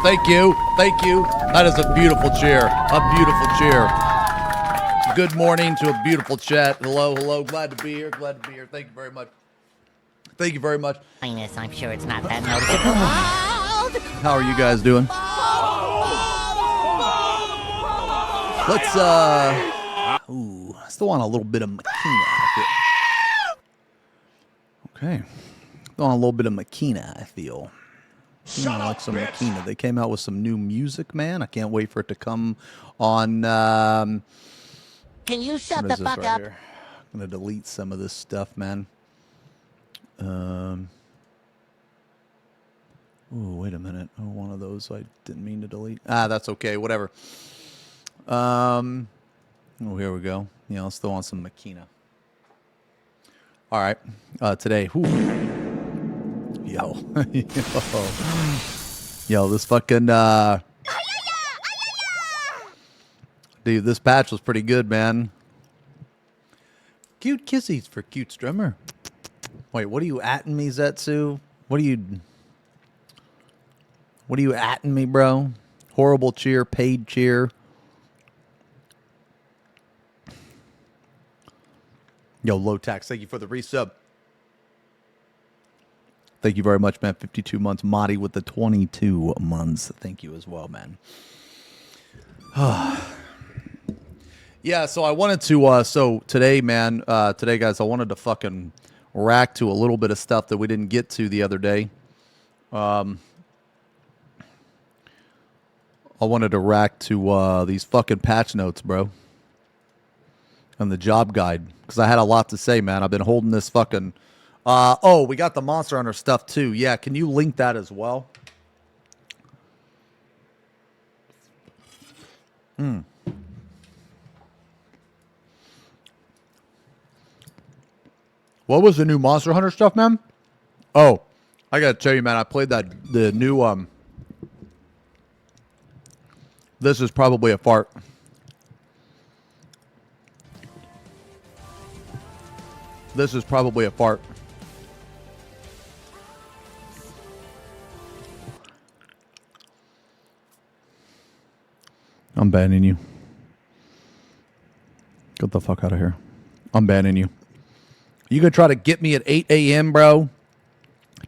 Thank you. Thank you. That is a beautiful cheer. A beautiful cheer. Good morning to a beautiful chat. Hello, hello. Glad to be here. Glad to be here. Thank you very much. Thank you very much. I'm sure it's not that noticeable. How are you guys doing? Let's, ooh, I still want a little bit of Makina. Okay. Still want a little bit of Makina, I feel. I like some Makina. They came out with some new music, man. I can't wait for it to come on, Can you shut the fuck up? Here? I'm going to delete some of this stuff, man. Ooh, wait a minute. Oh, one of those I didn't mean to delete. Ah, that's okay. Whatever. Oh, here we go. Yeah, let's throw on some Makina. All right. Today, yo, yo, this fucking, dude, this patch was pretty good, man. Cute kissies for cute strummer. Wait, what are you atting me, Zetsu? What are you atting me, bro? Horrible cheer, paid cheer. Yo, low tax, thank you for the resub. Thank you very much, man. 52 months. Madi with the 22 months. Thank you as well, man. Yeah, so I wanted to, so today, man, today, guys, I wanted to fucking rack to a little bit of stuff that we didn't get to the other day. I wanted to rack to these fucking patch notes, bro. And the job guide. Because I had a lot to say, man. I've been holding this fucking... oh, we got the Monster Hunter stuff, too. Yeah, can you link that as well? What was the new Monster Hunter stuff, man? Oh, I gotta tell you, man, I played the new, this is probably a fart. This is probably a fart. I'm banning you. Get the fuck out of here. I'm banning you. You gonna try to get me at 8 a.m., bro?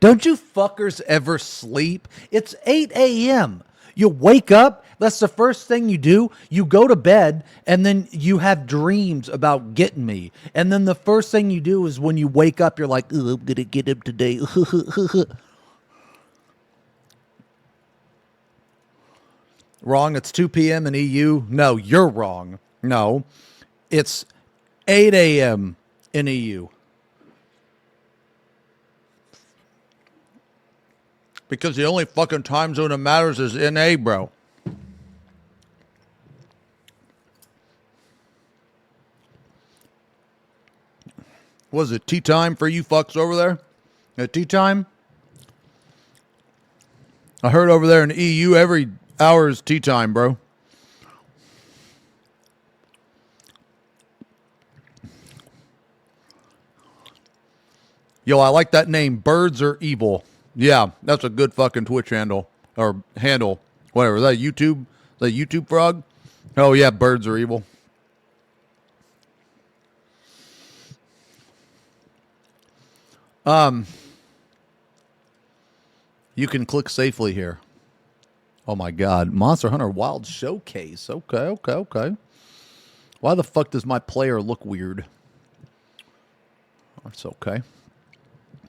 Don't you fuckers ever sleep? It's 8 a.m. You wake up, that's the first thing you do. You go to bed, and then you have dreams about getting me. And then the first thing you do is when you wake up, you're like, oh, I'm gonna get him today. Wrong, it's 2 p.m. in EU. No, you're wrong. No, it's 8 a.m. in EU. Because the only fucking time zone that matters is NA, bro. Was it tea time for you fucks over there? At tea time? I heard over there in the EU every hour is tea time, bro. Yo, I like that name. Birds are evil. Yeah, that's a good fucking Twitch handle. Or handle. Whatever. Is that YouTube? Is that YouTube frog? Oh, yeah, birds are evil. You can click safely here. Oh, my God. Monster Hunter Wild Showcase. Okay. Why the fuck does my player look weird? That's okay.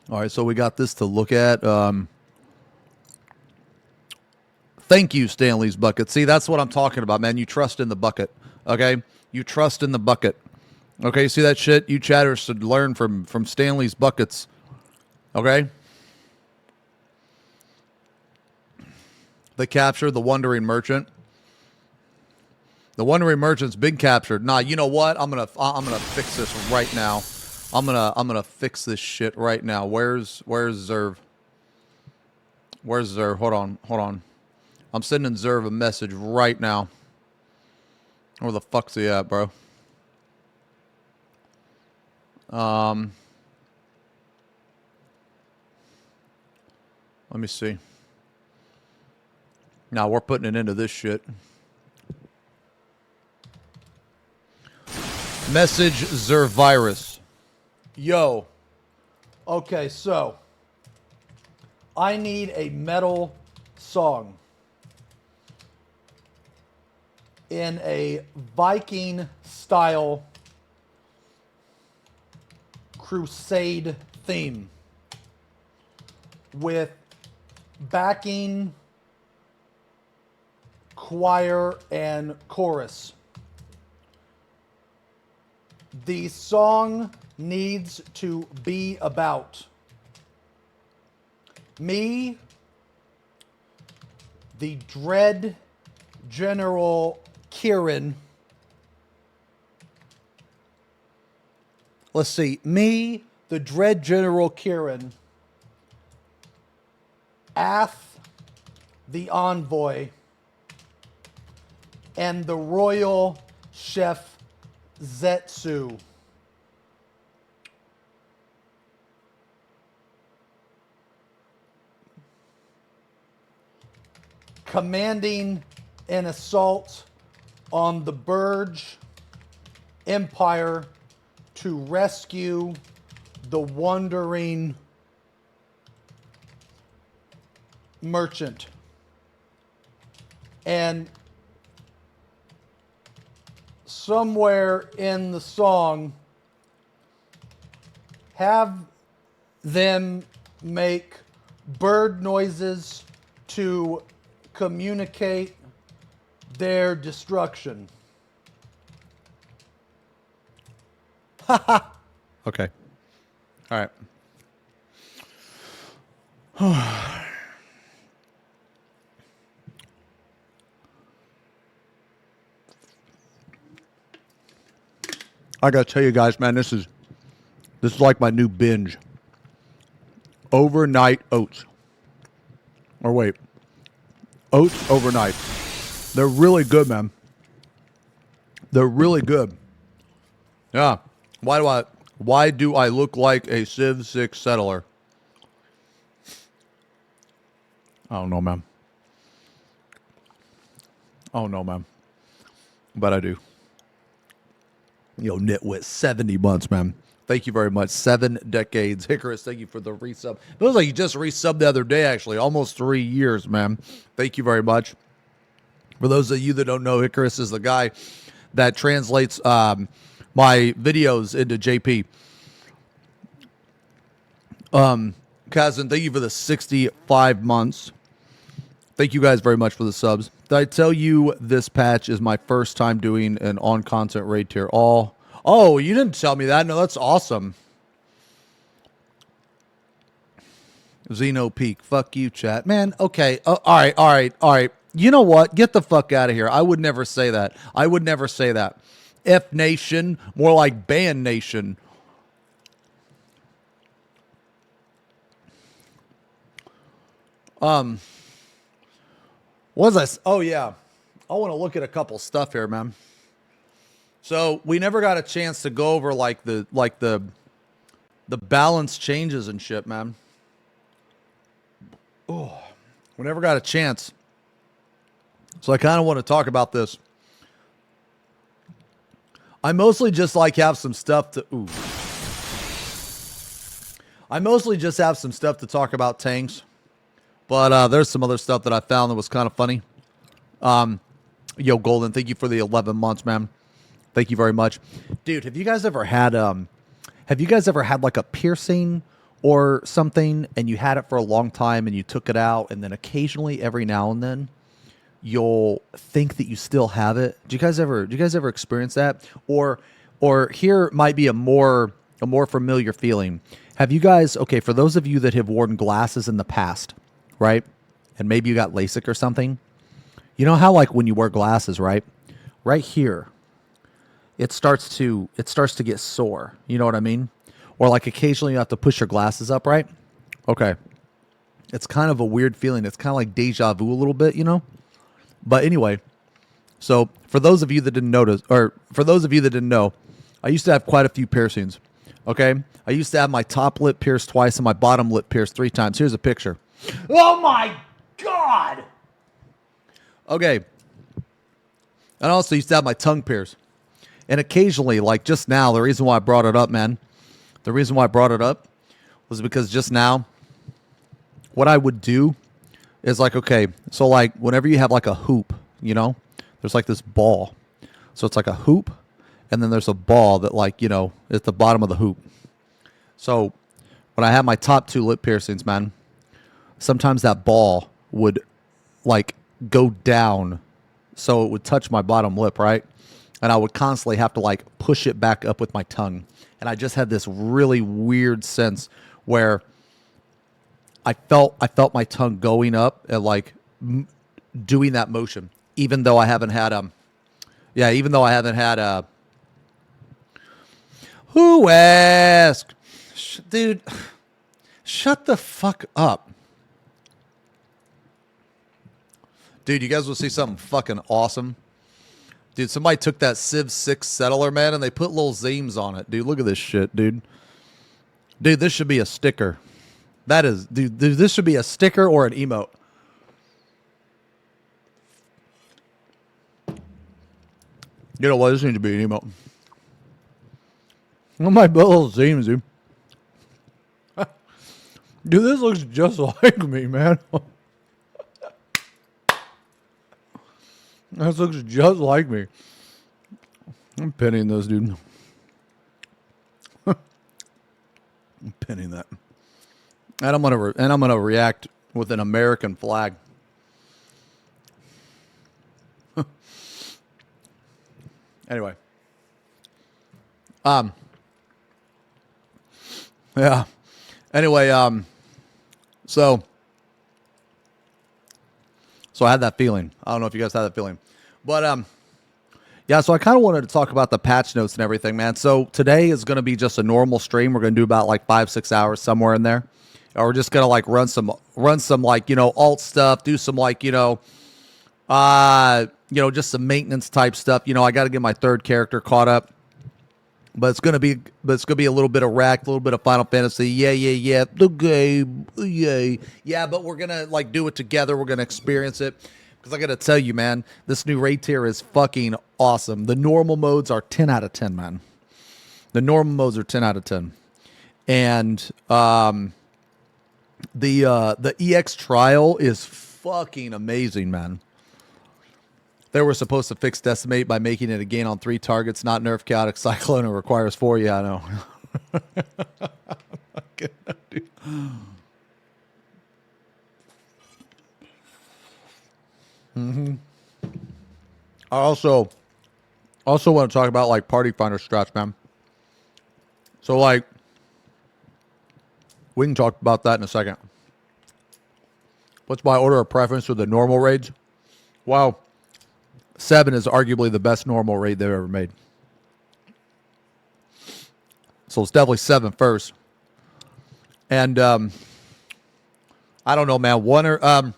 All right, so we got this to look at. Thank you, Stanley's Bucket. See, that's what I'm talking about, man. You trust in the bucket, okay? You trust in the bucket. Okay, see that shit? You chatters should learn from Stanley's Buckets, okay? The capture, the Wandering Merchant. The Wandering Merchant's been captured. Nah, you know what? I'm gonna fix this right now. I'm gonna fix this shit right now. Where's Zerv? Where's Zerv? Hold on. I'm sending Zerv a message right now. Where the fuck's he at, bro? Let me see. Now we're putting it into this shit. Message Zervirus. Yo. Okay, so I need a metal song in a Viking style crusade theme with backing choir and chorus. The song needs to be about me, the Dread General Kieran. Let's see. Me, the Dread General Kieran. Ath, the Envoy. And the Royal Chef Zetsu. Commanding an assault on the Burge Empire to rescue the wandering merchant. And somewhere in the song, have them make bird noises to communicate their destruction. Okay. All right. I gotta tell you guys, man, this is like my new binge. Overnight oats. Or wait. Oats overnight. They're really good, man. They're really good. Yeah. Why do I look like a Civ 6 settler? I don't know, man. But I do. Yo, Nitwit, 70 months, man. Thank you very much. 7 decades. Hickorus, thank you for the resub. It looks like you just resubbed the other day, actually. Almost 3 years, man. Thank you very much. For those of you that don't know, Hickorus is the guy that translates my videos into JP. Kazan, thank you for the 65 months. Thank you guys very much for the subs. Did I tell you this patch is my first time doing an on-content raid tier? Oh, you didn't tell me that. No, that's awesome. Xeno peak. Fuck you, chat. Man, okay. All right. You know what? Get the fuck out of here. I would never say that. F Nation, more like Ban Nation. What was this? Oh, yeah. I want to look at a couple stuff here, man. So we never got a chance to go over like the balance changes and shit, man. Oh, we never got a chance. So I kind of want to talk about this. I mostly just like have some stuff to I mostly just have some stuff to talk about tanks. But there's some other stuff that I found that was kind of funny. Yo, Golden, thank you for the 11 months, man. Thank you very much. Dude, have you guys ever had like a piercing or something and you had it for a long time and you took it out and then occasionally every now and then you'll think that you still have it? Do you guys ever experience that? Or here might be a more familiar feeling. Have you guys, okay, for those of you that have worn glasses in the past, right? And maybe you got LASIK or something. You know how like when you wear glasses, right? Right here, it starts to get sore. You know what I mean? Or like occasionally you have to push your glasses up, right? Okay. It's kind of a weird feeling. It's kind of like deja vu a little bit, you know? But anyway, so for those of you that didn't notice, or for those of you that didn't know, I used to have quite a few piercings. Okay? I used to have my top lip pierced twice and my bottom lip pierced 3 times. Here's a picture. Oh my God! Okay. And I also used to have my tongue pierced. And occasionally, like just now, the reason why I brought it up, man, the reason why I brought it up was because just now, what I would do is like, okay, so like whenever you have like a hoop, you know, there's like this ball. So it's like a hoop, and then there's a ball that like, you know, at the bottom of the hoop. So when I have my top 2 lip piercings, man, sometimes that ball would like go down so it would touch my bottom lip, right? And I would constantly have to like push it back up with my tongue. And I just had this really weird sense where I felt my tongue going up and like doing that motion, even though I haven't had who asked? Dude, shut the fuck up. Dude, you guys will see something fucking awesome. Dude, somebody took that Civ 6 settler, man, and they put little Zeems on it. Dude, look at this shit, dude. Dude, this should be a sticker. That is, dude, this should be a sticker or an emote. You know what? This needs to be an emote. Oh, my little Zeems, dude. Dude, this looks just like me, man. This looks just like me. I'm pinning this, dude. I'm pinning that. And I'm gonna react with an American flag. Anyway. Yeah. Anyway, so I had that feeling. I don't know if you guys had that feeling. But yeah, so I kind of wanted to talk about the patch notes and everything, man. So today is going to be just a normal stream. We're going to do about like 5-6 hours somewhere in there. Or we're just going to like run some like, you know, alt stuff, do some like, just some maintenance type stuff. You know, I got to get my 3rd character caught up. But it's gonna be a little bit of Rack, a little bit of Final Fantasy. Yeah. The game, yay. Yeah, but we're gonna like do it together. We're gonna experience it. Because I gotta tell you, man, this new raid tier is fucking awesome. The normal modes are 10 out of 10, man. The normal modes are 10 out of 10. And the EX trial is fucking amazing, man. They were supposed to fix Decimate by making it a gain on 3 targets, not nerf Chaotic Cyclone, and requires 4. Yeah, I know. I also want to talk about like Party Finder strats, man. So like, we can talk about that in a second. What's my order of preference for the normal raids? Wow. 7 is arguably the best normal raid they've ever made. So it's definitely 7 first. And I don't know, man.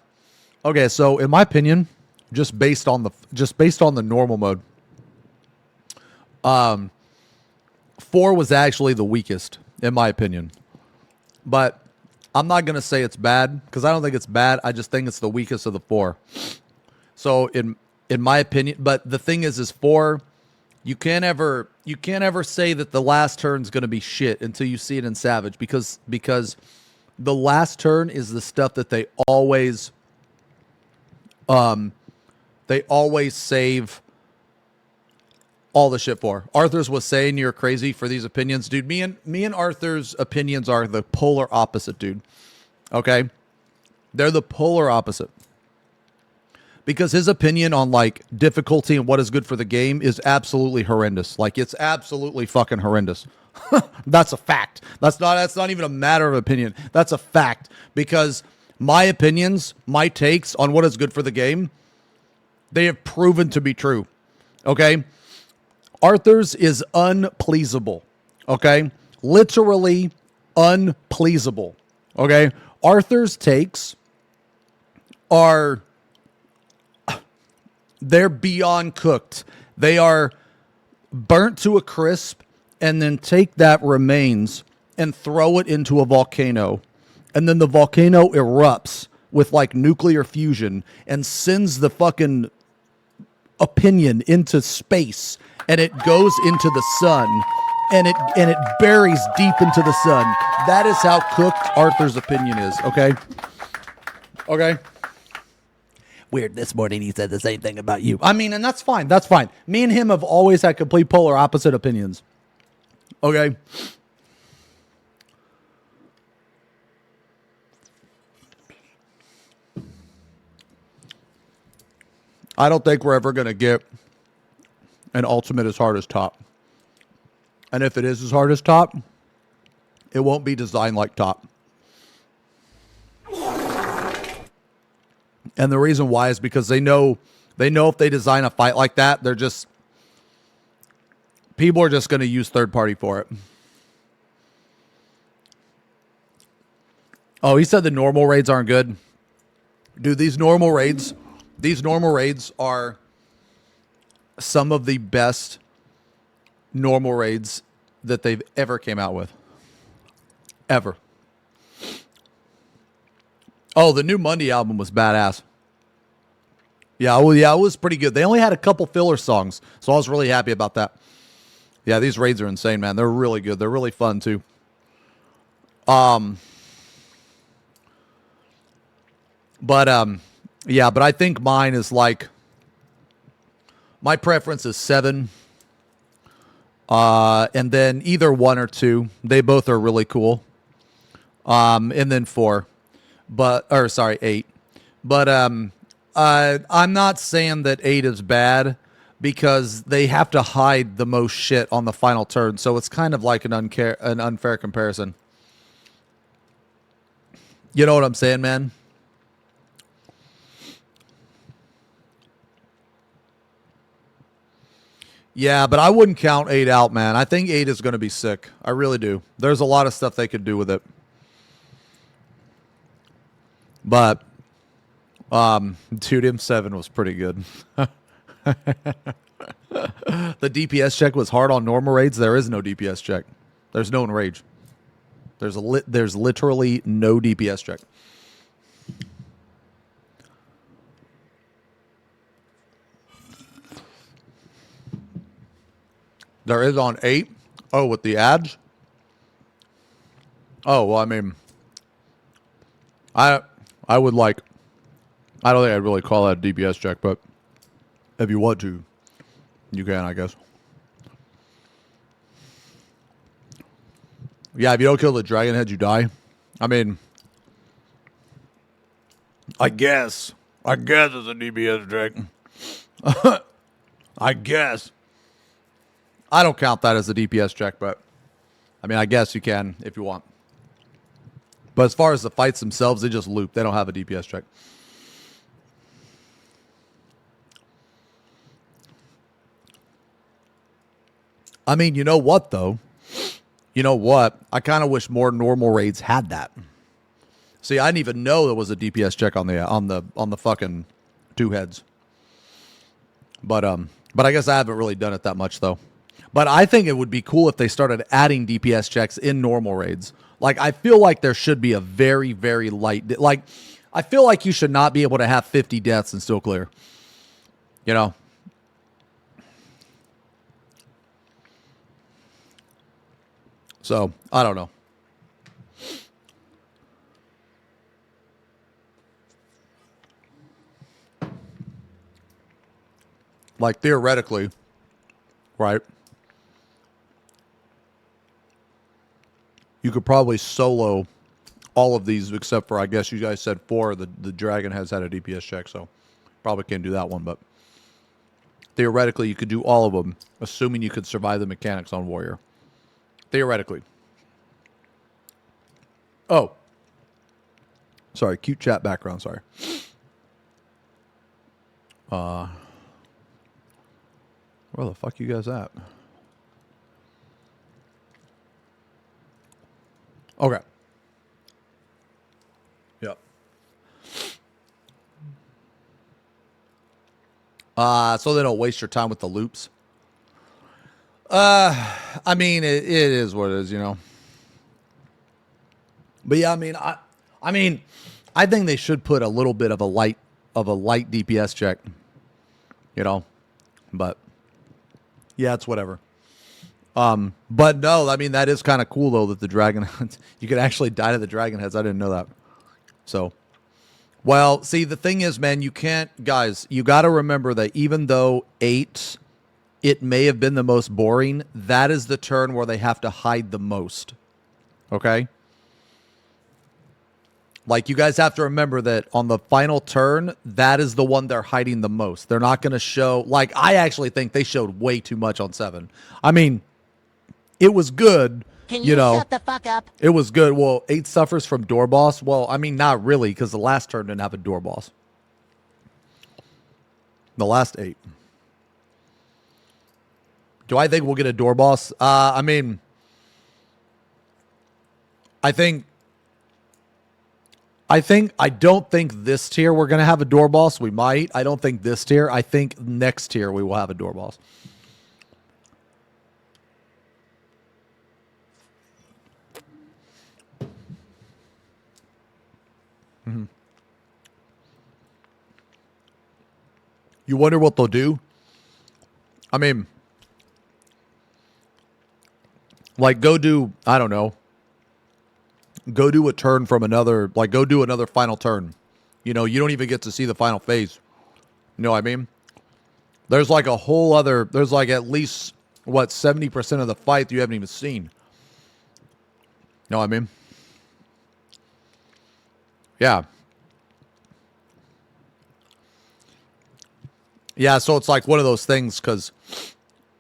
Okay, so in my opinion, just based on the normal mode, 4 was actually the weakest, in my opinion. But I'm not gonna say it's bad, because I don't think it's bad. I just think it's the weakest of the 4. So in my opinion, but the thing is 4, you can't ever say that the last turn's going to be shit until you see it in Savage, because the last turn is the stuff that they always save all the shit for. Arthur's was saying you're crazy for these opinions, dude. Me and Arthur's opinions are the polar opposite, dude. Okay? They're the polar opposite. Because his opinion on like difficulty and what is good for the game is absolutely horrendous. Like, it's absolutely fucking horrendous. That's a fact. That's not even a matter of opinion. That's a fact. Because my opinions, my takes on what is good for the game, they have proven to be true. Okay? Arthur's is unpleasable. Okay? Literally unpleasable. Okay? Arthur's takes are... they're beyond cooked. They are burnt to a crisp, and then take that remains and throw it into a volcano. And then the volcano erupts with like nuclear fusion and sends the fucking opinion into space, and it goes into the sun, and it buries deep into the sun. That is how cooked Arthur's opinion is. Okay. Weird. This morning he said the same thing about you. I mean, and that's fine. That's fine. Me and him have always had complete polar opposite opinions. Okay. I don't think we're ever going to get an ultimate as hard as top. And if it is as hard as top, it won't be designed like top. And the reason why is because they know if they design a fight like that, people are just going to use third party for it. Oh, he said the normal raids aren't good. Dude, these normal raids are some of the best normal raids that they've ever came out with. Ever. Oh, the new Monday album was badass. Yeah, well, yeah, it was pretty good. They only had a couple filler songs, so I was really happy about that. Yeah, these raids are insane, man. They're really good. They're really fun, too. Yeah, but I think mine is like, my preference is 7. And then either 1 or 2. They both are really cool. And then 4. 8. But I'm not saying that 8 is bad because they have to hide the most shit on the final turn. So it's kind of like an unfair comparison. You know what I'm saying, man? Yeah, but I wouldn't count 8 out, man. I think 8 is going to be sick. I really do. There's a lot of stuff they could do with it. But, dude, M7 was pretty good. The DPS check was hard on normal raids. There is no DPS check. There's no enrage. There's literally no DPS check. There is on 8. Oh, with the ads? Oh, well, I mean, I would like, I don't think I'd really call that a DPS check, but if you want to, you can, I guess. Yeah, if you don't kill the dragon head, you die. I mean, I guess it's a DPS check. I guess. I don't count that as a DPS check, but I mean, I guess you can if you want. But as far as the fights themselves, they just loop. They don't have a DPS check. I mean, you know what, though? You know what? I kind of wish more normal raids had that. See, I didn't even know there was a DPS check on the fucking 2 heads. But I guess I haven't really done it that much, though. But I think it would be cool if they started adding DPS checks in normal raids. Like, I feel like there should be a very, very light... Like, I feel like you should not be able to have 50 deaths and still clear. You know? So, I don't know. Like, theoretically, right? You could probably solo all of these except for, I guess you guys said 4. The dragon has had a DPS check, so probably can't do that one. But theoretically, you could do all of them, assuming you could survive the mechanics on warrior. Theoretically. Oh. Sorry, cute chat background, sorry. Where the fuck you guys at? Okay. Yep. So they don't waste your time with the loops. I mean, it is what it is, you know. But yeah, I mean, I think they should put a little bit of a light DPS check. You know, but yeah, it's whatever. But no, I mean that is kind of cool though that the dragon you could actually die to the dragon heads. I didn't know that. So, well, see the thing is, man, you can't, guys. You got to remember that even though 8, it may have been the most boring. That is the turn where they have to hide the most. Okay. Like, you guys have to remember that on the final turn, that is the one they're hiding the most. They're not going to show... Like, I actually think they showed way too much on 7. I mean, it was good, Can you shut the fuck up? It was good. Well, 8 suffers from door boss. Well, I mean, not really, because the last turn didn't have a door boss. The last 8. Do I think we'll get a door boss? I mean... I don't think this tier we're going to have a door boss. We might. I don't think this tier. I think next tier we will have a door boss. Mm-hmm. You wonder what they'll do? I mean, like, go do, I don't know. Go do a turn from another, like, go do another final turn. You know, you don't even get to see the final phase. You know what I mean? There's like a whole other, there's like at least, what, 70% of the fight you haven't even seen. You know what I mean? Yeah. Yeah, so it's like one of those things, because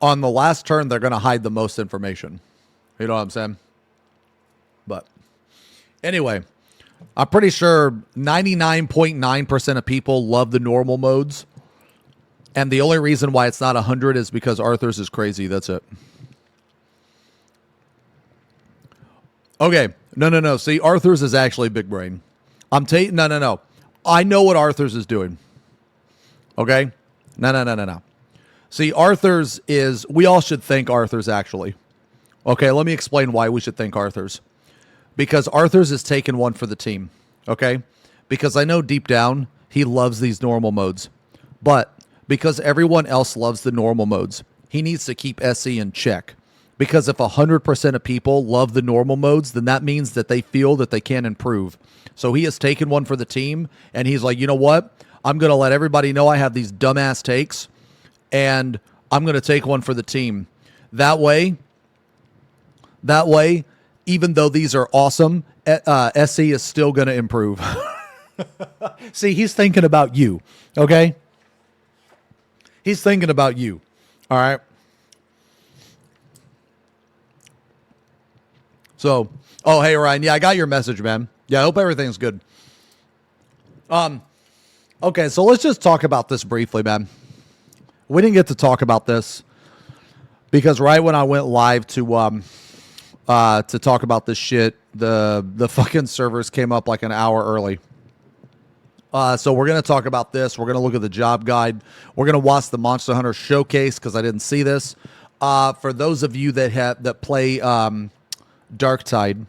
on the last turn, they're going to hide the most information. You know what I'm saying? But anyway, I'm pretty sure 99.9% of people love the normal modes. And the only reason why it's not 100 is because Arthur's is crazy. That's it. Okay. No. See, Arthur's is actually big brain. No. I know what Arthur's is doing. Okay? No. See, Arthur's is... We all should thank Arthur's, actually. Okay, let me explain why we should thank Arthur's. Because Arthur's is taking one for the team. Okay? Because I know deep down, he loves these normal modes. But because everyone else loves the normal modes, he needs to keep SE in check. Because if 100% of people love the normal modes, then that means that they feel that they can improve. So he has taken one for the team, and he's like, you know what? I'm going to let everybody know I have these dumbass takes, and I'm going to take one for the team. That way, even though these are awesome, SE is still going to improve. See, he's thinking about you, okay? He's thinking about you, all right? So, oh, hey, Ryan. Yeah, I got your message, man. Yeah, I hope everything's good. Okay, so let's just talk about this briefly, man. We didn't get to talk about this because right when I went live to talk about this shit, the fucking servers came up like an hour early. So we're going to talk about this. We're going to look at the job guide. We're going to watch the Monster Hunter showcase because I didn't see this. For those of you that play Darktide,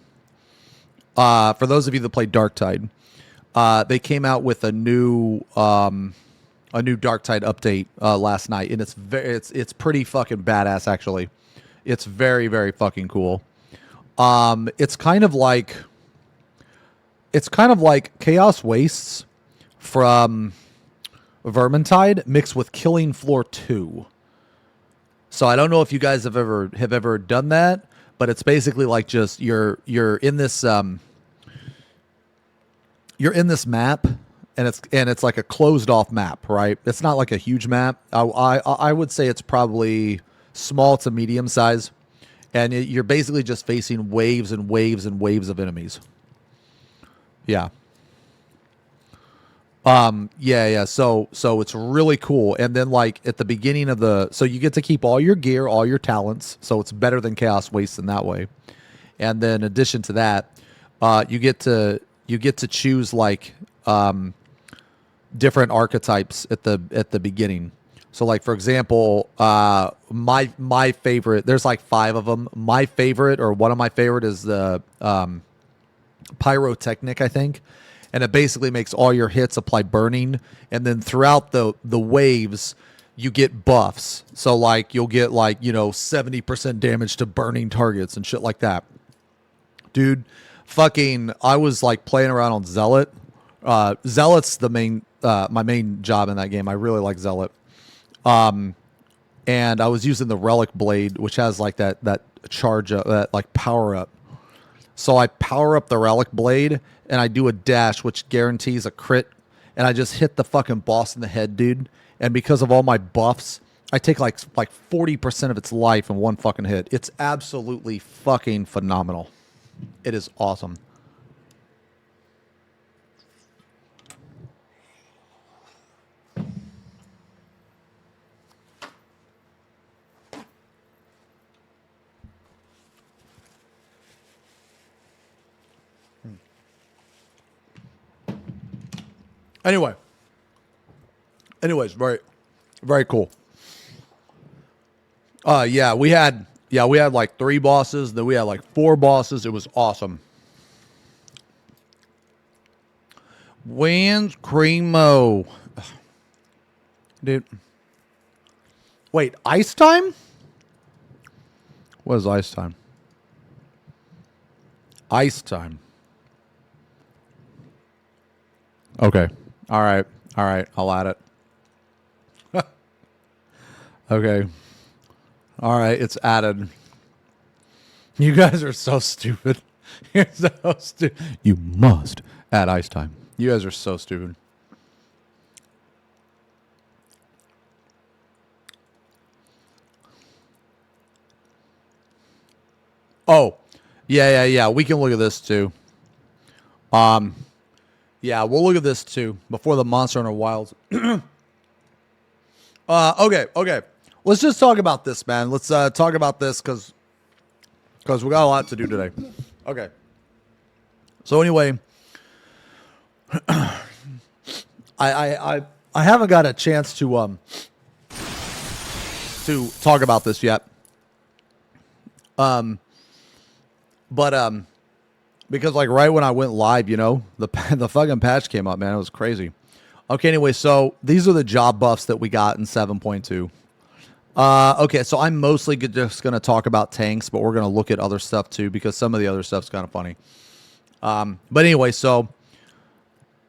they came out with a new Darktide update last night, and it's pretty fucking badass. Actually, it's very, very fucking cool. It's kind of like Chaos Wastes from Vermintide mixed with Killing Floor 2. So I don't know if you guys have ever done that, but it's basically like just you're in this map, and it's like a closed off map, right? It's not like a huge map. I would say it's probably small to medium size, and you're basically just facing waves and waves and waves of enemies. Yeah. Yeah. So it's really cool. And then like at the beginning of so you get to keep all your gear, all your talents. So it's better than Chaos Waste in that way. And then in addition to that, you get to choose like, different archetypes at the beginning. So like, for example, my favorite, there's like 5 of them. My favorite, or one of my favorite, is the, Pyrotechnic, I think. and it basically makes all your hits apply burning, and then throughout the waves you get buffs. So like you'll get like, 70% damage to burning targets and shit like that. Dude, fucking I was like playing around on Zealot. Zealot's the main my main job in that game. I really like Zealot. And I was using the Relic Blade, which has like that charge up, that like power up. So I power up the Relic Blade and I do a dash, which guarantees a crit. And I just hit the fucking boss in the head, dude. And because of all my buffs, I take like 40% of its life in one fucking hit. It's absolutely fucking phenomenal. It is awesome. Anyways, very, very cool. Yeah, we had like 3 bosses. Then we had like 4 bosses. It was awesome. When's Cremo? Dude. Wait, ice time? What is ice time? Ice time. Okay. All right. I'll add it. Okay. All right. It's added. You guys are so stupid. You're so stupid. You must add ice time. You guys are so stupid. Oh, yeah. We can look at this too. Yeah, we'll look at this too before the Monster Hunter Wilds. Okay. Let's just talk about this, man. Let's talk about this because we got a lot to do today. Okay. So anyway, I haven't got a chance to talk about this yet. But because like right when I went live, the fucking patch came up, man. It was crazy. Okay, anyway, so these are the job buffs that we got in 7.2. Okay, so I'm mostly just going to talk about tanks, but we're going to look at other stuff too because some of the other stuff's kind of funny. But anyway, so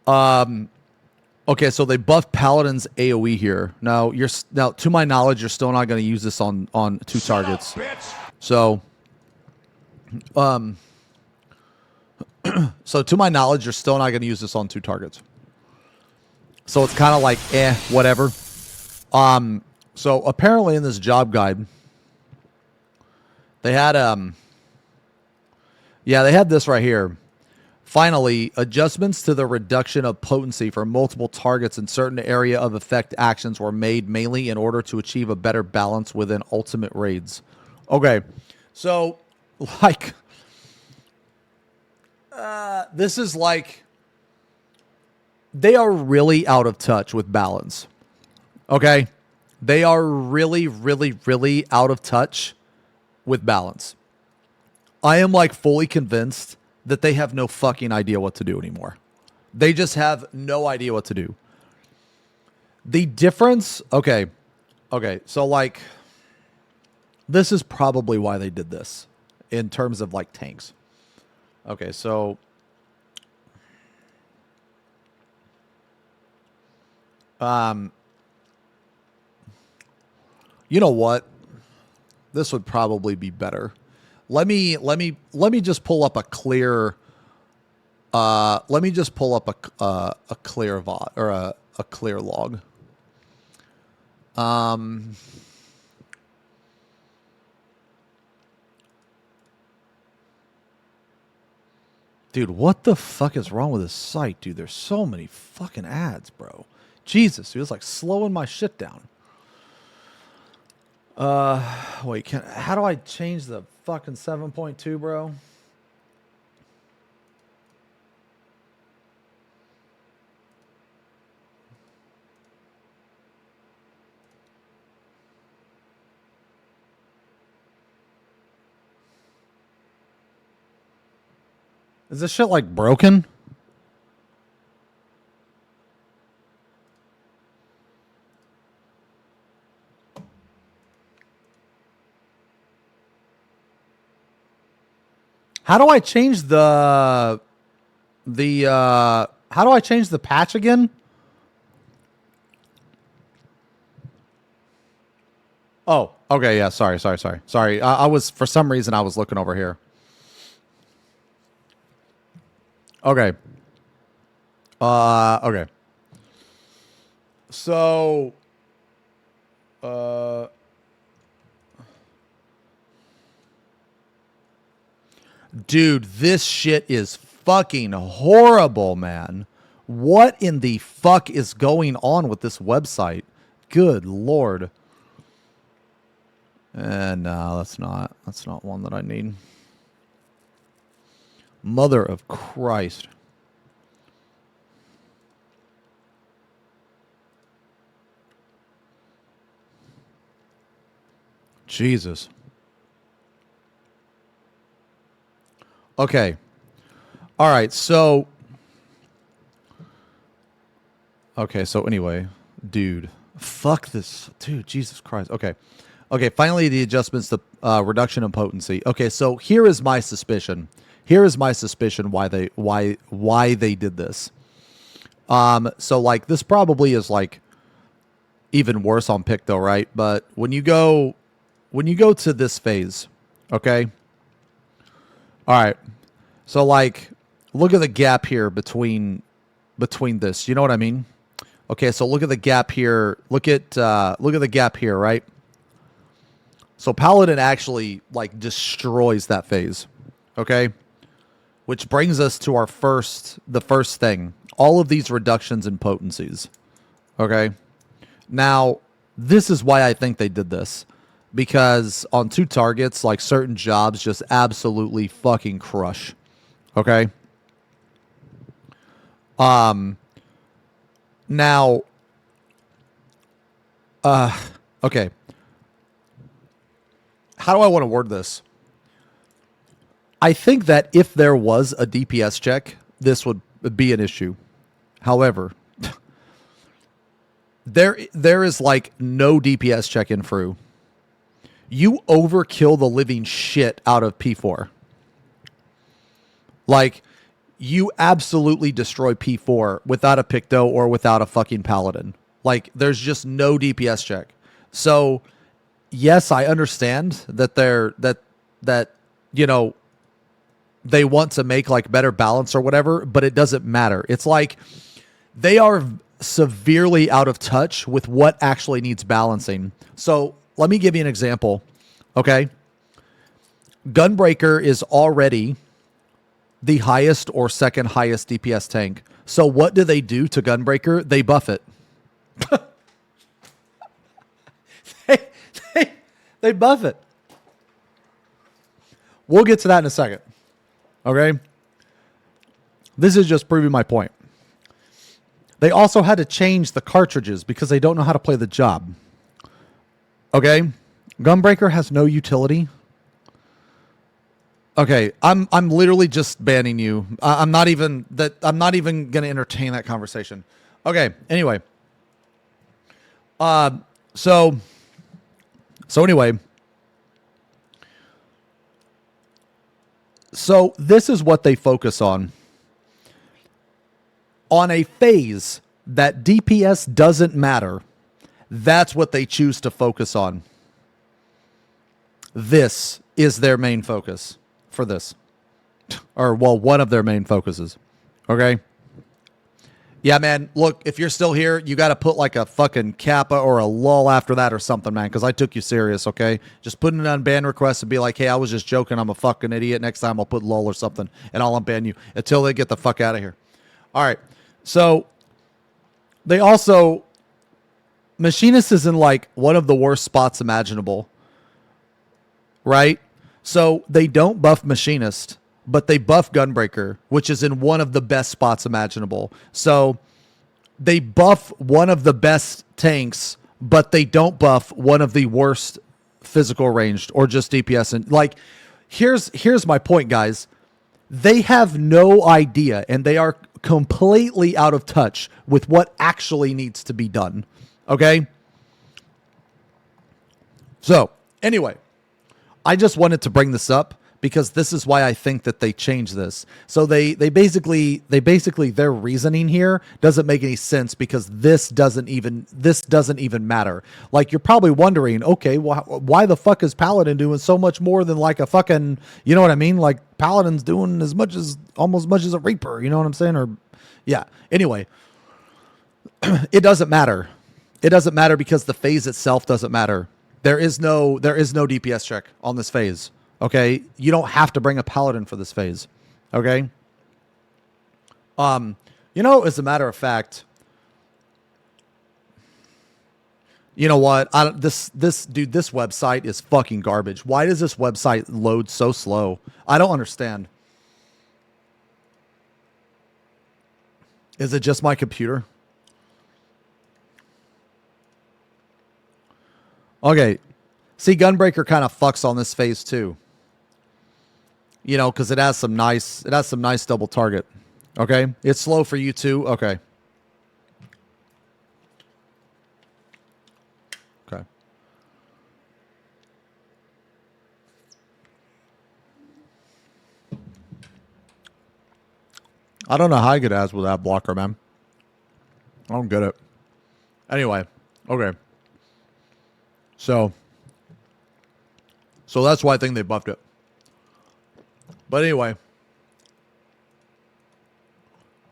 okay, so they buffed Paladin's AoE here. Now to my knowledge, you're still not going to use this on 2 targets. So so to my knowledge, you're still not going to use this on 2 targets. So it's kind of like, whatever. So apparently in this job guide, they had, they had this right here. Finally, adjustments to the reduction of potency for multiple targets in certain area of effect actions were made mainly in order to achieve a better balance within ultimate raids. Okay. So like, this is like, they are really out of touch with balance. Okay? They are really, really, really out of touch with balance. I am like fully convinced that they have no fucking idea what to do anymore. They just have no idea what to do. The difference, okay, so like, this is probably why they did this in terms of like tanks. Okay, so you know what? This would probably be better. Let me just pull up a clear let me just pull up a clear VOD or a clear log. Dude, what the fuck is wrong with this site, dude? There's so many fucking ads, bro. Jesus, dude, it's like slowing my shit down. Wait, how do I change the fucking 7.2, bro? Is this shit like broken? How do I change the how do I change the patch again? Oh, okay, yeah, sorry. I was, for some reason, I was looking over here. Okay. Okay. So, dude, this shit is fucking horrible, man. What in the fuck is going on with this website? Good Lord. And no, that's not one that I need. Mother of Christ. Jesus. Okay. All right, so okay, so anyway, dude, fuck this. Dude, Jesus Christ. Okay. Okay, finally the adjustments, the reduction in potency. Okay, so here is my suspicion. Here is my suspicion why they did this. So like this probably is like even worse on pick though, right? But when you go to this phase, okay? All right. So like look at the gap here between this. You know what I mean? Okay, so look at the gap here. Look at the gap here, right? So Paladin actually like destroys that phase. Okay? Which brings us to the first thing. All of these reductions in potencies. Okay? Now, this is why I think they did this. Because on 2 targets, like certain jobs just absolutely fucking crush. Okay? Now, okay. How do I want to word this? I think that if there was a DPS check, this would be an issue. However, there is like no DPS check in Fru. You overkill the living shit out of P4. Like, you absolutely destroy P4 without a Picto or without a fucking Paladin. Like, there's just no DPS check. So, yes, I understand that that you know, they want to make like better balance or whatever, but it doesn't matter. It's like they are severely out of touch with what actually needs balancing. So let me give you an example. Okay. Gunbreaker is already the highest or second highest DPS tank. So what do they do to Gunbreaker? They buff it. They buff it. We'll get to that in a second. Okay? This is just proving my point. They also had to change the cartridges because they don't know how to play the job. Okay? Gunbreaker has no utility. Okay, I'm literally just banning you. I'm not even going to entertain that conversation. Okay, anyway. So anyway, so this is what they focus on. On a phase that DPS doesn't matter, that's what they choose to focus on. This is their main focus for this. Or, well, one of their main focuses. Okay? Yeah, man, look, if you're still here, you got to put like a fucking kappa or a lull after that or something, man, because I took you serious, okay? Just put it on ban request and be like, hey, I was just joking. I'm a fucking idiot. Next time I'll put lull or something, and I'll unban you until they get the fuck out of here. All right. So they also... Machinist is in like one of the worst spots imaginable, right? So they don't buff Machinist, but they buff Gunbreaker, which is in one of the best spots imaginable. So they buff one of the best tanks, but they don't buff one of the worst physical ranged or just DPS. And like, here's my point, guys. They have no idea, and they are completely out of touch with what actually needs to be done. Okay? So, anyway, I just wanted to bring this up because this is why I think that they changed this. So they basically their reasoning here doesn't make any sense because this doesn't even matter. Like, you're probably wondering, okay, why the fuck is Paladin doing so much more than like a fucking, you know what I mean? Like, Paladin's doing almost as much as a Reaper, you know what I'm saying? Or yeah. Anyway, it doesn't matter. It doesn't matter because the phase itself doesn't matter. There is no DPS check on this phase. Okay, you don't have to bring a Paladin for this phase. Okay. You know, as a matter of fact, you know what? This website is fucking garbage. Why does this website load so slow? I don't understand. Is it just my computer? Okay. See, Gunbreaker kind of fucks on this phase too. You know, because it has some nice double target. Okay. It's slow for you too. Okay. Okay. I don't know how I get as with that blocker, man. I don't get it. Anyway. Okay. So that's why I think they buffed it. But anyway.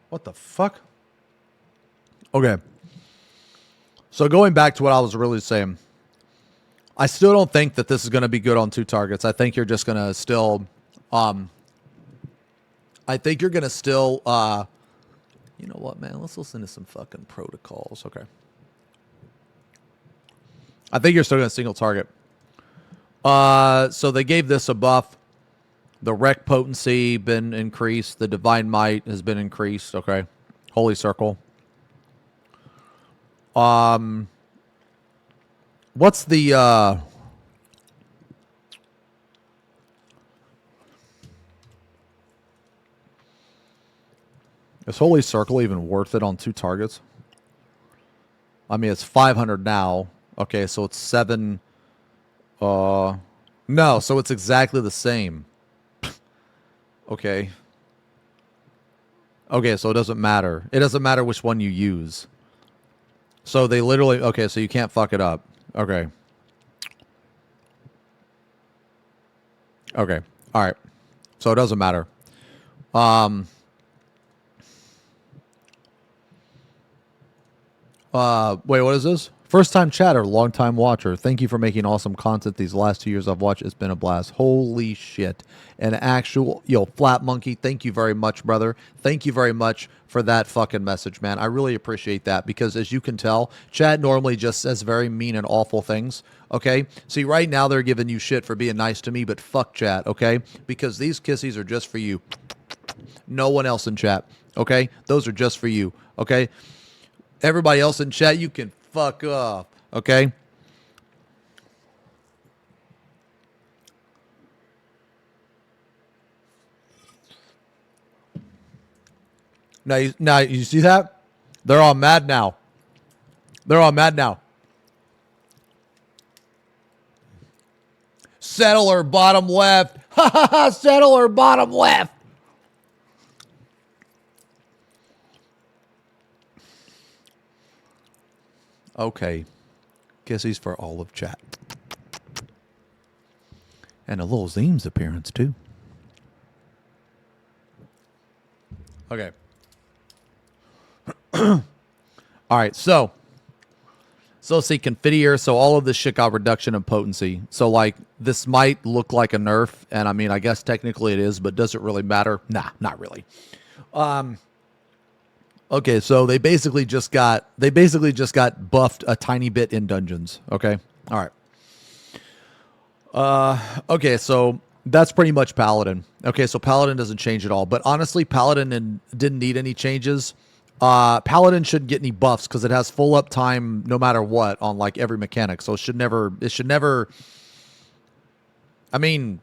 What the fuck? Okay. So going back to what I was really saying. I still don't think that this is going to be good on 2 targets. I think you're just going to still... I think you're going to still... you know what, man? Let's listen to some fucking protocols. Okay. I think you're still going to single target. So they gave this a buff. The Wreck potency been increased. The Divine Might has been increased. Okay. Holy Circle. What's the... Is Holy Circle even worth it on 2 targets? I mean, it's 500 now. Okay, so it's 7... No, so it's exactly the same. Okay. Okay, so it doesn't matter. It doesn't matter which one you use. So they literally... Okay, so you can't fuck it up. Okay. Okay. All right. So it doesn't matter. Wait, what is this? First time chatter, long time watcher. Thank you for making awesome content these last 2 years I've watched. It's been a blast. Holy shit. An actual, Flat Monkey, thank you very much, brother. Thank you very much for that fucking message, man. I really appreciate that because as you can tell, chat normally just says very mean and awful things, okay? See, right now they're giving you shit for being nice to me, but fuck chat, okay? Because these kissies are just for you. No one else in chat, okay? Those are just for you, okay? Everybody else in chat, you can fuck off, okay? Now you see that? They're all mad now. They're all mad now. Settler bottom left. Ha ha ha, settler bottom left. Okay. Kisses for all of chat. And a little Zeem's appearance, too. Okay. All right, so see, Confiteor, so all of this shit got reduction in potency. So, like, this might look like a nerf, and I mean, I guess technically it is, but does it really matter? Nah, not really. Okay, so they basically just got buffed a tiny bit in dungeons. Okay, all right. Okay, so that's pretty much Paladin. Okay, so Paladin doesn't change at all, but honestly, Paladin didn't need any changes. Paladin shouldn't get any buffs because it has full uptime no matter what on like every mechanic. So it should never. I mean,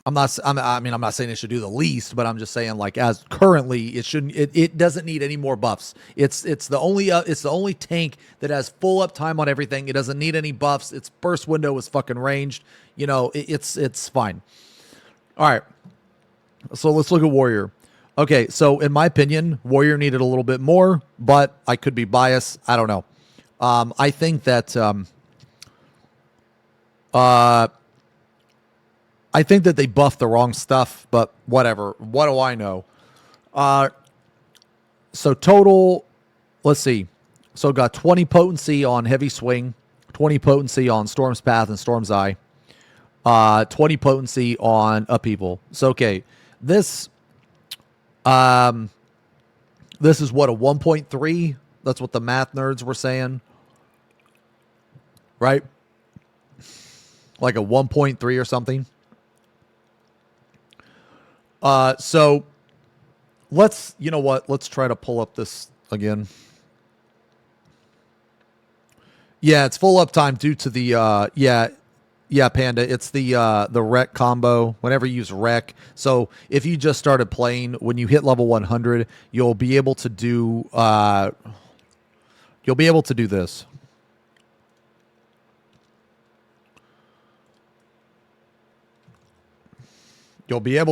I'm not saying it should do the least, but I'm just saying like as currently it shouldn't. It doesn't need any more buffs. It's the only tank that has full uptime on everything. It doesn't need any buffs. Its burst window is fucking ranged. You know, it's fine. All right. So let's look at Warrior. Okay, so in my opinion, Warrior needed a little bit more, but I could be biased. I don't know. I think that they buffed the wrong stuff, but whatever. What do I know? So total, let's see. So got 20 potency on Heavy Swing, 20 potency on Storm's Path and Storm's Eye, 20 potency on Upheaval. So okay, this is what, a 1.3? That's what the math nerds were saying, right? Like a 1.3 or something. So let's, you know what? Let's try to pull up this again. Yeah, it's full uptime due to the yeah, Panda. It's the wreck combo. Whenever you use wreck, so if you just started playing, when you hit level 100, you'll be able to do this. You'll be able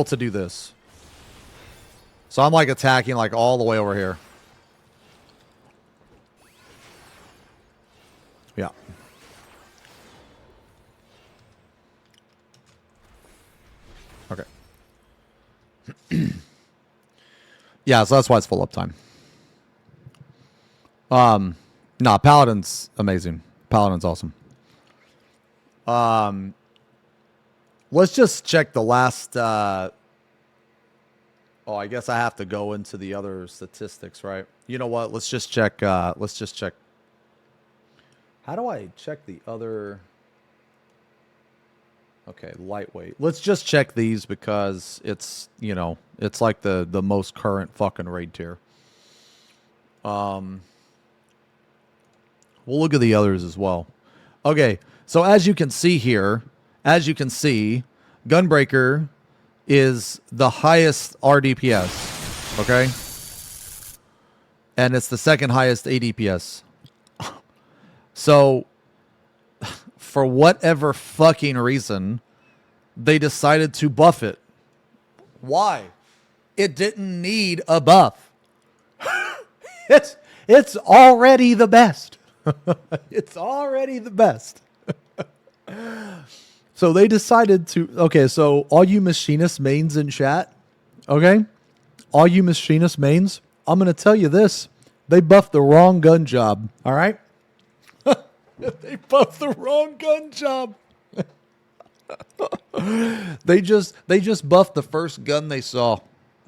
to do this. So I'm like attacking like all the way over here. Yeah. Okay. Yeah, so that's why it's full uptime. Nah, Paladin's amazing. Paladin's awesome. Let's just check the last oh, I guess I have to go into the other statistics, right? You know what? Let's just check How do I check the other? Okay, lightweight. Let's just check these because it's, you know, it's like the most current fucking raid tier. We'll look at the others as well. Okay, so as you can see here, Gunbreaker is the highest RDPS, okay? And it's the second highest ADPS. So, for whatever fucking reason, they decided to buff it. Why? It didn't need a buff. It's already the best. It's already the best. So they decided to... Okay, so all you Machinist mains in chat, okay? All you Machinist mains, I'm going to tell you this. They buffed the wrong gun job, all right? They buffed the wrong gun job. They just buffed the first gun they saw.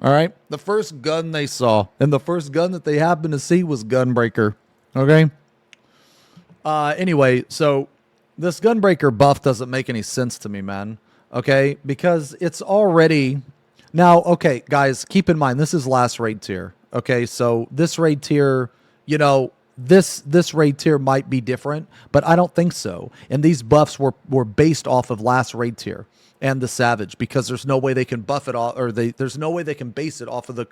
All right? The first gun they saw. And the first gun that they happened to see was Gunbreaker. Okay? Anyway, so this Gunbreaker buff doesn't make any sense to me, man. Okay? Because it's already... Now, okay, guys, keep in mind, this is last raid tier. Okay? So this raid tier, you know... This raid tier might be different, but I don't think so. And these buffs were based off of last raid tier and the Savage, because there's no way they can buff it off, or there's no way they can base it off of the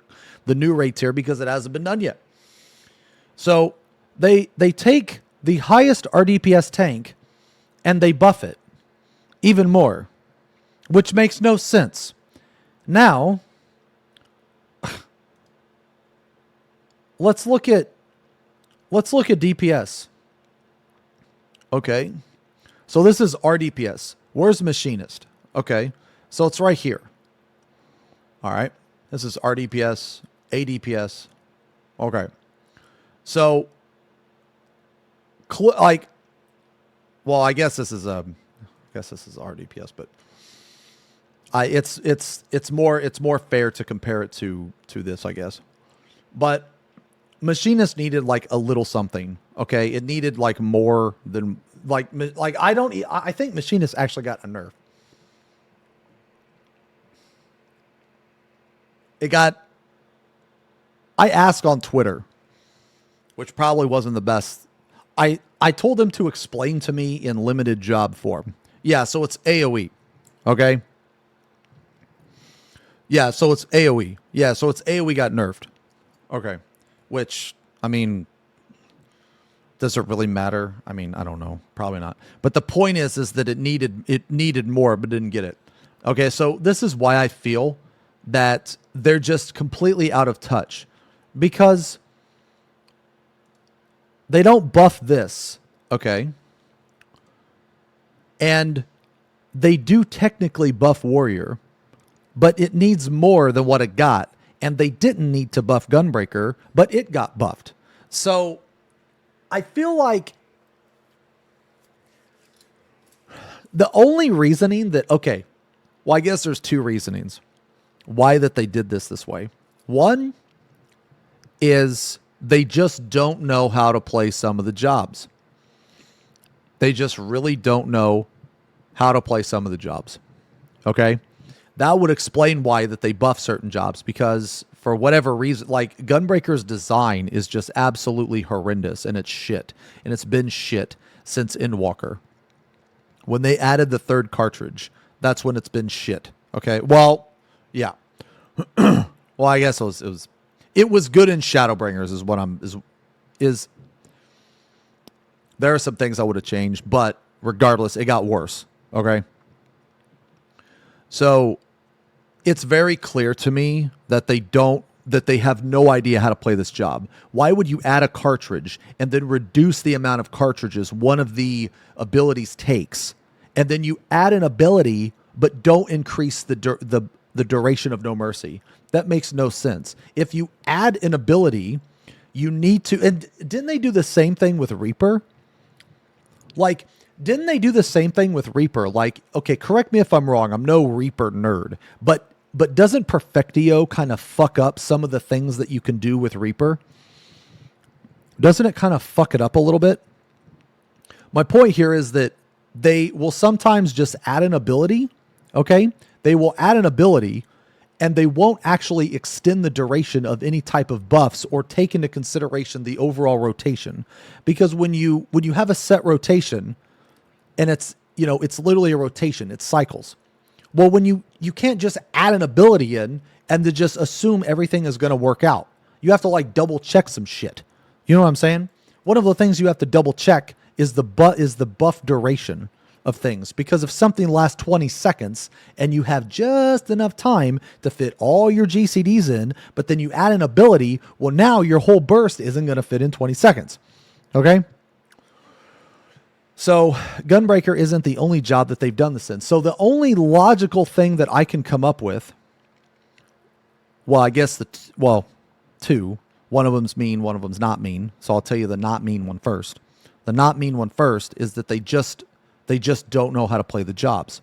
new raid tier because it hasn't been done yet. So they take the highest RDPS tank and they buff it even more, which makes no sense. Now, let's look at DPS. Okay. So this is RDPS. Where's Machinist? Okay. So it's right here. All right. This is RDPS, ADPS. Okay. So, like, well, I guess this is RDPS, but it's more fair to compare it to this, I guess. But Machinist needed like a little something. Okay, it needed like more than like I think Machinist actually got a nerf. I asked on Twitter, which probably wasn't the best. I told him to explain to me in limited job form. Yeah, so it's AoE. Okay. Yeah, so it's AoE. Yeah, so it's AoE got nerfed. Okay. Which, I mean, does it really matter? I mean, I don't know. Probably not. But the point is that it needed more, but didn't get it. Okay, so this is why I feel that they're just completely out of touch. Because they don't buff this, okay? And they do technically buff Warrior, but it needs more than what it got. And they didn't need to buff Gunbreaker, but it got buffed. So I feel like the only reasoning that, okay, well, I guess there's two reasonings why that they did this way. One is they just don't know how to play some of the jobs. They just really don't know how to play some of the jobs. Okay? That would explain why that they buff certain jobs, because for whatever reason, like Gunbreaker's design is just absolutely horrendous, and it's shit. And it's been shit since Endwalker. When they added the third cartridge, that's when it's been shit. Okay? Well, yeah. Well, I guess it was good in Shadowbringers is what is there are some things I would have changed, but regardless, it got worse. Okay? So it's very clear to me that they have no idea how to play this job. Why would you add a cartridge and then reduce the amount of cartridges one of the abilities takes, and then you add an ability but don't increase the duration of No Mercy? That makes no sense. If you add an ability, you need to... And didn't they do the same thing with Reaper? Like, didn't they do the same thing with Reaper? Like, okay, correct me if I'm wrong. I'm no Reaper nerd. But doesn't Perfectio kind of fuck up some of the things that you can do with Reaper? Doesn't it kind of fuck it up a little bit? My point here is that they will sometimes just add an ability, okay? They will add an ability, and they won't actually extend the duration of any type of buffs or take into consideration the overall rotation. Because when you have a set rotation, and it's literally a rotation, it cycles. Well, when you can't just add an ability in and to just assume everything is going to work out. You have to like double check some shit. You know what I'm saying? One of the things you have to double check is the buff duration of things, because if something lasts 20 seconds and you have just enough time to fit all your GCDs in, but then you add an ability, well, now your whole burst isn't going to fit in 20 seconds. Okay? So Gunbreaker isn't the only job that they've done this in. So the only logical thing that I can come up with, well, I guess two. One of them's mean, one of them's not mean. So I'll tell you the not mean one first. The not mean one first is that they just don't know how to play the jobs.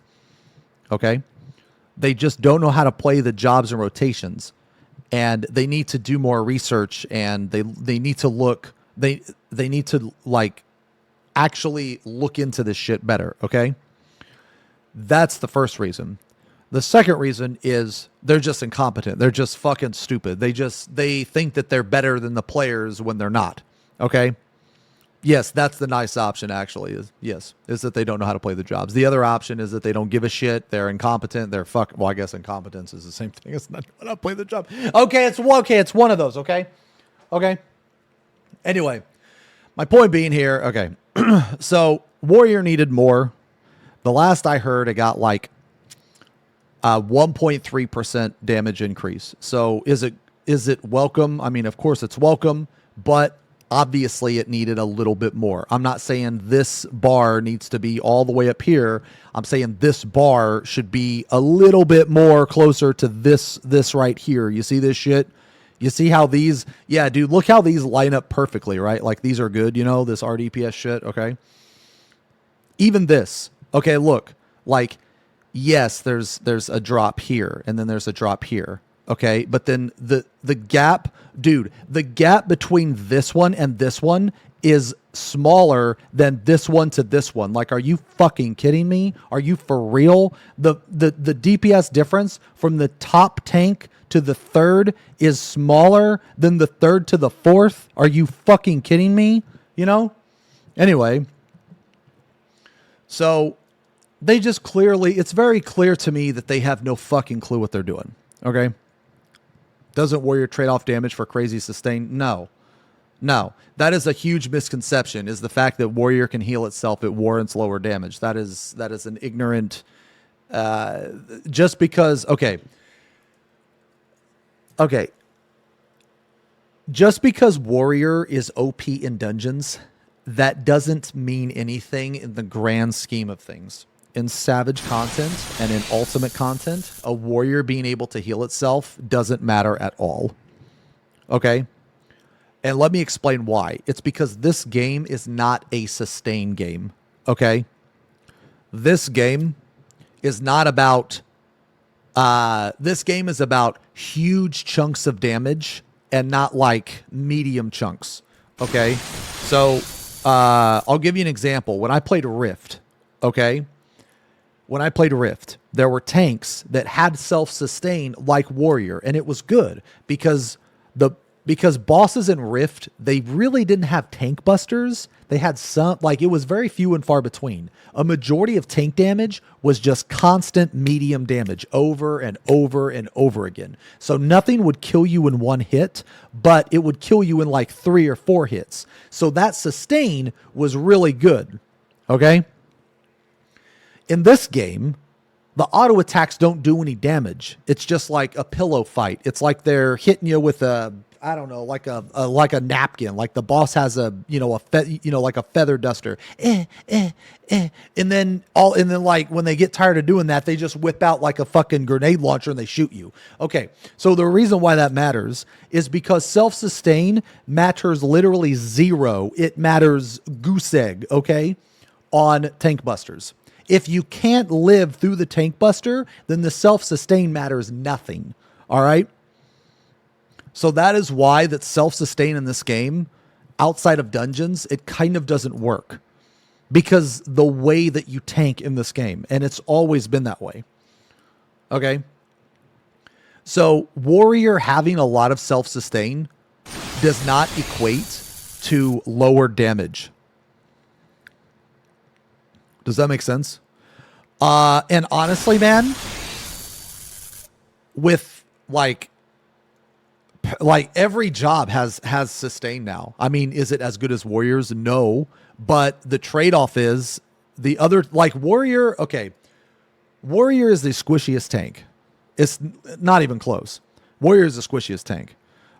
Okay? They just don't know how to play the jobs and rotations. And they need to do more research, and they need to look, they need to like actually look into this shit better, okay? That's the first reason. The second reason is they're just incompetent. They're just fucking stupid. They think that they're better than the players when they're not, okay? Yes, that's the nice option, actually, is that they don't know how to play the jobs. The other option is that they don't give a shit. They're incompetent. They're well, I guess incompetence is the same thing as not knowing how to play the job. Okay, it's one of those, okay? Okay? Anyway, my point being here, okay, so Warrior needed more. The last I heard, it got like 1.3% damage increase. So is it welcome? I mean, of course it's welcome, but obviously it needed a little bit more. I'm not saying this bar needs to be all the way up here. I'm saying this bar should be a little bit more closer to this right here. You see this shit? You see how these, yeah, dude, look how these line up perfectly, right? Like these are good, this RDPS shit, okay? Even this, okay, look, like, yes, there's a drop here, and then there's a drop here, okay? But then the gap, dude, the gap between this one and this one is smaller than this one to this one. Like, are you fucking kidding me? Are you for real? The DPS difference from the top tank to the third is smaller than the third to the fourth. Are you fucking kidding me? Anyway, so they just clearly, it's very clear to me that they have no fucking clue what they're doing. Okay. Doesn't Warrior trade off damage for crazy sustain? No. That is a huge misconception, is the fact that Warrior can heal itself, it warrants lower damage. That is an ignorant Just because, okay. Just because warrior is OP in dungeons, that doesn't mean anything in the grand scheme of things. In savage content and in ultimate content, a warrior being able to heal itself doesn't matter at all. Okay? And let me explain why. It's because this game is not a sustain game. Okay? This game is not about... this game is about huge chunks of damage and not like medium chunks. Okay? So, I'll give you an example. When I played Rift, okay? When I played Rift, there were tanks that had self-sustain like Warrior, and it was good because bosses in Rift, they really didn't have tank busters. They had some, like, it was very few and far between. A majority of tank damage was just constant medium damage over and over and over again. So nothing would kill you in one hit, but it would kill you in like 3 or 4 hits. So that sustain was really good. Okay? In this game, the auto attacks don't do any damage. It's just like a pillow fight. It's like they're hitting you with a, I don't know, like a napkin. Like the boss has a, like a feather duster. And then like when they get tired of doing that, they just whip out like a fucking grenade launcher and they shoot you. Okay. So the reason why that matters is because self-sustain matters literally 0. It matters goose egg. Okay. On tank busters. If you can't live through the tank buster, then the self-sustain matters nothing. All right. So that is why that self-sustain in this game, outside of dungeons, it kind of doesn't work. Because the way that you tank in this game, and it's always been that way. Okay? So Warrior having a lot of self-sustain does not equate to lower damage. Does that make sense? And honestly, man, with like every job has sustain now. I mean, is it as good as Warriors? No, but the trade-off is the other, like Warrior. Okay, Warrior is the squishiest tank. It's not even close. Warrior is the squishiest tank.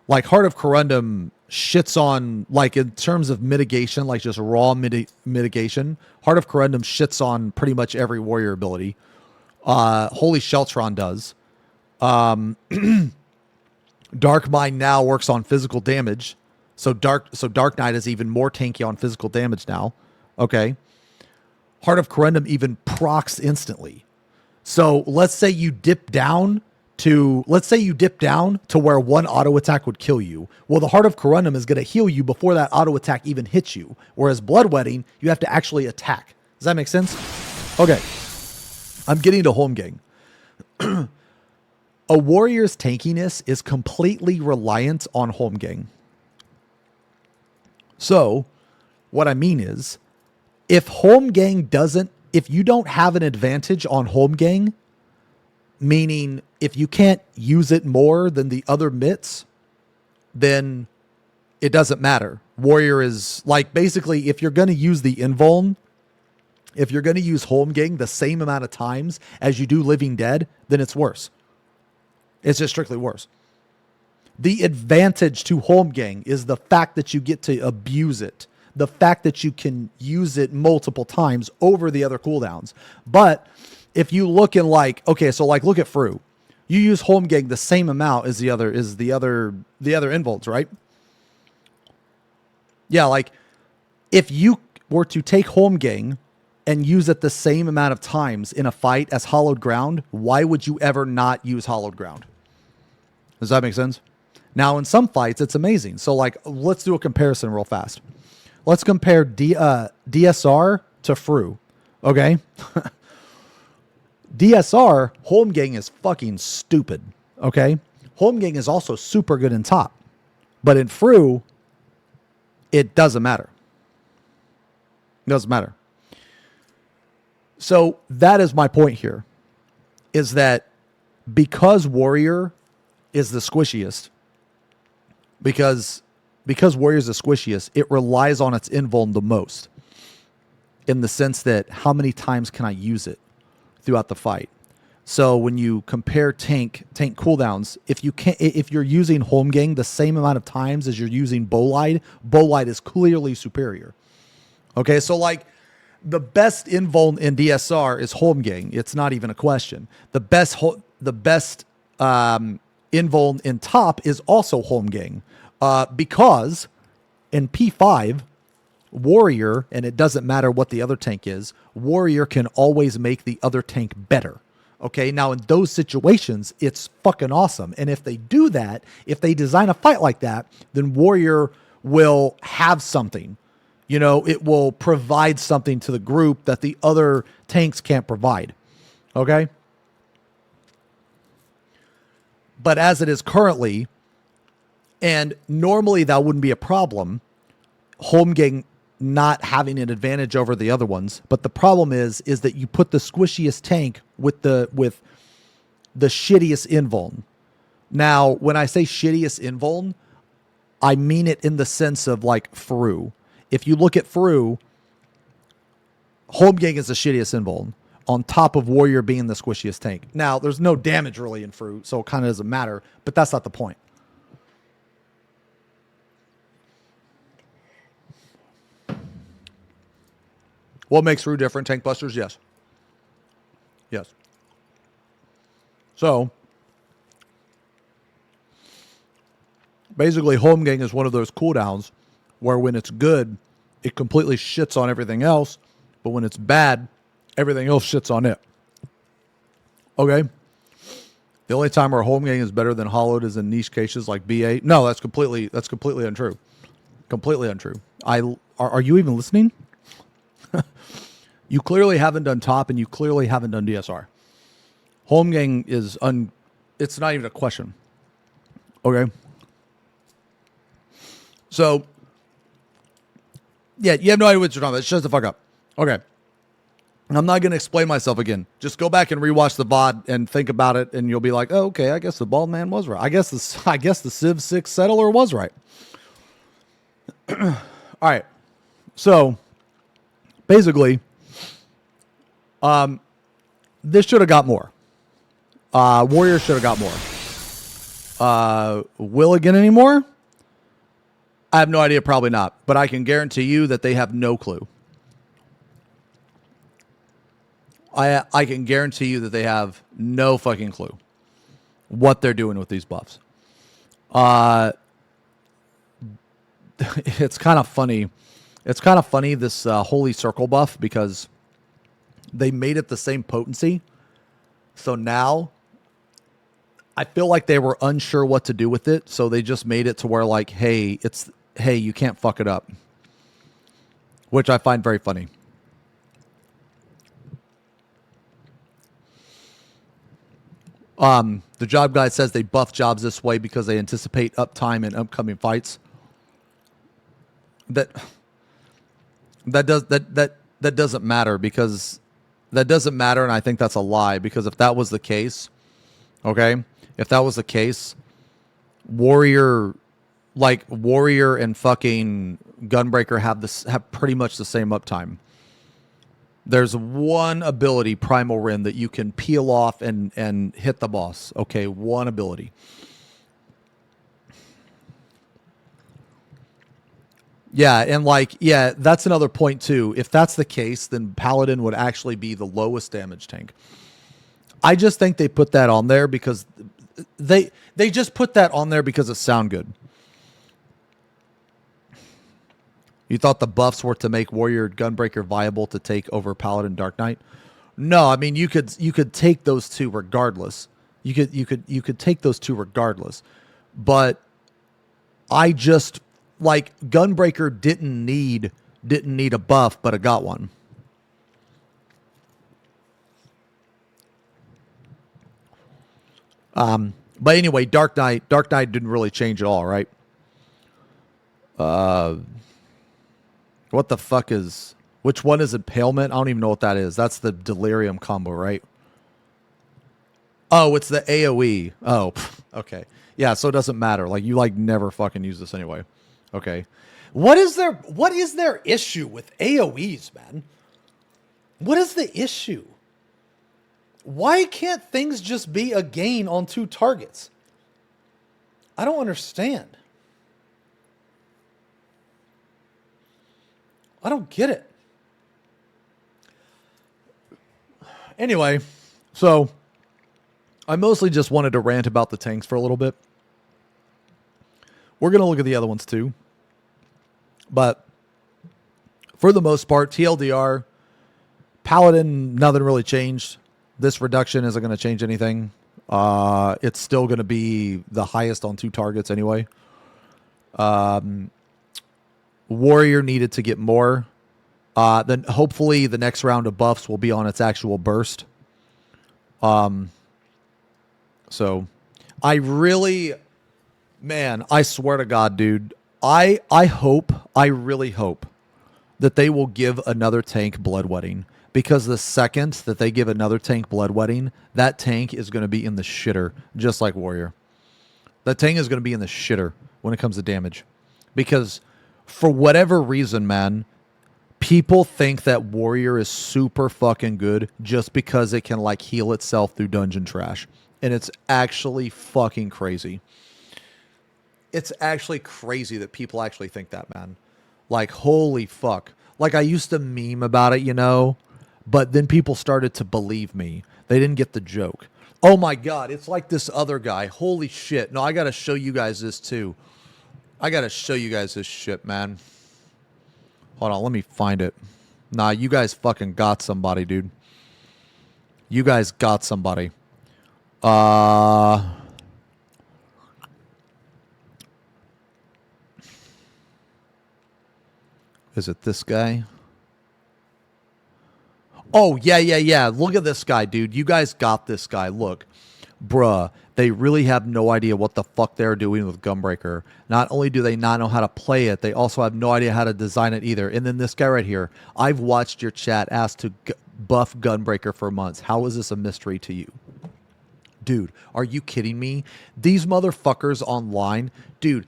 Like Heart of Corundum shits on, like in terms of mitigation, like just raw mitigation. Heart of Corundum shits on pretty much every Warrior ability. Holy Sheltron does. Dark Mind now works on physical damage. So Darktide is even more tanky on physical damage now. Okay. Heart of Corundum even procs instantly. So let's say you dip down to where one auto attack would kill you. Well, the Heart of Corundum is going to heal you before that auto attack even hits you. Whereas Bloodwetting, you have to actually attack. Does that make sense? Okay. I'm getting to home gang. A warrior's tankiness is completely reliant on home gang. So, what I mean is, if you don't have an advantage on home gang, meaning if you can't use it more than the other mitts, then it doesn't matter. Warrior is like, basically, if you're going to use the invuln, if you're going to use home gang the same amount of times as you do Living Dead, then it's worse. It's just strictly worse. The advantage to home gang is the fact that you get to abuse it. The fact that you can use it multiple times over the other cooldowns. But if you look in like, okay, so like look at Fru. You use home gang the same amount as the other invulns, right? Yeah, like if you were to take home gang and use it the same amount of times in a fight as Hallowed Ground, why would you ever not use Hallowed Ground? Does that make sense? Now, in some fights, it's amazing. So, like, let's do a comparison real fast. Let's compare DSR to Fru, okay? DSR, home gang is fucking stupid, okay? Home gang is also super good in top. But in Fru, it doesn't matter. It doesn't matter. So that is my point here, is that because Warrior is the squishiest, because Warrior is the squishiest, it relies on its invuln the most, in the sense that how many times can I use it throughout the fight? So when you compare tank cooldowns, if you're using Holmgang the same amount of times as you're using Bolide is clearly superior. Okay, so like the best invuln in DSR is Holmgang. It's not even a question. The best invuln in top is also Holmgang, because in P5 Warrior, and it doesn't matter what the other tank is, Warrior can always make the other tank better. Okay, now in those situations, it's fucking awesome. And if they do that, if they design a fight like that, then Warrior will have something. You know, it will provide something to the group that the other tanks can't provide. Okay? But as it is currently, and normally that wouldn't be a problem, Holmgang not having an advantage over the other ones. But the problem is that you put the squishiest tank with the shittiest invuln. Now, when I say shittiest invuln, I mean it in the sense of like Fru. If you look at Fru, Holmgang is the shittiest invuln, on top of Warrior being the squishiest tank. Now, there's no damage really in Fru, so it kind of doesn't matter, but that's not the point. What makes Fru different? Tank busters? Yes. Yes. So, basically, Holmgang is one of those cooldowns where when it's good, it completely shits on everything else, but when it's bad, everything else shits on it. Okay? The only time where Holmgang is better than Hollowed is in niche cases like B8. No, that's completely untrue. Completely untrue. Are you even listening? You clearly haven't done top, and you clearly haven't done DSR. Holmgang is it's not even a question. Okay? So, yeah, you have no idea what you're talking about. Shut the fuck up. Okay. I'm not going to explain myself again. Just go back and rewatch the VOD and think about it, and you'll be like, oh, okay, I guess the bald man was right. I guess the Civ 6 settler was right. All right. So, basically, this should have got more. Warrior should have got more. Will it get any more? I have no idea, probably not. But I can guarantee you that they have no clue. I can guarantee you that they have no fucking clue what they're doing with these buffs. It's kind of funny. It's kind of funny, this Holy Circle buff, because they made it the same potency. So now I feel like they were unsure what to do with it. So they just made it to where like, hey, you can't fuck it up. Which I find very funny. The job guide says they buff jobs this way because they anticipate uptime in upcoming fights. That doesn't matter, because that doesn't matter, and I think that's a lie, because if that was the case, okay, if that was the case, Warrior and fucking Gunbreaker have pretty much the same uptime. There's one ability, Primal Rin, that you can peel off and hit the boss. Okay, one ability. Yeah, and that's another point too. If that's the case, then Paladin would actually be the lowest damage tank. I just think they put that on there because they just put that on there because it sound good. You thought the buffs were to make Warrior Gunbreaker viable to take over Paladin Dark Knight? No, I mean you could take those two regardless. You could take those two regardless. But I just like Gunbreaker didn't need a buff, but it got one. But anyway, Dark Knight didn't really change at all, right? What the fuck is... Which one is Impalement? I don't even know what that is. That's the Delirium combo, right? Oh, it's the AoE. Oh, okay. Yeah, so it doesn't matter. Like, you, never fucking use this anyway. Okay. What is their issue with AoEs, man? What is the issue? Why can't things just be a gain on 2 targets? I don't understand. I don't get it. Anyway, so I mostly just wanted to rant about the tanks for a little bit. We're going to look at the other ones too. But for the most part, TLDR, Paladin, nothing really changed. This reduction isn't going to change anything. It's still going to be the highest on 2 targets anyway. Warrior needed to get more. Then hopefully the next round of buffs will be on its actual burst. So I really, man, I swear to God, dude, I really hope that they will give another tank bloodwetting, because the second that they give another tank bloodwetting, that tank is going to be in the shitter, just like Warrior. That tank is going to be in the shitter when it comes to damage, because for whatever reason, man, people think that Warrior is super fucking good just because it can like heal itself through dungeon trash. And it's actually fucking crazy. It's actually crazy that people actually think that, man. Like, holy fuck. Like, I used to meme about it, you know, but then people started to believe me. They didn't get the joke. Oh my God, it's like this other guy. Holy shit. No, I got to show you guys this too. I got to show you guys this shit, man. Hold on, let me find it. Nah, you guys fucking got somebody, dude. You guys got somebody. Is it this guy? Oh, yeah. Look at this guy, dude. You guys got this guy. Look. Bruh, they really have no idea what the fuck they're doing with Gunbreaker. Not only do they not know how to play it, they also have no idea how to design it either. And then this guy right here, I've watched your chat ask to buff Gunbreaker for months. How is this a mystery to you? Dude, are you kidding me? These motherfuckers online, dude,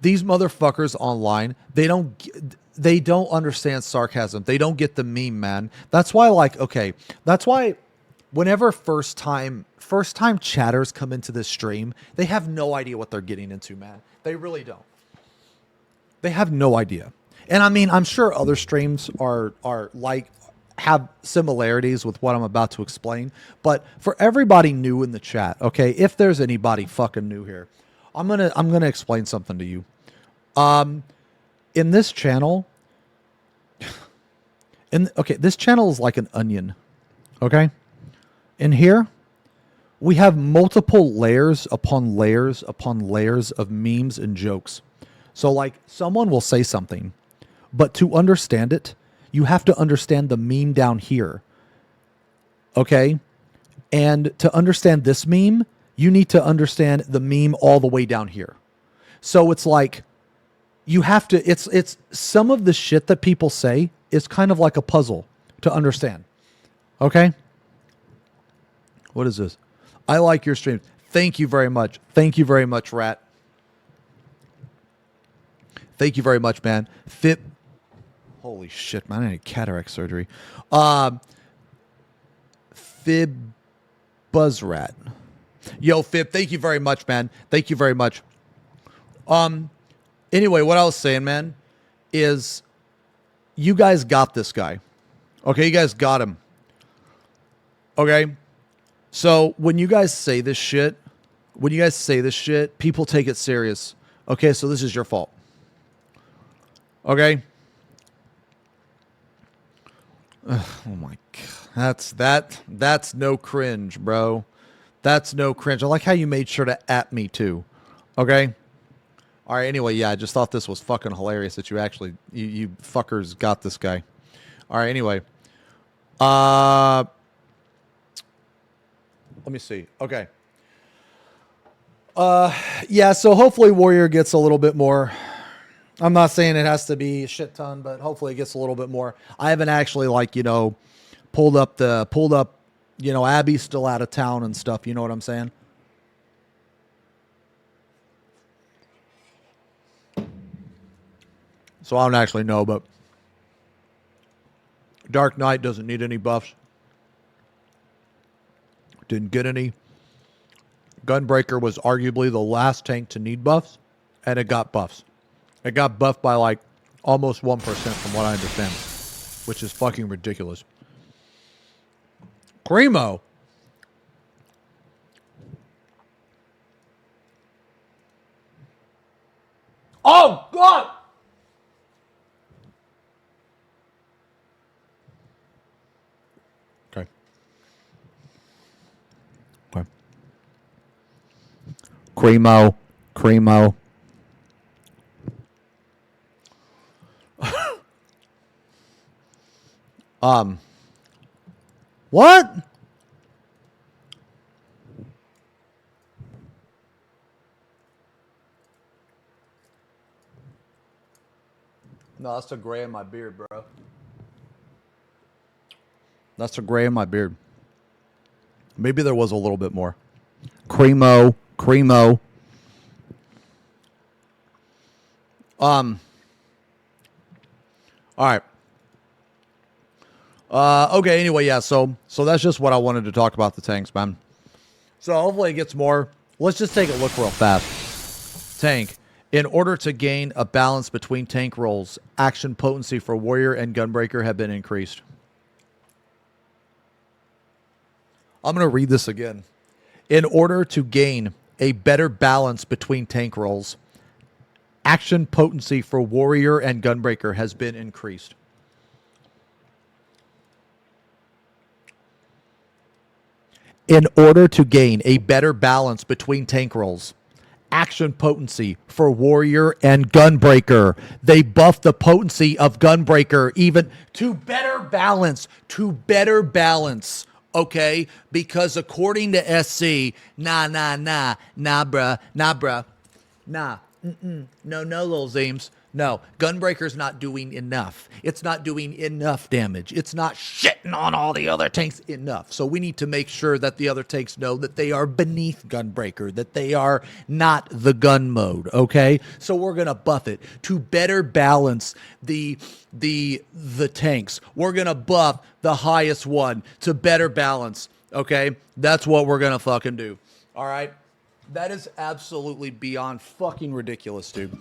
these motherfuckers online, they don't understand sarcasm. They don't get the meme, man. That's why, like, okay, that's why whenever first time chatters come into this stream, they have no idea what they're getting into, man. They really don't. They have no idea. And I mean, I'm sure other streams are like have similarities with what I'm about to explain, but for everybody new in the chat, okay, if there's anybody fucking new here, I'm going to explain something to you. In this channel, this channel is like an onion, okay? In here, we have multiple layers upon layers upon layers of memes and jokes. So like someone will say something, but to understand it, you have to understand the meme down here. Okay? And to understand this meme, you need to understand the meme all the way down here. So it's like you have to, it's some of the shit that people say is kind of like a puzzle to understand. Okay? What is this? I like your stream. Thank you very much. Thank you very much, Rat. Thank you very much, man. Holy shit, man. I need cataract surgery. Fib Buzzrat. Yo, Fib, thank you very much, man. Thank you very much. Anyway, what I was saying, man, is you guys got this guy. Okay, you guys got him. Okay? So when you guys say this shit, people take it serious. Okay, so this is your fault. Okay? Oh my God. That's no cringe, bro. That's no cringe. I like how you made sure to at me too. Okay? All right, anyway, yeah, I just thought this was fucking hilarious that you actually, you fuckers got this guy. All right, anyway. Let me see. Okay. Yeah, so hopefully Warrior gets a little bit more. I'm not saying it has to be a shit ton, but hopefully it gets a little bit more. I haven't actually pulled up, Abby's still out of town and stuff. You know what I'm saying? So I don't actually know, but Dark Knight doesn't need any buffs. Didn't get any. Gunbreaker was arguably the last tank to need buffs, and it got buffs. It got buffed by like almost 1% from what I understand, which is fucking ridiculous. Cremo. Oh, God! Okay. Okay. Cremo. What? No, that's the gray in my beard, bro. That's the gray in my beard. Maybe there was a little bit more. Cremo. All right. Okay, anyway, yeah, so that's just what I wanted to talk about the tanks, man. So hopefully it gets more. Let's just take a look real fast. Tank. In order to gain a balance between tank roles, action potency for warrior and gunbreaker have been increased. I'm going to read this again. In order to gain a better balance between tank roles, action potency for warrior and gunbreaker has been increased. In order to gain a better balance between tank roles, action potency for warrior and gunbreaker. They buffed the potency of gunbreaker even to better balance, okay? Because according to SC, nah, bruh. No, little Zeems. No, Gunbreaker's not doing enough. It's not doing enough damage. It's not shitting on all the other tanks enough. So we need to make sure that the other tanks know that they are beneath Gunbreaker, that they are not the gun mode, okay? So we're going to buff it to better balance the tanks. We're going to buff the highest one to better balance, okay? That's what we're going to fucking do, all right? That is absolutely beyond fucking ridiculous, dude.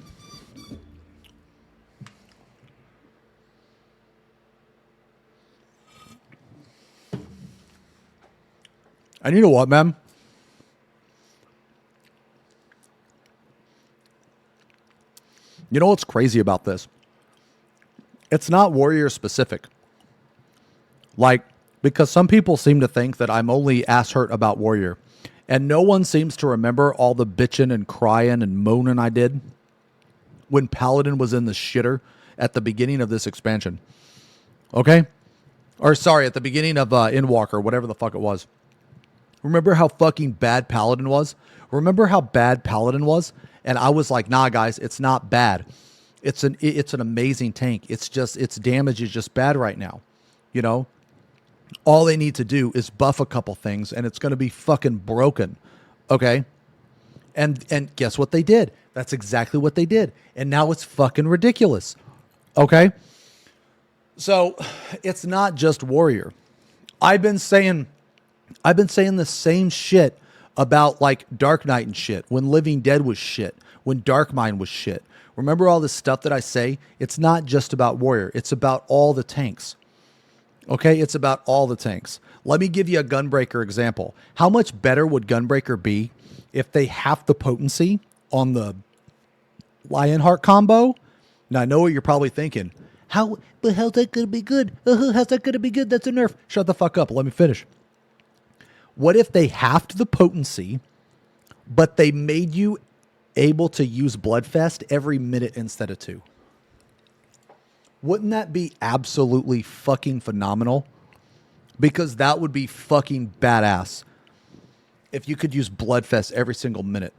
And you know what, man? You know what's crazy about this? It's not warrior specific. Like, because some people seem to think that I'm only ass hurt about warrior. And no one seems to remember all the bitching and crying and moaning I did when Paladin was in the shitter at the beginning of this expansion. Okay? Or sorry, at the beginning of Endwalker, whatever the fuck it was. Remember how fucking bad Paladin was? Remember how bad Paladin was? And I was like, nah, guys, it's not bad. It's an amazing tank. It's just, its damage is just bad right now. You know? All they need to do is buff a couple things and it's going to be fucking broken. Okay? And guess what they did? That's exactly what they did. And now it's fucking ridiculous. Okay? So, it's not just warrior. I've been saying the same shit about like Dark Knight and shit, when Living Dead was shit, when Darkmind was shit. Remember all this stuff that I say? It's not just about warrior. It's about all the tanks. Okay? It's about all the tanks. Let me give you a Gunbreaker example. How much better would Gunbreaker be if they half the potency on the Lionheart combo? Now, I know what you're probably thinking. How's that going to be good? How's that going to be good? That's a nerf. Shut the fuck up. Let me finish. What if they halved the potency, but they made you able to use Bloodfest every minute instead of 2? Wouldn't that be absolutely fucking phenomenal? Because that would be fucking badass. If you could use Bloodfest every single minute.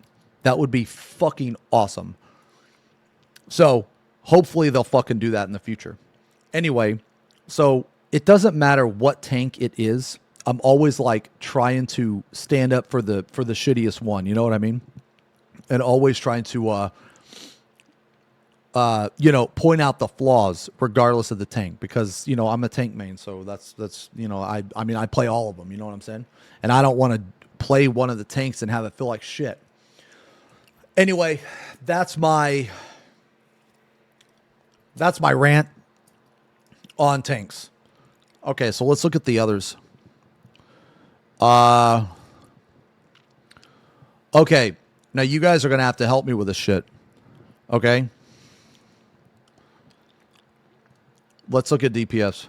That would be fucking awesome. So, hopefully they'll fucking do that in the future. Anyway, so it doesn't matter what tank it is. I'm always like trying to stand up for the shittiest one. You know what I mean? And always trying to you know, point out the flaws regardless of the tank, because, you know, I'm a tank main. So that's, you know, I mean, I play all of them, you know what I'm saying? And I don't want to play one of the tanks and have it feel like shit. Anyway, that's my rant on tanks. Okay, so let's look at the others. Okay, now you guys are going to have to help me with this shit. Okay? Let's look at DPS.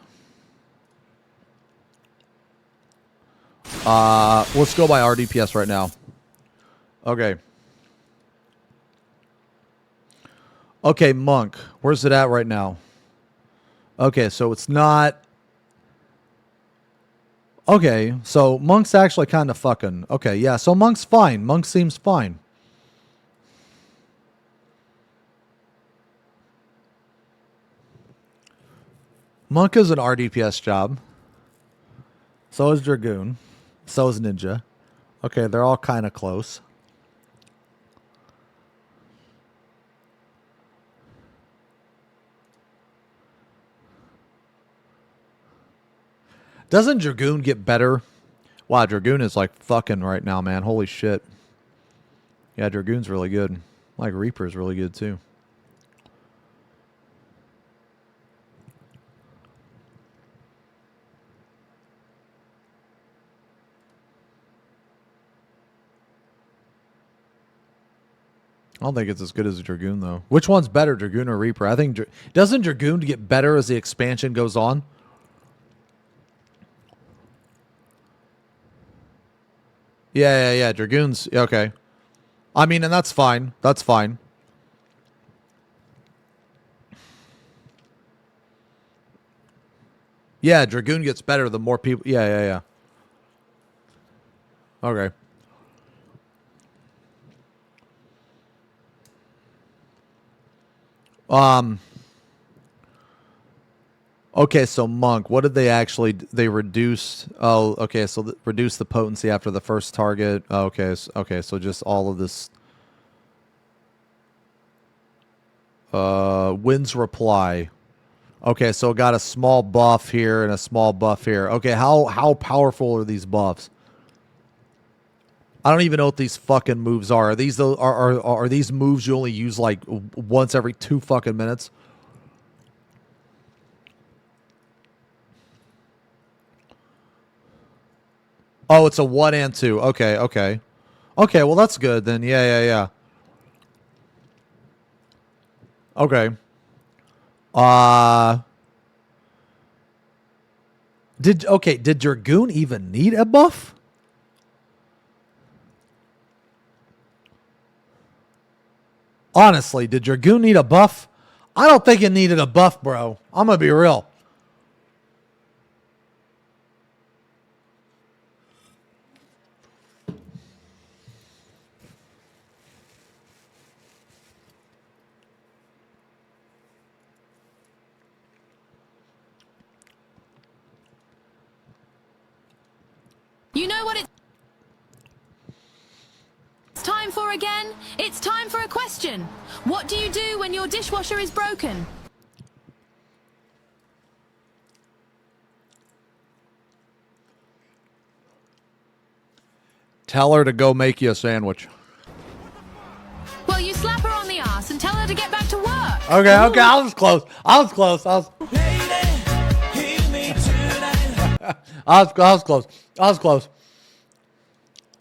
Let's go by our DPS right now. Okay. Okay, Monk. Where's it at right now? Okay, so it's not... Okay, so Monk's actually kind of fucking... Okay, yeah, so Monk's fine. Monk seems fine. Monk is an RDPS job. So is Dragoon. So is Ninja. Okay, they're all kind of close. Doesn't Dragoon get better? Wow, Dragoon is like fucking right now, man. Holy shit. Yeah, Dragoon's really good. Like Reaper's really good too. I don't think it's as good as a Dragoon though. Which one's better, Dragoon or Reaper? I think doesn't Dragoon get better as the expansion goes on? Yeah. Dragoon's okay. I mean, and that's fine. That's fine. Yeah, Dragoon gets better the more people. Yeah. Okay. Okay, so Monk, what did they actually... They reduced... Oh, okay, so reduce the potency after the first target. Oh, okay, so just all of this... Wind's reply. Okay, so it got a small buff here and a small buff here. Okay, how powerful are these buffs? I don't even know what these fucking moves are. Are these are these moves you only use like once every 2 fucking minutes? Oh, it's a 1 and 2. Okay. Okay, well that's good then. Yeah. Okay. Did Dragoon even need a buff? Honestly, did Dragoon need a buff? I don't think it needed a buff, bro. I'm gonna be real. You know what it's time for again? It's time for a question. What do you do when your dishwasher is broken? Tell her to go make you a sandwich. Well, you slap her on the ass and tell her to get back to work. Okay, I was close. I was close.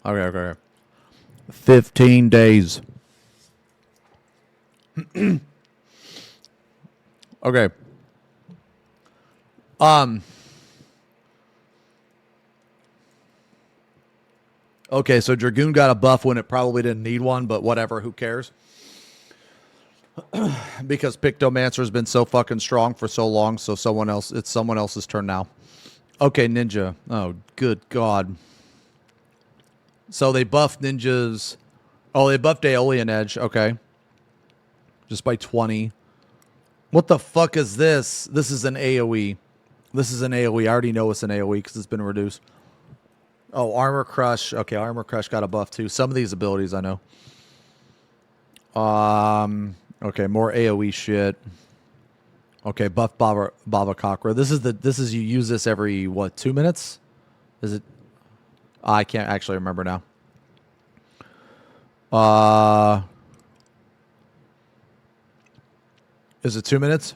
Okay. 15 days. Okay. Okay, so Dragoon got a buff when it probably didn't need one, but whatever, who cares? Because Pictomancer's been so fucking strong for so long, so it's someone else's turn now. Okay, Ninja. Oh, good God. So they buffed Ninja's... Oh, they buffed Aeolian Edge. Okay. Just by 20. What the fuck is this? This is an AoE. I already know it's an AoE because it's been reduced. Oh, Armor Crush. Okay, Armor Crush got a buff too. Some of these abilities I know. Okay, more AoE shit. Okay, buff Baba Cockra. This is you use this every what, 2 minutes? Is it? I can't actually remember now. Is it 2 minutes?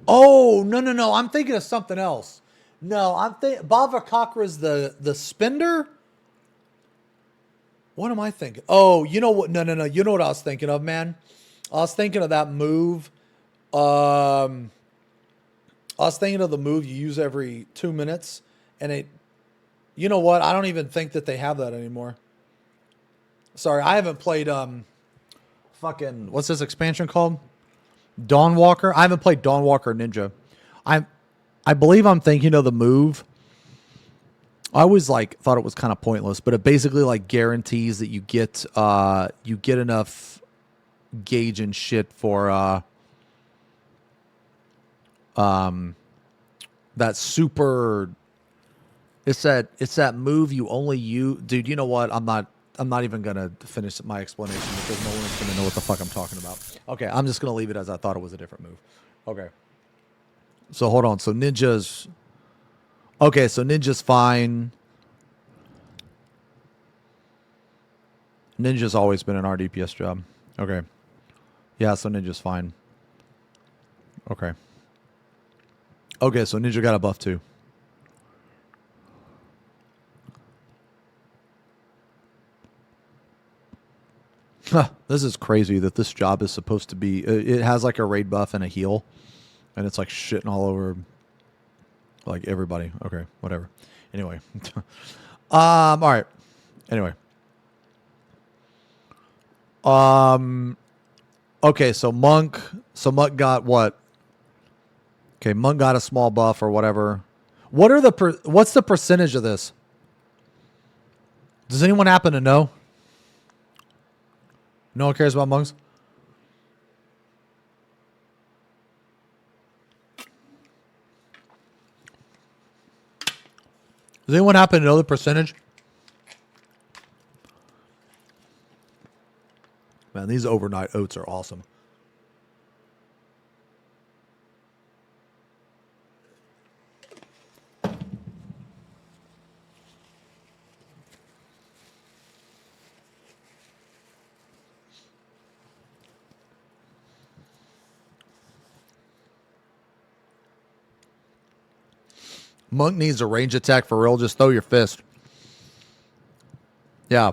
Oh, no. I'm thinking of something else. No, I'm thinking Baba Cockra is the spender. What am I thinking? Oh, you know what? No. You know what I was thinking of, man? I was thinking of that move. I was thinking of the move you use every 2 minutes, and it. You know what? I don't even think that they have that anymore. Sorry, I haven't played fucking what's this expansion called? Dawnwalker. I haven't played Dawnwalker Ninja. I believe I'm thinking of the move. I always thought it was kind of pointless, but it basically guarantees that you get enough gauge and shit for that super. It's that move you only use, dude. You know what? I'm not even gonna finish my explanation because no one's gonna know what the fuck I'm talking about. Okay, I'm just gonna leave it as I thought it was a different move. Okay. So hold on. So Ninja's okay. So Ninja's fine. Ninja's always been an RDPS job. Okay. Yeah. So Ninja's fine. Okay. Okay. So Ninja got a buff too. This is crazy that this job is supposed to be. It has a raid buff and a heal, and it's shitting all over everybody. Okay, whatever. Anyway, all right. Anyway, okay. So Monk got what? Okay, Monk got a small buff or whatever. What's the percentage of this? Does anyone happen to know? No one cares about monks? Does anyone happen to know the percentage? Man, these overnight oats are awesome. Monk needs a range attack for real. Just throw your fist. Yeah.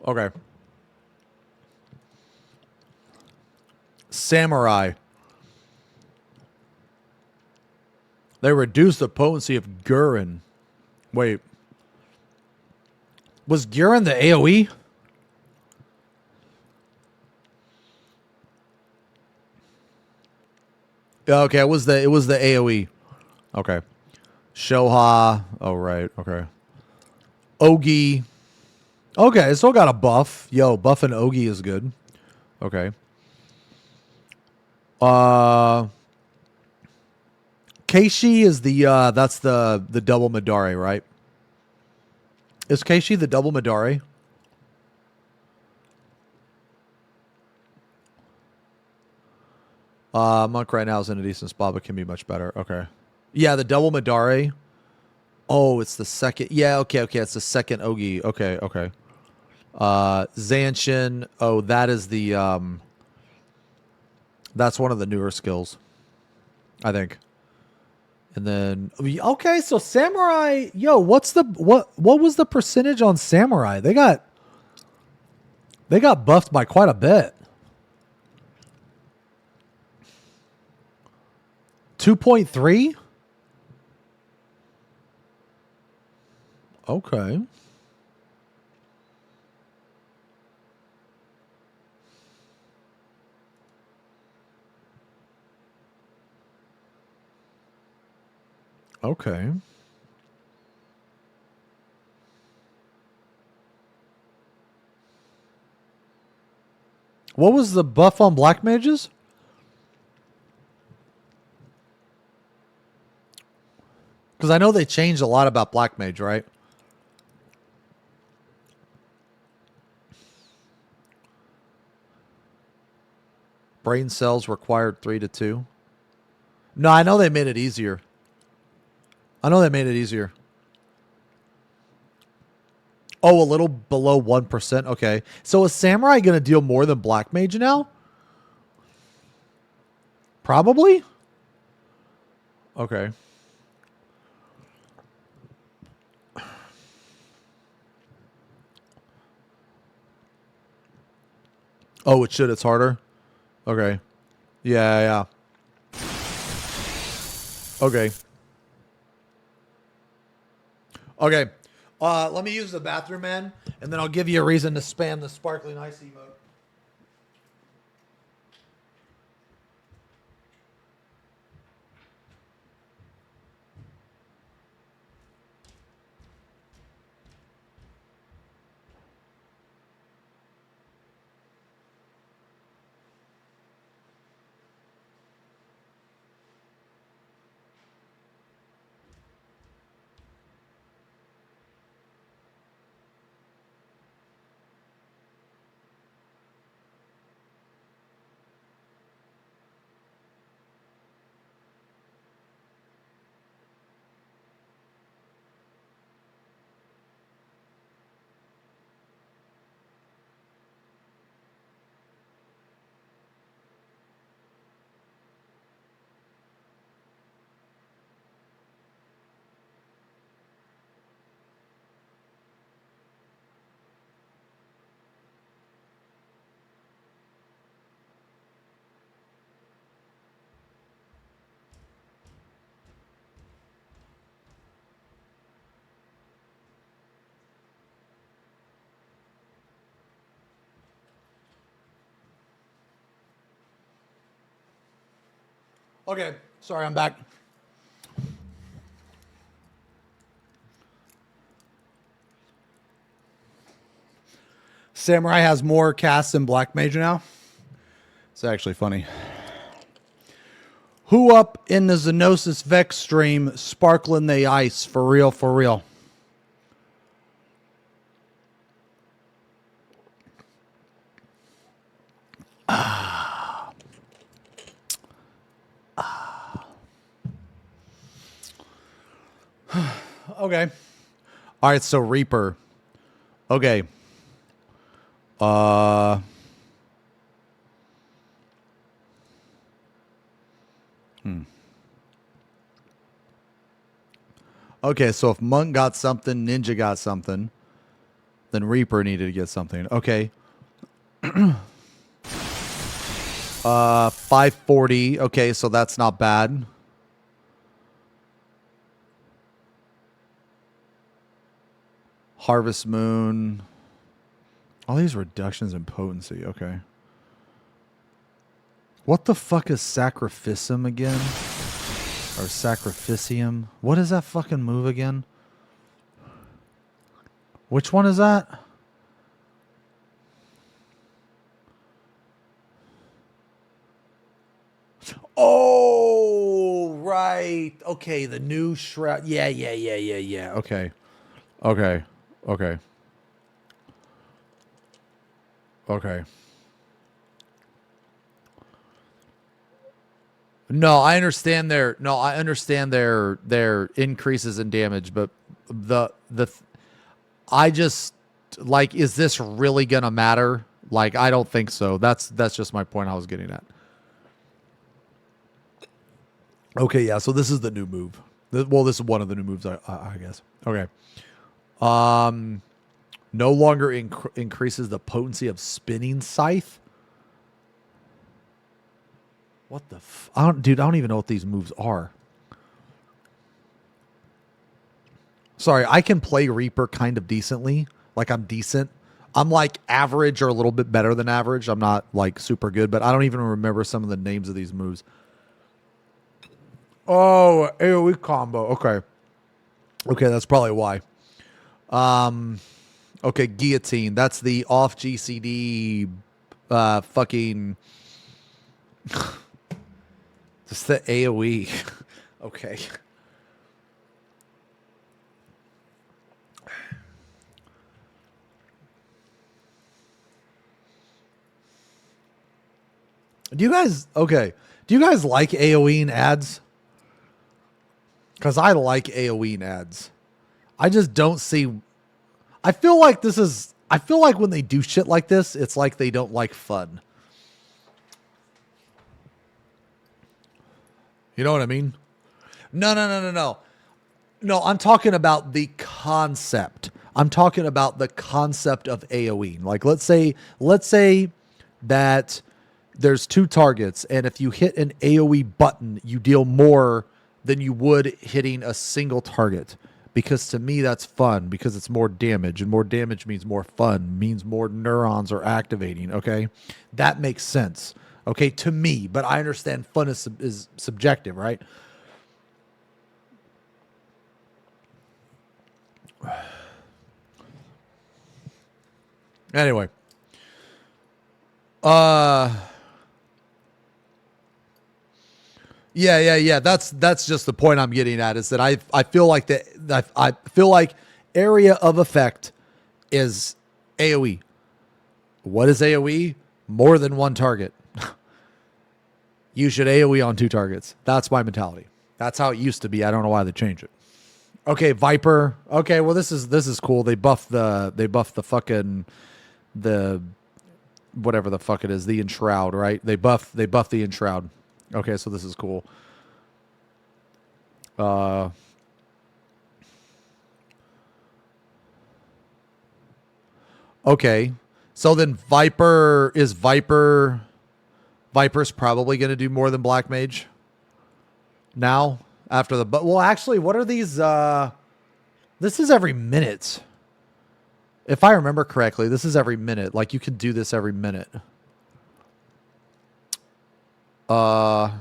Okay. Samurai. They reduce the potency of Gurren. Wait. Was Gurren the AoE? Okay, it was the AoE. Okay. Shoha. Oh, right. Okay. Ogi. Okay, it still got a buff. Yo, buffing Ogi is good. Okay. Keishi is that's the double Madare, right? Is Keishi the double Madare? Monk right now is in a decent spot, but can be much better. Okay. Yeah, the double Madare. Oh, it's the second. Yeah, okay. It's the second Ogi. Okay. Zanshin. Oh, that is the that's one of the newer skills, I think. And then okay, so Samurai, yo, what was the percentage on Samurai? They got buffed by quite a bit. 2.3? Okay. Okay. What was the buff on black mages? Because I know they changed a lot about black mage, right? Brain cells required 3 to 2. No, I know they made it easier. Oh, a little below 1%. Okay. So is Samurai going to deal more than Black Mage now? Probably. Okay. Oh, it should. It's harder. Okay. Yeah. Okay. Okay. Let me use the bathroom, man, and then I'll give you a reason to spam the sparkling ice emote. Okay. Sorry, I'm back. Samurai has more casts than Black Mage now. It's actually funny. Who up in the XenosysVex stream sparkling the ice for real, for real? Okay. All right, so Reaper. Okay. Okay, so if Monk got something, Ninja got something, then Reaper needed to get something. Okay. 540. Okay, so that's not bad. Harvest Moon. All these reductions in potency. Okay. What the fuck is Sacrificium again? Or Sacrificium? What is that fucking move again? Which one is that? Oh, right. Okay, the new shroud. Yeah. Okay. Okay. No, I understand their increases in damage, but I just like, is this really gonna matter? Like, I don't think so. That's just my point I was getting at. Okay, yeah. So this is the new move. Well, this is one of the new moves, I guess. Okay. No longer increases the potency of spinning scythe. What the dude, I don't even know what these moves are. Sorry, I can play Reaper kind of decently. Like, I'm decent. I'm like average or a little bit better than average. I'm not like super good, but I don't even remember some of the names of these moves. Oh, AoE combo. Okay. Okay, that's probably why. Okay, guillotine. That's the off GCD fucking just the AoE. Okay. Do you guys like AoE ads? Because I like AoE ads. I just don't see. I feel like when they do shit like this, it's like they don't like fun. You know what I mean? No. No, I'm talking about the concept. I'm talking about the concept of AoE. Like, let's say that there's 2 targets, and if you hit an AoE button, you deal more than you would hitting a single target. Because to me, that's fun, because it's more damage, and more damage means more fun, means more neurons are activating, okay? That makes sense, okay, to me. But I understand fun is subjective, right? Anyway. Yeah. That's just the point I'm getting at, is that I feel like I feel like area of effect is AoE. What is AoE? More than one target. You should AoE on 2 targets. That's my mentality. That's how it used to be. I don't know why they changed it. Okay, Viper. Okay, well this is cool. They buff the fucking whatever the fuck it is, the enshroud, right? They buff the enshroud. Okay, so this is cool. Okay. So then Viper's probably going to do more than Black Mage now after the well, actually, what are these this is every minute. If I remember correctly, this is every minute. Like, you can do this every minute. Why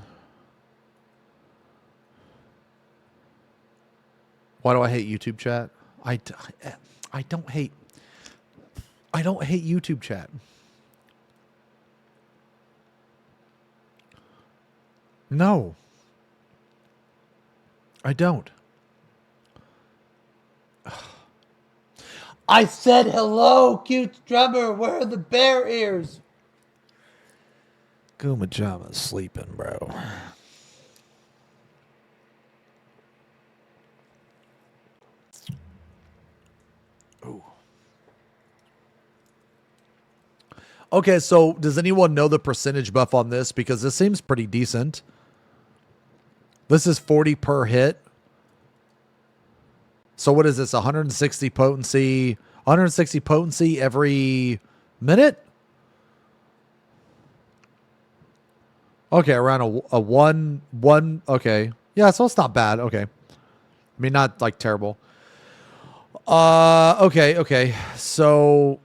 do I hate YouTube chat? I don't hate YouTube chat. No. I don't. I said hello, cute drummer. Where are the bear ears? Goomajama's sleeping, bro. Ooh. Okay, so does anyone know the percentage buff on this? Because this seems pretty decent. This is 40 per hit. So what is this? 160 potency. 160 potency every minute? Okay, around a one. Okay. Yeah, so it's not bad. Okay. I mean, not like terrible. Okay. So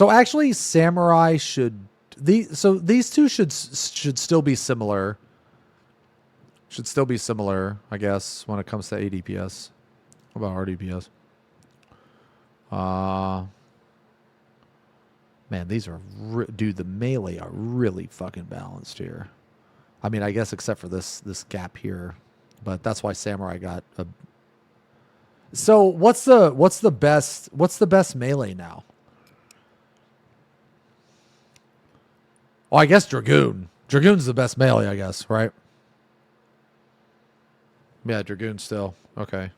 actually Samurai should these two should still be similar. Should still be similar, I guess, when it comes to ADPS. What about RDPS? Man, these are dude, the melee are really fucking balanced here. I mean, I guess except for this gap here, but that's why Samurai got a. So what's the best melee now? Oh, I guess Dragoon. Dragoon's the best melee, I guess, right? Yeah, Dragoon still. Okay.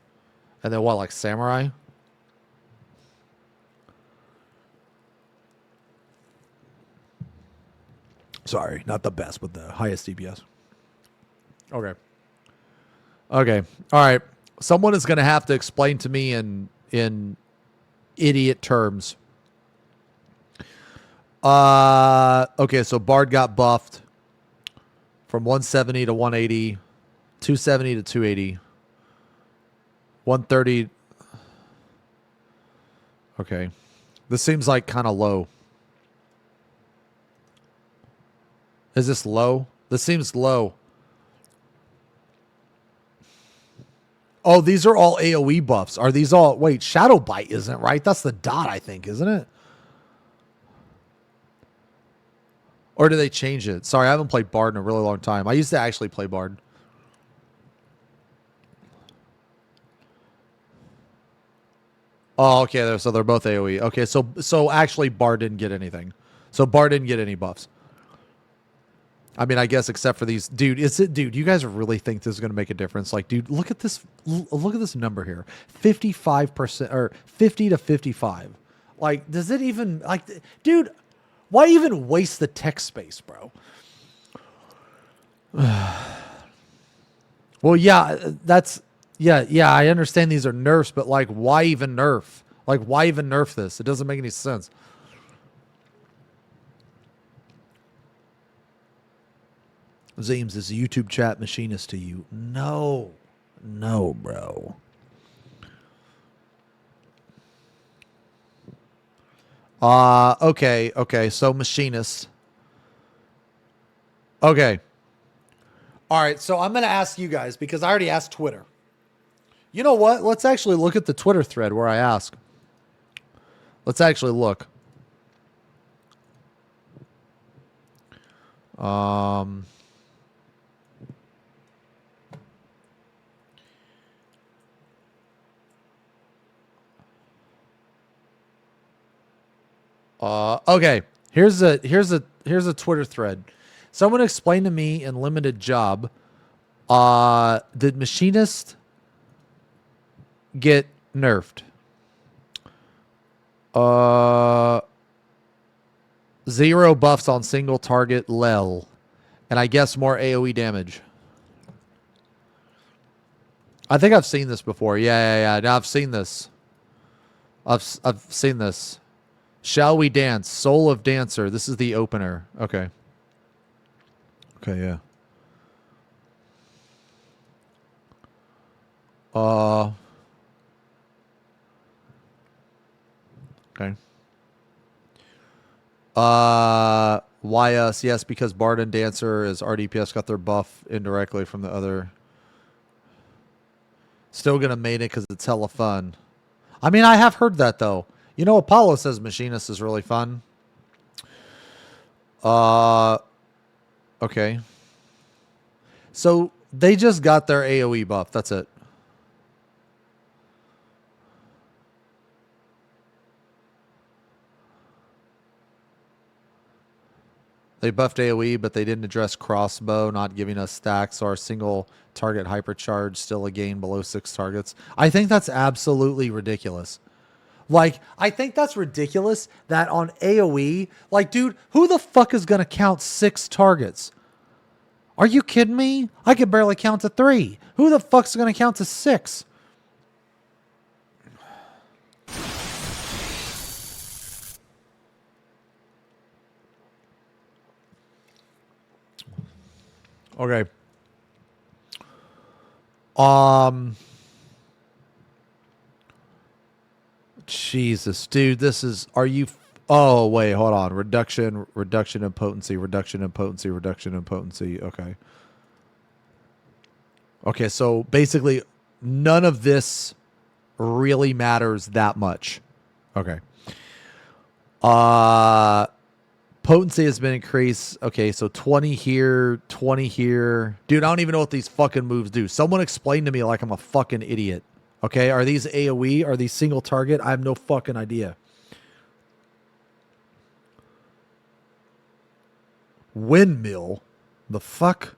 And then what, like Samurai? Sorry, not the best, but the highest DPS. Okay. All right. Someone is going to have to explain to me in idiot terms. Okay, so Bard got buffed from 170 to 180, 270 to 280, 130. Okay. This seems like kind of low. Is this low? This seems low. Oh, these are all AoE buffs. Are these all... Wait, Shadow Bite isn't, right? That's the dot, I think, isn't it? Or do they change it? Sorry, I haven't played Bard in a really long time. I used to actually play Bard. Oh, okay. So they're both AoE. Okay, so actually Bard didn't get anything. So Bard didn't get any buffs. I mean, I guess except for these, dude. Dude? You guys really think this is going to make a difference? Like, dude, look at this. Look at this number here, 55% or 50 to 55. Like, does it even like, dude? Why even waste the tech space, bro? Well, yeah, yeah. I understand these are nerfs, but like, why even nerf? Like, why even nerf this? It doesn't make any sense. Zeems, is YouTube chat machinist to you? No, bro. Okay. So machinist. Okay. All right. So I'm gonna ask you guys because I already asked Twitter. You know what? Let's actually look at the Twitter thread where I ask. Let's actually look. Okay. Here's a Twitter thread. Someone explained to me in limited job, did machinist get nerfed? 0 buffs on single target lel, and I guess more AoE damage. I think I've seen this before. Yeah. Now I've seen this. I've seen this. Shall we dance? Soul of Dancer. This is the opener. Okay. Okay, yeah. Okay. Why us? Yes, because Bard and Dancer is RDPS got their buff indirectly from the other. Still gonna main it because it's hella fun. I mean, I have heard that though. You know, Apollo says Machinist is really fun. Okay. So they just got their AoE buff. That's it. They buffed AoE, but they didn't address crossbow, not giving us stacks, or single target hypercharge, still a gain below 6 targets. I think that's absolutely ridiculous. Like, I think that's ridiculous that on AoE, like, dude, who the fuck is going to count 6 targets? Are you kidding me? I could barely count to 3. Who the fuck's going to count to 6? Okay. Jesus, dude, this is, are you, oh, wait, hold on. Reduction in potency. Okay. Okay, so basically none of this really matters that much. Okay. Potency has been increased. Okay, so 20 here, 20 here. Dude, I don't even know what these fucking moves do. Someone explain to me like I'm a fucking idiot. Okay, are these AoE? Are these single target? I have no fucking idea. Windmill? The fuck?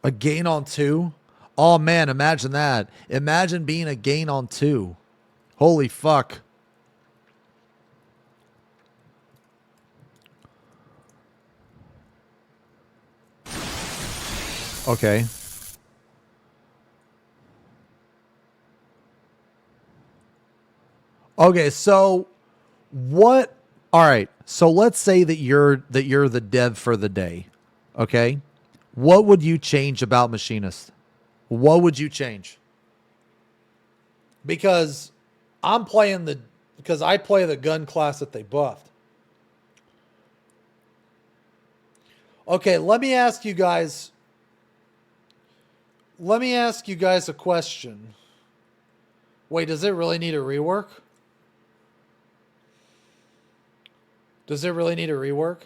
A gain on 2? Oh man, imagine that. Imagine being a gain on 2. Holy fuck. Okay. Okay, so what? All right. So let's say that you're the dev for the day. Okay? What would you change about Machinist? What would you change? Because I play the gun class that they buffed. Okay, let me ask you guys a question. Wait, does it really need a rework? Does it really need a rework?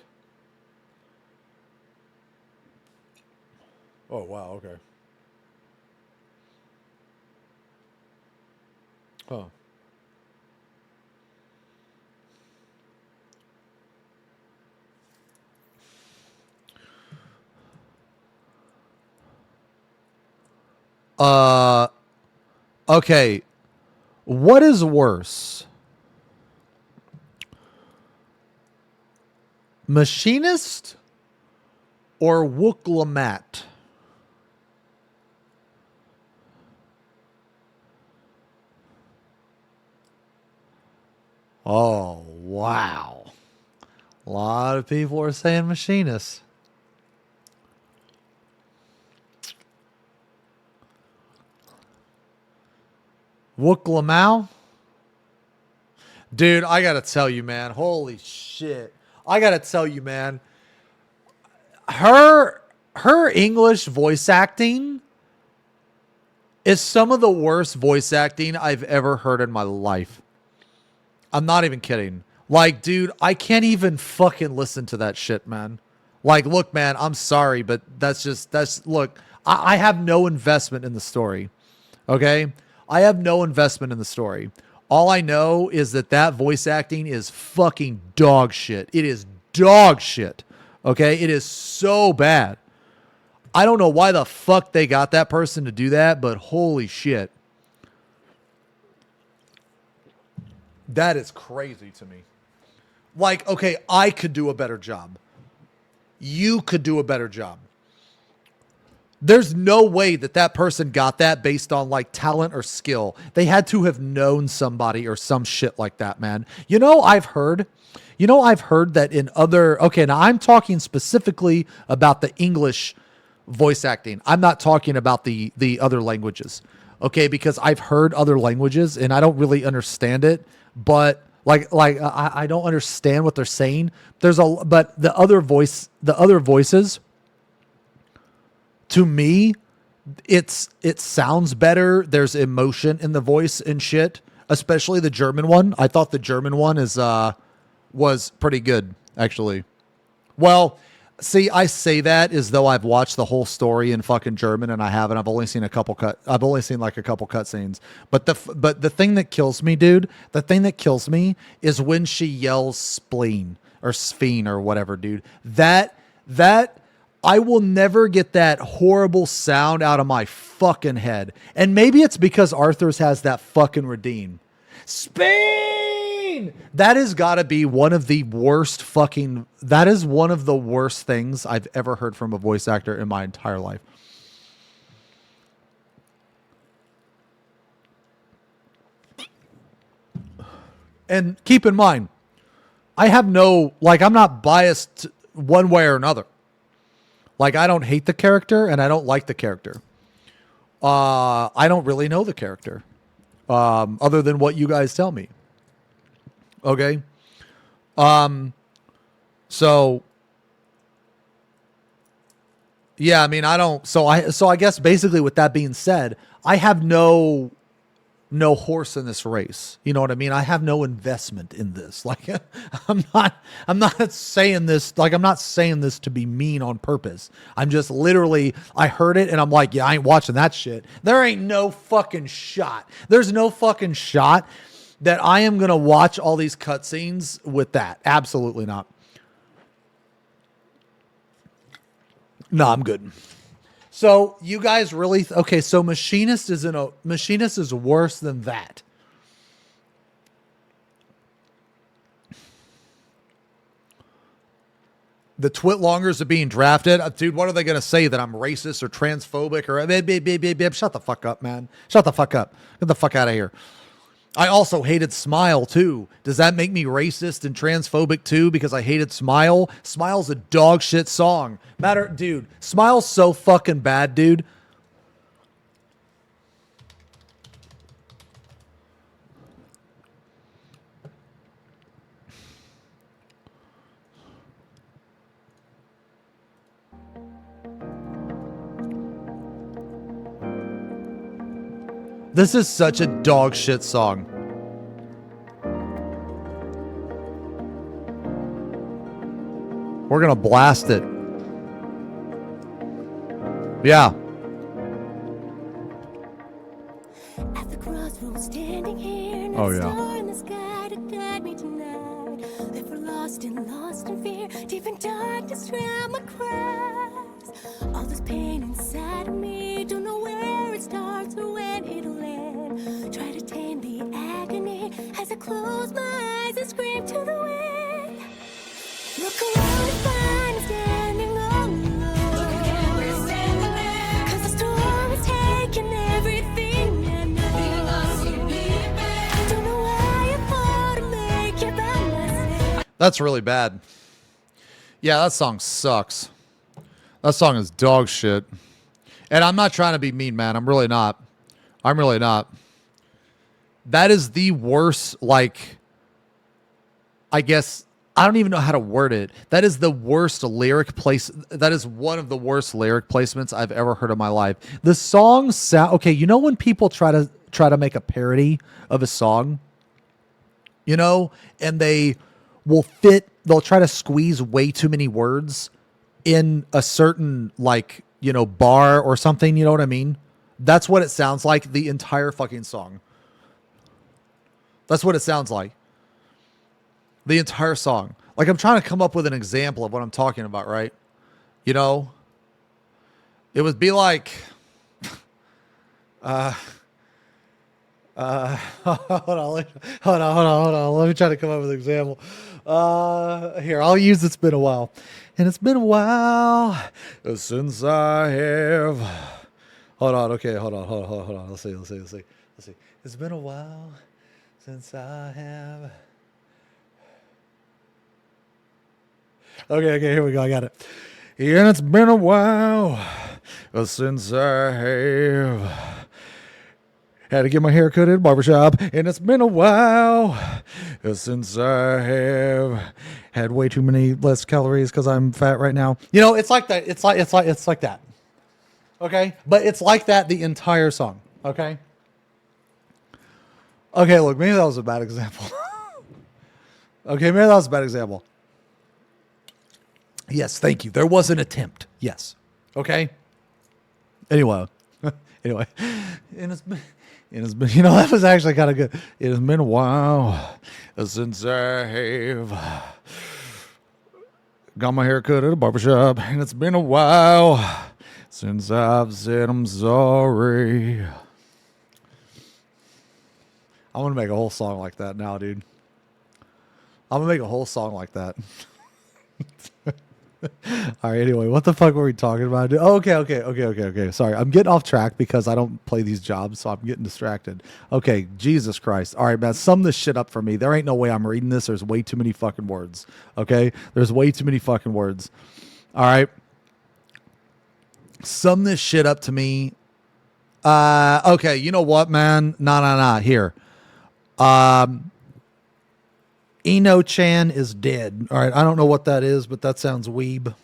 Oh, wow, okay. Huh. Okay. What is worse? Machinist or Wooklamat? Oh, wow. A lot of people are saying machinist. Wooklamau? Dude, I gotta tell you, man. Holy shit. I gotta tell you, man. Her English voice acting is some of the worst voice acting I've ever heard in my life. I'm not even kidding. Like, dude, I can't even fucking listen to that shit, man. Like, look, man, I'm sorry, but look, I have no investment in the story. Okay? I have no investment in the story. All I know is that voice acting is fucking dog shit. It is dog shit. Okay? It is so bad. I don't know why the fuck they got that person to do that, but holy shit. That is crazy to me. Like, okay, I could do a better job. You could do a better job. There's no way that person got that based on like talent or skill. They had to have known somebody or some shit like that, man. I've heard that in other, okay, now I'm talking specifically about the English voice acting. I'm not talking about the other languages. Okay, because I've heard other languages and I don't really understand it, but I don't understand what they're saying. But the other voices, to me, it sounds better. There's emotion in the voice and shit, especially the German one. I thought the German one was pretty good, actually. Well, see, I say that as though I've watched the whole story in fucking German, and I haven't. I've only seen like a couple cutscenes. But the thing that kills me, dude, the thing that kills me is when she yells spleen or sphen or whatever, dude. That I will never get that horrible sound out of my fucking head. And maybe it's because Arthur's has that fucking redeem. Spain! That has got to be one of the worst that is one of the worst things I've ever heard from a voice actor in my entire life. And keep in mind, I'm not biased one way or another. Like, I don't hate the character and I don't like the character. I don't really know the character. Other than what you guys tell me. Okay. So yeah, I mean, so I guess basically with that being said, I have no horse in this race. You know what I mean? I have no investment in this. Like, I'm not saying this, like, I'm not saying this to be mean on purpose. I'm just literally, I heard it and I'm like, yeah, I ain't watching that shit. There ain't no fucking shot. There's no fucking shot that I am going to watch all these cutscenes with that. Absolutely not. No, I'm good. So you guys really okay? So Machinist is worse than that. The Twitlongers are being drafted, dude. What are they gonna say, that I'm racist or transphobic or? Shut the fuck up, man. Shut the fuck up. Get the fuck out of here. I also hated Smile too. Does that make me racist and transphobic too because I hated Smile? Smile's a dog shit song. Dude, Smile's so fucking bad, dude. This is such a dog shit song. We're gonna blast it. Yeah. At the crossroads, standing here, Oh, yeah. star in the sky to guide me tonight. If we're lost in fear, deep in darkness, drown my cries. All this pain inside of me, don't know where it starts. night as I close my eyes and scream to the wind. Look around and find me standing all alone. Look again, we're standing there. 'Cause the storm is taking everything I know. Leaving us here being bad. Don't know why I thought to make you by myself. That's really bad. Yeah, that song sucks. That song is dog shit. And I'm not trying to be mean, man. I'm really not. I'm really not. That is the worst, like, I guess, I don't even know how to word it. That is the worst lyric place. That is one of the worst lyric placements I've ever heard in my life. The song sound, okay, you know when people try to make a parody of a song, you know, and they will they'll try to squeeze way too many words in a certain, like, you know, bar or something, you know what I mean? That's what it sounds like, the entire fucking song. That's what it sounds like. The entire song. Like, I'm trying to come up with an example of what I'm talking about, right? You know? It would be like... hold on. Let me try to come up with an example. Here, I'll use It's Been a While. And it's been a while since I have... Hold on. Let's see. It's been a while since I have... Okay, here we go. I got it. And it's been a while since I have had to get my hair cut at a barbershop. And it's been a while since I have had way too many less calories because I'm fat right now. You know, it's like that. It's like that. Okay? But it's like that the entire song. Okay? Okay, look, maybe that was a bad example. Yes, thank you. There was an attempt. Yes. Okay? Anyway. And it's been, you know, that was actually kind of good. It has been a while since I have got my hair cut at a barbershop. And it's been a while since I've said I'm sorry. I'm going to make a whole song like that now, dude. I'm going to make a whole song like that. All right, anyway, what the fuck were we talking about? Oh, okay. Sorry, I'm getting off track because I don't play these jobs, so I'm getting distracted. Okay, Jesus Christ. All right, man, sum this shit up for me. There ain't no way I'm reading this. There's way too many fucking words, okay? There's way too many fucking words. All right? Sum this shit up to me. Okay, you know what, man? Nah. Here. Eno-chan is dead. All right, I don't know what that is, but that sounds weeb.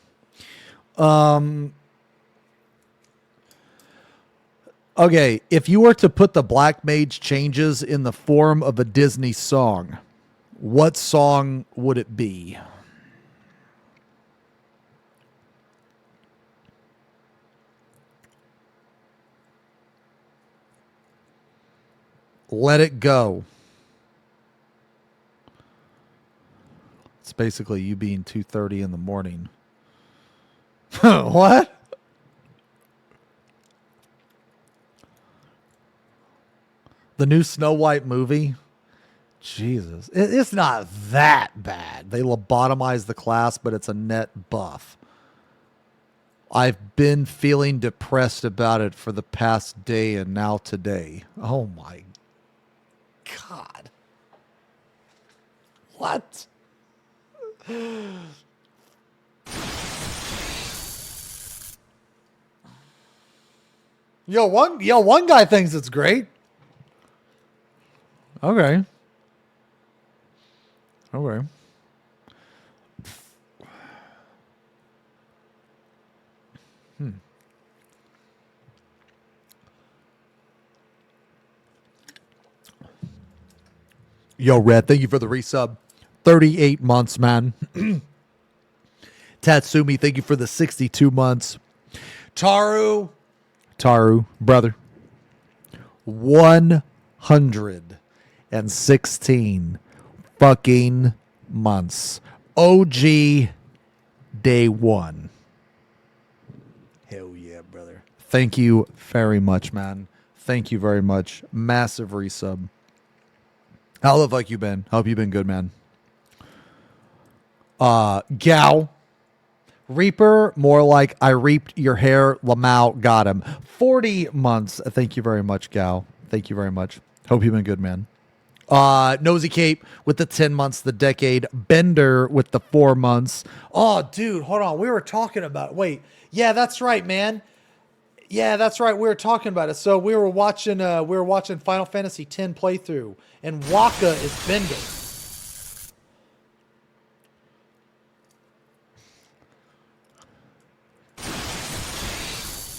Okay, if you were to put the Black Mage changes in the form of a Disney song, what song would it be? Let It Go. It's basically you being 2:30 in the morning. What? The new Snow White movie? Jesus. It's not that bad. They lobotomize the class, but it's a net buff. I've been feeling depressed about it for the past day and now today. Oh my God. What? One guy thinks it's great. Okay. Yo, Red, thank you for the resub. 38 months, man. Tatsumi, thank you for the 62 months. Taru, brother. 116 fucking months. OG day one. Hell yeah, brother. Thank you very much, man. Thank you very much. Massive resub. How the fuck you been? Hope you been good, man. Gal. Reaper, more like I reaped your hair. Lamau got him. 40 months. Thank you very much, Gal. Thank you very much. Hope you've been good, man. Nosy Cape with the 10 months, the decade. Bender with the 4 months. Oh, dude, hold on. We were talking about it. Wait. Yeah, that's right, man. Yeah, that's right. We were talking about it. So we were watching Final Fantasy X playthrough, and Waka is Bender.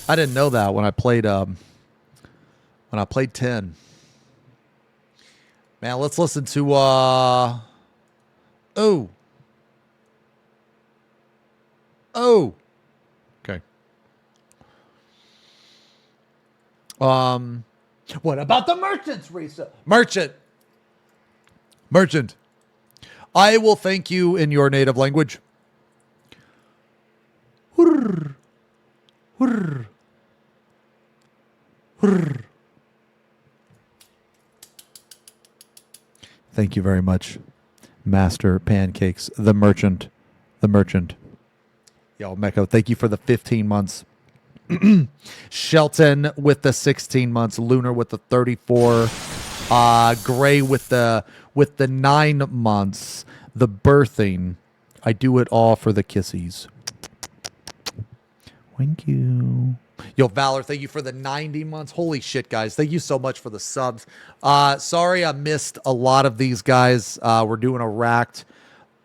I didn't know that when I played 10. Man, let's listen to oh. Okay. What about the merchants, Risa? Merchant. I will thank you in your native language. Hurr. Hurr. Hurr. Thank you very much, Master Pancakes, the merchant. Yo, Mecco, thank you for the 15 months. Shelton with the 16 months. Lunar with the 34. Gray with the 9 months. The birthing. I do it all for the kissies. Thank you. Yo, Valor, thank you for the 90 months. Holy shit, guys. Thank you so much for the subs. Sorry I missed a lot of these guys. We're doing a racked.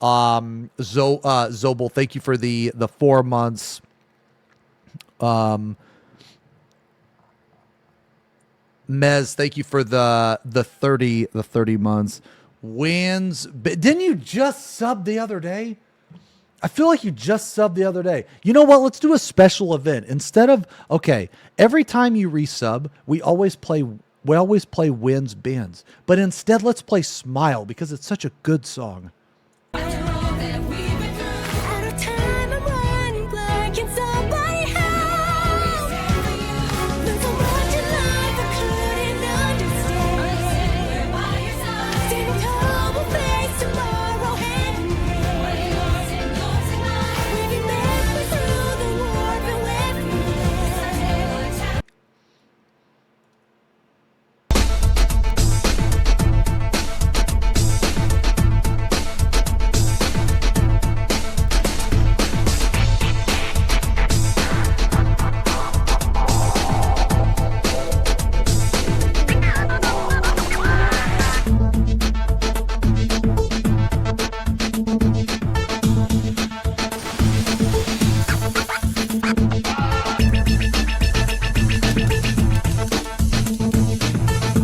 Zobel, thank you for the 4 months. Mez, thank you for the 30 months. Wins. Didn't you just sub the other day? I feel like you just subbed the other day. You know what? Let's do a special event. Instead of, okay, every time you resub, we always play Wins Bins. But instead, let's play Smile because it's such a good song. Out of time, I'm running blank. Can somebody help? There's so much in life I couldn't understand. Standing tall, we'll face tomorrow hand in hand. Weaving memories through the warp and web.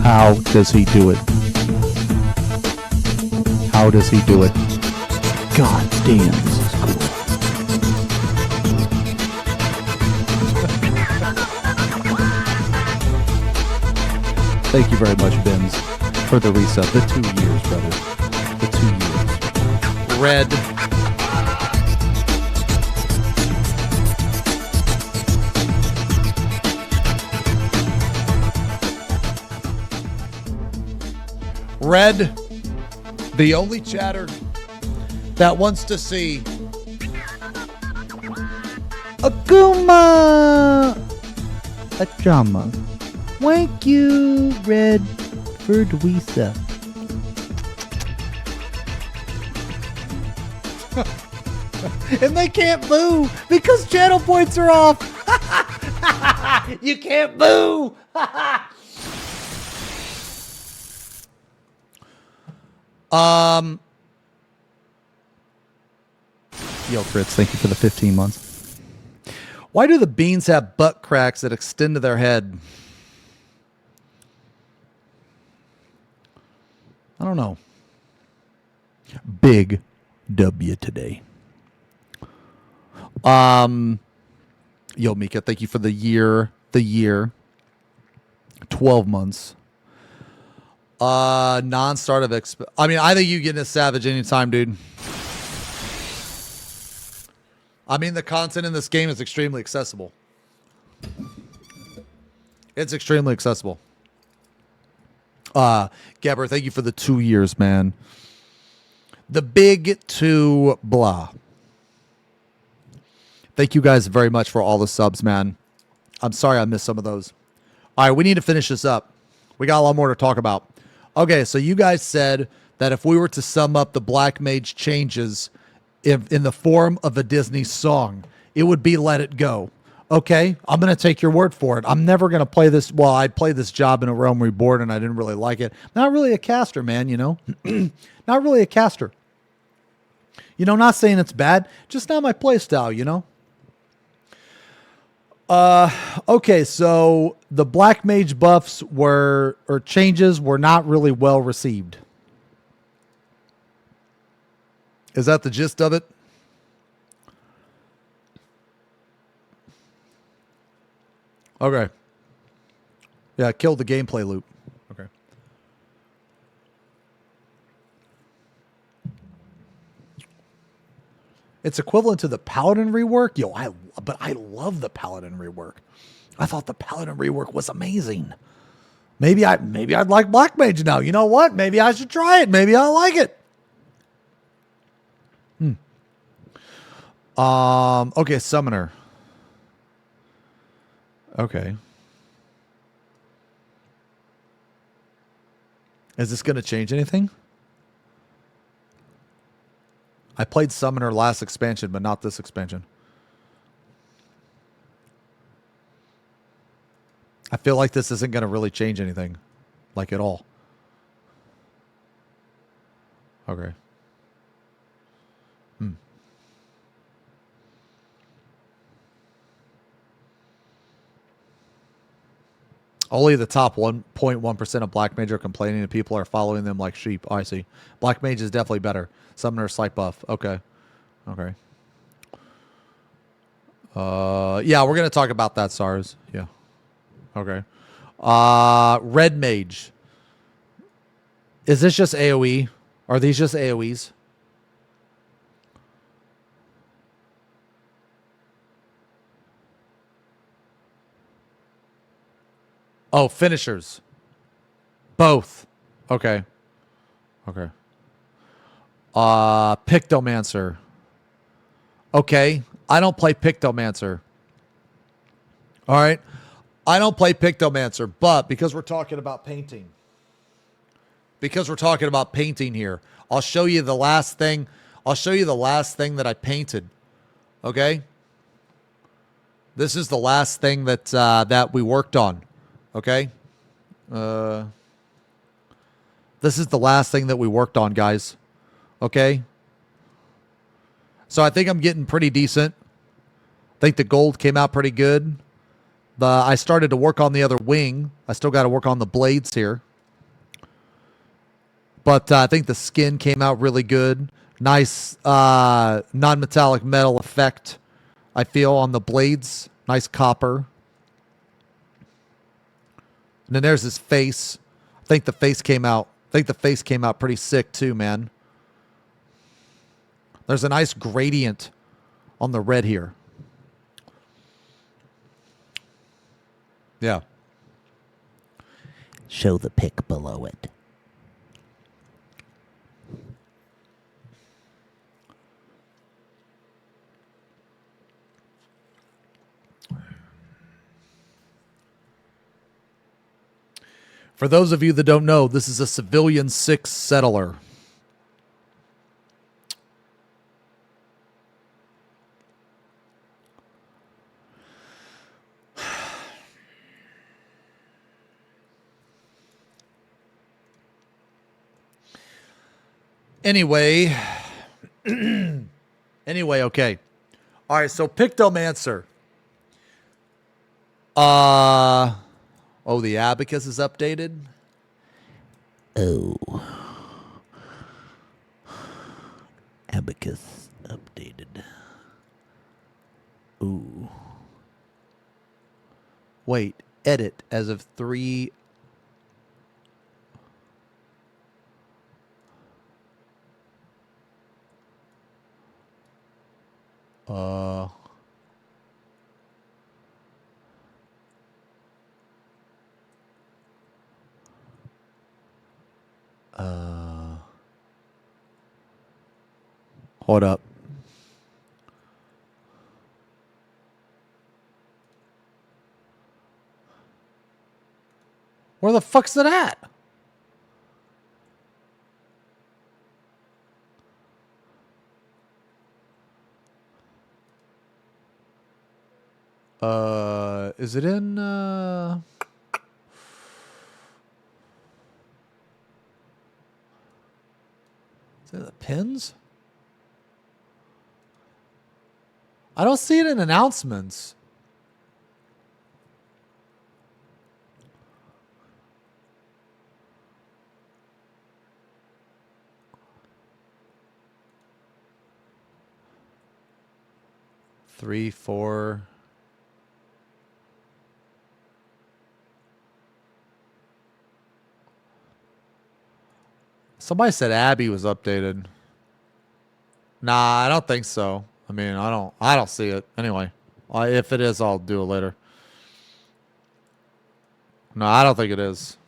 How does he do it? How does he do it? God damn, this is cool. Thank you very much, Benz, for the resub. The 2 years, brother. The 2 years. Red. Red, the only chatter that wants to see Akuma Achama. Thank you, Red, for Dweesa. And they can't boo because channel points are off. You can't boo. Yo, Fritz, thank you for the 15 months. Why do the beans have butt cracks that extend to their head? I don't know. Big W today. Yo, Mika, thank you for the year. 12 months. Non-start of I mean, I think you get a savage anytime, dude. I mean, the content in this game is extremely accessible. It's extremely accessible. Gabber, thank you for the 2 years, man. The big two blah. Thank you guys very much for all the subs, man. I'm sorry I missed some of those. All right, we need to finish this up. We got a lot more to talk about. Okay, so you guys said that if we were to sum up the Black Mage changes in the form of a Disney song, it would be Let It Go. Okay, I'm going to take your word for it. I'm never going to play this. Well, I played this job in A Realm Reborn, and I didn't really like it. Not really a caster, man, you know? Not really a caster. You know, not saying it's bad, just not my play style, you know? Okay, so the Black Mage buffs or changes were not really well received. Is that the gist of it? Okay. Yeah, it killed the gameplay loop. Okay. It's equivalent to the Paladin rework. But I love the Paladin rework. I thought the Paladin rework was amazing. Maybe I'd like Black Mage now. You know what? Maybe I should try it. Maybe I'll like it. Okay, Summoner. Okay. Is this going to change anything? I played Summoner last expansion, but not this expansion. I feel like this isn't going to really change anything. Like, at all. Okay. Only the top 1.1% of Black Mage are complaining and people are following them like sheep. Oh, I see. Black Mage is definitely better. Summoner slight buff. Okay. Okay. Yeah, we're going to talk about that, SARS. Yeah. Okay. Red Mage. Is this just AoE? Are these just AoEs? Oh, finishers. Both. Okay. Okay. Pictomancer. Okay. I don't play Pictomancer. All right. I don't play Pictomancer, but because we're talking about painting. Because we're talking about painting here, I'll show you the last thing. I'll show you the last thing that I painted. Okay? This is the last thing that that we worked on. Okay? This is the last thing that we worked on, guys. Okay? So I think I'm getting pretty decent. I think the gold came out pretty good. I started to work on the other wing. I still got to work on the blades here. But I think the skin came out really good. Nice non-metallic metal effect, I feel, on the blades. Nice copper. And then there's his face. I think the face came out. Pretty sick too, man. There's a nice gradient on the red here. Yeah. Show the pic below it. For those of you that don't know, this is a civilian 6 settler. Anyway. Okay. All right, so Pictomancer. Oh, the abacus is updated? Oh. Abacus updated. Ooh. Wait, edit as of 3. Hold up. Where the fuck's it at? Is it in, is it the pins? I don't see it in announcements. Three, four. Somebody said Abby was updated. Nah, I don't think so. I mean, I don't see it. Anyway, if it is, I'll do it later. No, I don't think it is.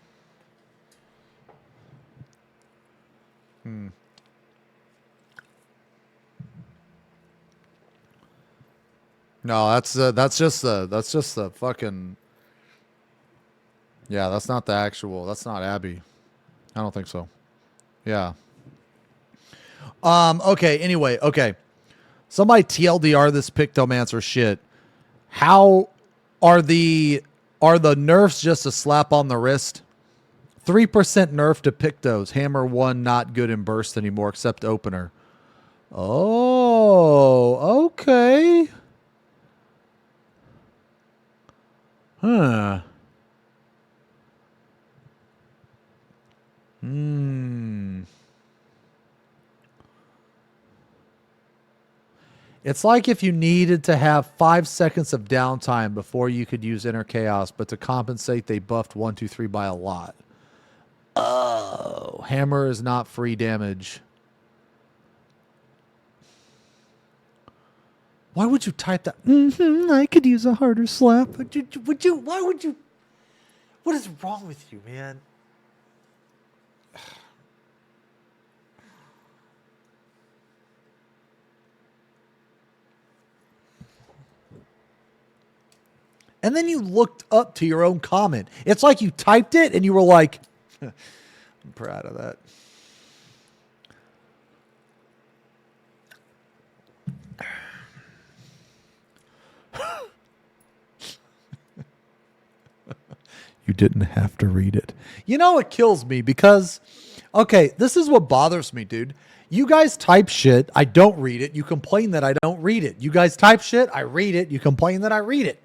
No, that's just the fucking. Yeah, that's not the actual. That's not Abby. I don't think so. Yeah. Okay. Anyway. Okay. Somebody TLDR this Pictomancer shit. How are the nerfs just a slap on the wrist? 3% nerf to Pictos. Hammer 1 not good in burst anymore except opener. Oh, okay. Huh. It's like if you needed to have 5 seconds of downtime before you could use Inner Chaos, but to compensate, they buffed 1, 2, 3 by a lot. Oh, hammer is not free damage. Why would you type that? I could use a harder slap. Would you? Why would you? What is wrong with you, man? And then you looked up to your own comment. It's like you typed it and you were like, I'm proud of that. You didn't have to read it. You know, it kills me because, okay, this is what bothers me, dude. You guys type shit. I don't read it. You complain that I don't read it. You guys type shit. I read it. You complain that I read it.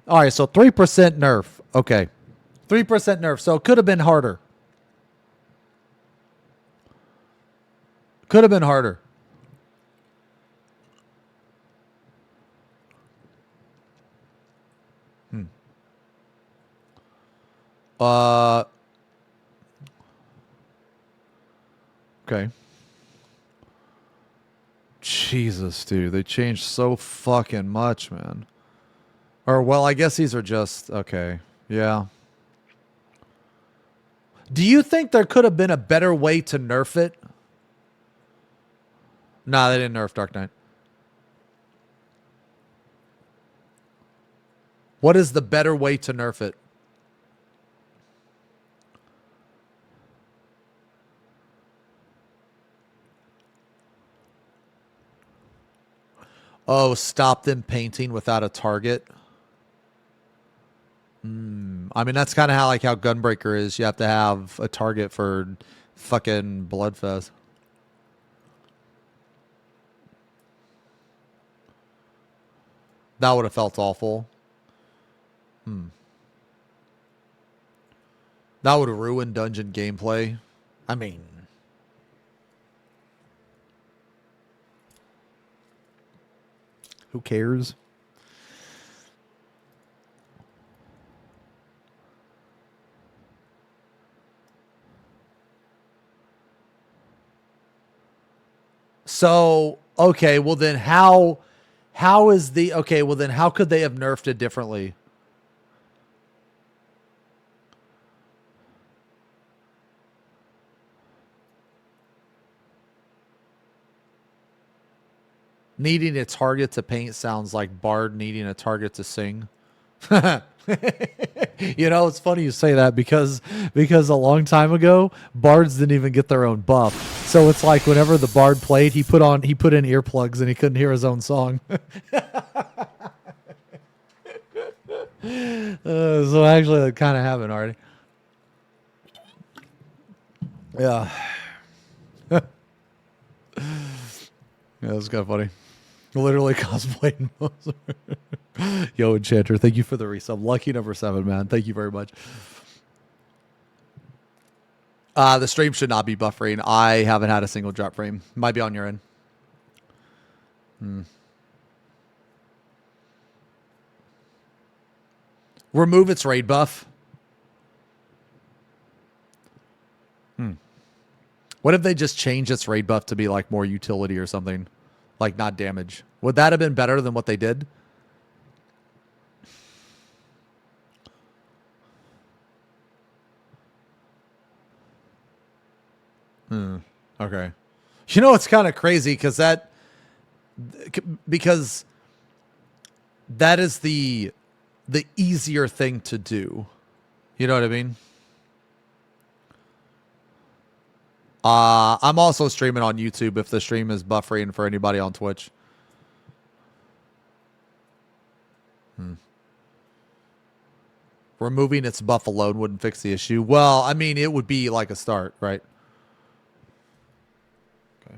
All right, so 3% nerf. Okay. 3% nerf. So it could have been harder. Could have been harder. Okay. Jesus, dude. They changed so fucking much, man. Or, well, I guess these are just, okay. Yeah. Do you think there could have been a better way to nerf it? Nah, they didn't nerf Dark Knight. What is the better way to nerf it? Oh, stop them painting without a target. I mean, that's kind of how Gunbreaker is. You have to have a target for fucking Bloodfest. That would have felt awful. That would have ruined dungeon gameplay. I mean, who cares? So, okay, well then how is the, okay, well then how could they have nerfed it differently? Needing a target to paint sounds like Bard needing a target to sing. You know, it's funny you say that because a long time ago, bards didn't even get their own buff. So it's like whenever the bard played, he put in earplugs and he couldn't hear his own song. So actually, that kind of happened already. Yeah. Yeah, that's kind of funny. Literally cosplaying. Yo, Enchanter, thank you for the resub. Lucky number 7, man. Thank you very much. The stream should not be buffering. I haven't had a single drop frame. Might be on your end. Remove its raid buff. What if they just change its raid buff to be like more utility or something? Like not damage. Would that have been better than what they did? Okay. You know, it's kind of crazy because that is the easier thing to do. You know what I mean? I'm also streaming on YouTube if the stream is buffering for anybody on Twitch. Removing its buff alone wouldn't fix the issue. Well, I mean, it would be like a start, right? Okay.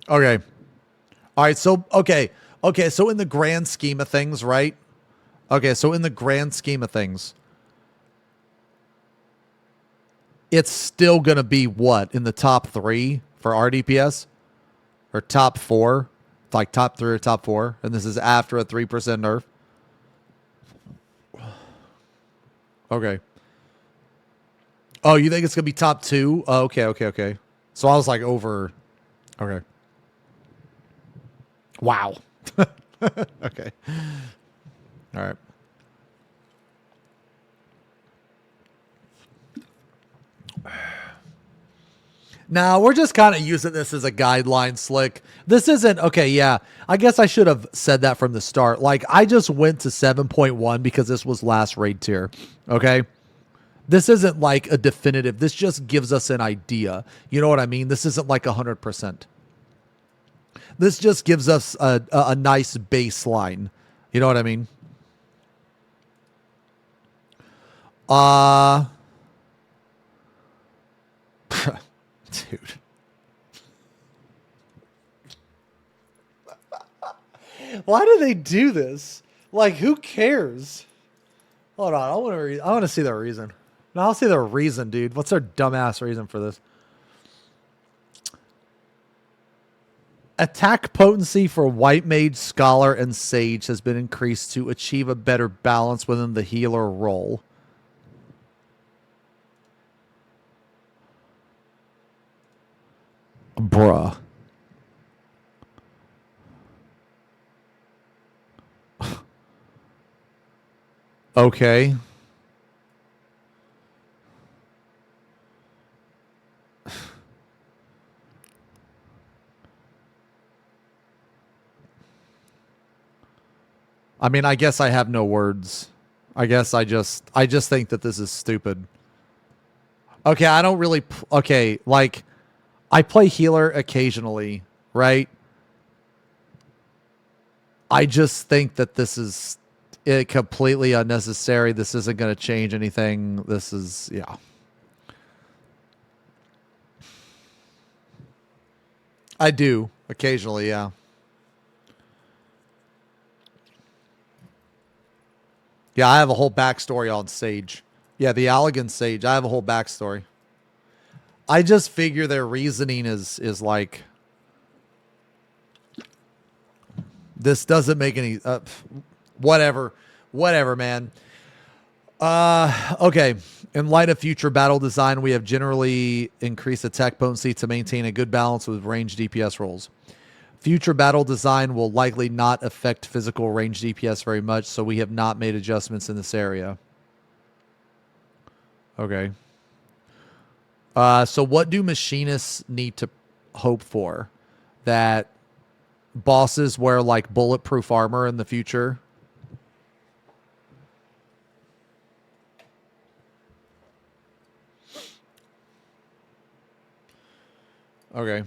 Okay. All right, so, okay. Okay, so in the grand scheme of things, right? Okay, so in the grand scheme of things, it's still going to be what? In the top 3 for RDPS? Or top 4? Like top 3 or top 4? And this is after a 3% nerf? Okay. Oh, you think it's going to be top 2? Oh, okay, okay, okay. So I was like over... Okay. Wow. Okay. All right. Now, we're just kind of using this as a guideline, Slick. This isn't... Okay, yeah. I guess I should have said that from the start. Like, I just went to 7.1 because this was last raid tier. Okay? This isn't like a definitive. This just gives us an idea. You know what I mean? This isn't like 100%. This just gives us a nice baseline. You know what I mean? Dude. Why do they do this? Like, who cares? Hold on, I want to see their reason. No, I'll see their reason, dude. What's their dumbass reason for this? Attack potency for White Mage, Scholar, and Sage has been increased to achieve a better balance within the healer role. Bruh. Okay. I mean, I guess I have no words. I guess I just think that this is stupid. Okay, I don't really... Okay, like, I play healer occasionally, right? I just think that this is completely unnecessary. This isn't going to change anything. This is... Yeah. I do. Occasionally, yeah. Yeah, I have a whole backstory on Sage. Yeah, the Allegan Sage. I have a whole backstory. I just figure their reasoning is like... This doesn't make any... whatever. Whatever, man. Okay. In light of future battle design, we have generally increased attack potency to maintain a good balance with range DPS rolls. Future battle design will likely not affect physical range DPS very much, so we have not made adjustments in this area. Okay. So what do machinists need to hope for? That bosses wear like bulletproof armor in the future? Okay.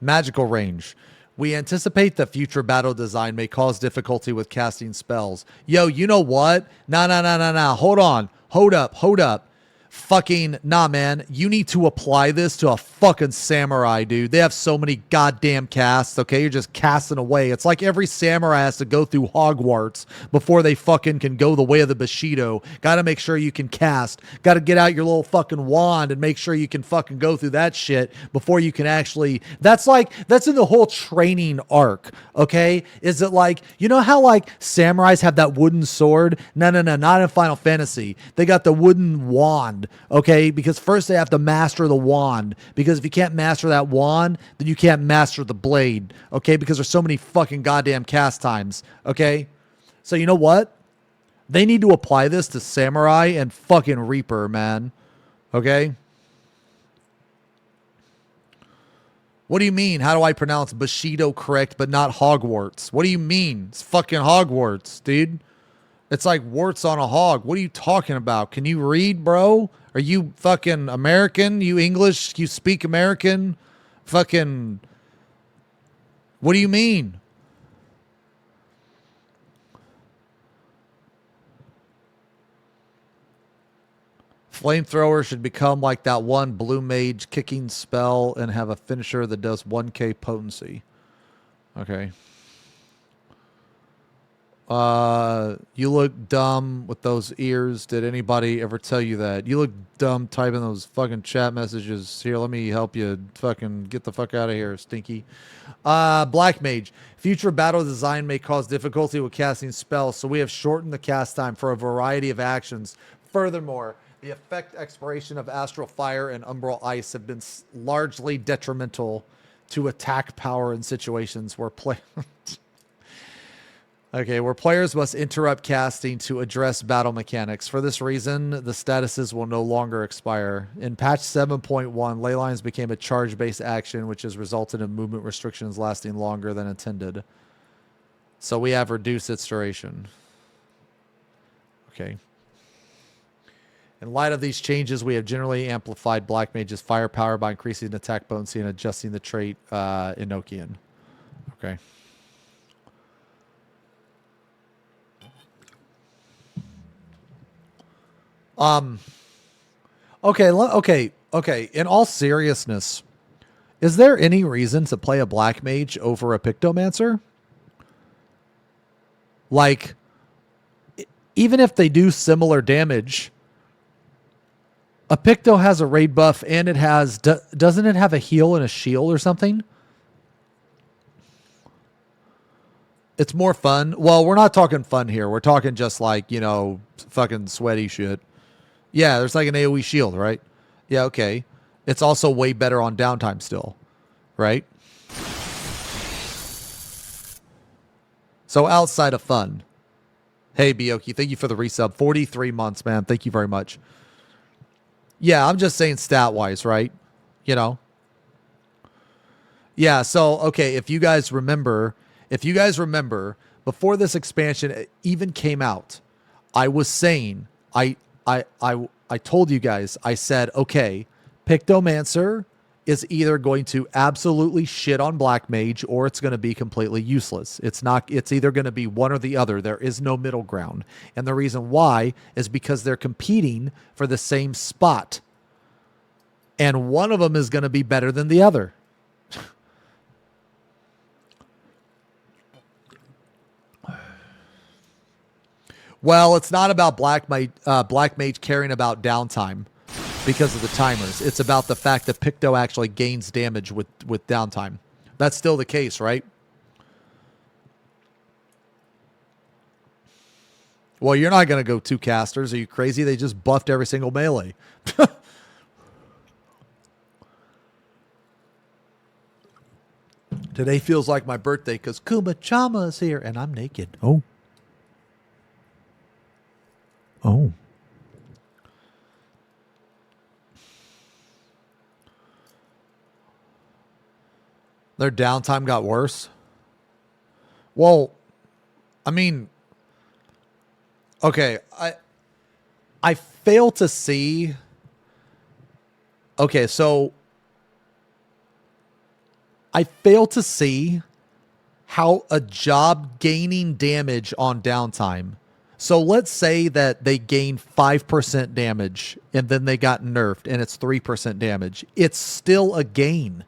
Magical range. We anticipate the future battle design may cause difficulty with casting spells. Yo, you know what? Nah. Hold on. Hold up. Fucking, nah, man. You need to apply this to a fucking samurai, dude. They have so many goddamn casts, okay? You're just casting away. It's like every samurai has to go through Hogwarts before they fucking can go the way of the Bushido. Gotta make sure you can cast. Gotta get out your little fucking wand and make sure you can fucking go through that shit before you can actually... That's in the whole training arc, okay? Is it like, you know how like samurais have that wooden sword? No, not in Final Fantasy. They got the wooden wand. Okay, because first they have to master the wand. Because if you can't master that wand, then you can't master the blade. Okay, because there's so many fucking goddamn cast times. Okay, so you know what? They need to apply this to Samurai and fucking Reaper, man. Okay. What do you mean? How do I pronounce Bushido correct, but not Hogwarts? What do you mean? It's fucking Hogwarts, dude. It's like warts on a hog. What are you talking about? Can you read, bro? Are you fucking American? You English? You speak American? Fucking... What do you mean? Flamethrower should become like that one blue mage kicking spell and have a finisher that does 1k potency. Okay. You look dumb with those ears. Did anybody ever tell you that? You look dumb typing those fucking chat messages. Here, let me help you fucking get the fuck out of here, stinky. Black Mage. Future battle design may cause difficulty with casting spells, so we have shortened the cast time for a variety of actions. Furthermore, the effect expiration of Astral Fire and Umbral Ice have been largely detrimental to attack power in situations where where players must interrupt casting to address battle mechanics. For this reason, the statuses will no longer expire. In patch 7.1, ley lines became a charge-based action, which has resulted in movement restrictions lasting longer than intended. So we have reduced its duration. Okay. In light of these changes, we have generally amplified Black Mage's firepower by increasing attack potency and adjusting the trait Enochian. Okay. Okay. In all seriousness, is there any reason to play a Black Mage over a Pictomancer? Like, even if they do similar damage, a Picto has a raid buff and it has, doesn't it have a heal and a shield or something? It's more fun. Well, we're not talking fun here. We're talking just like, you know, fucking sweaty shit. Yeah, there's like an AoE shield, right? Yeah, okay. It's also way better on downtime still, right? So outside of fun. Hey, Bioki, thank you for the resub. 43 months, man. Thank you very much. Yeah, I'm just saying stat-wise, right? You know? Yeah, so, okay, if you guys remember, before this expansion even came out, I was saying, I told you guys, I said, okay, Pictomancer is either going to absolutely shit on Black Mage or it's going to be completely useless. It's either going to be one or the other. There is no middle ground. And the reason why is because they're competing for the same spot. And one of them is going to be better than the other. Well, it's not about Black Mage caring about downtime because of the timers. It's about the fact that Picto actually gains damage with downtime. That's still the case, right? Well, you're not going to go 2 casters. Are you crazy? They just buffed every single melee. Today feels like my birthday because Kumachama is here and I'm naked. Oh. Oh. Their downtime got worse. Well, I mean, okay, I fail to see. Okay, so I fail to see how a job gaining damage on downtime. So let's say that they gain 5% damage and then they got nerfed and it's 3% damage. It's still a gain.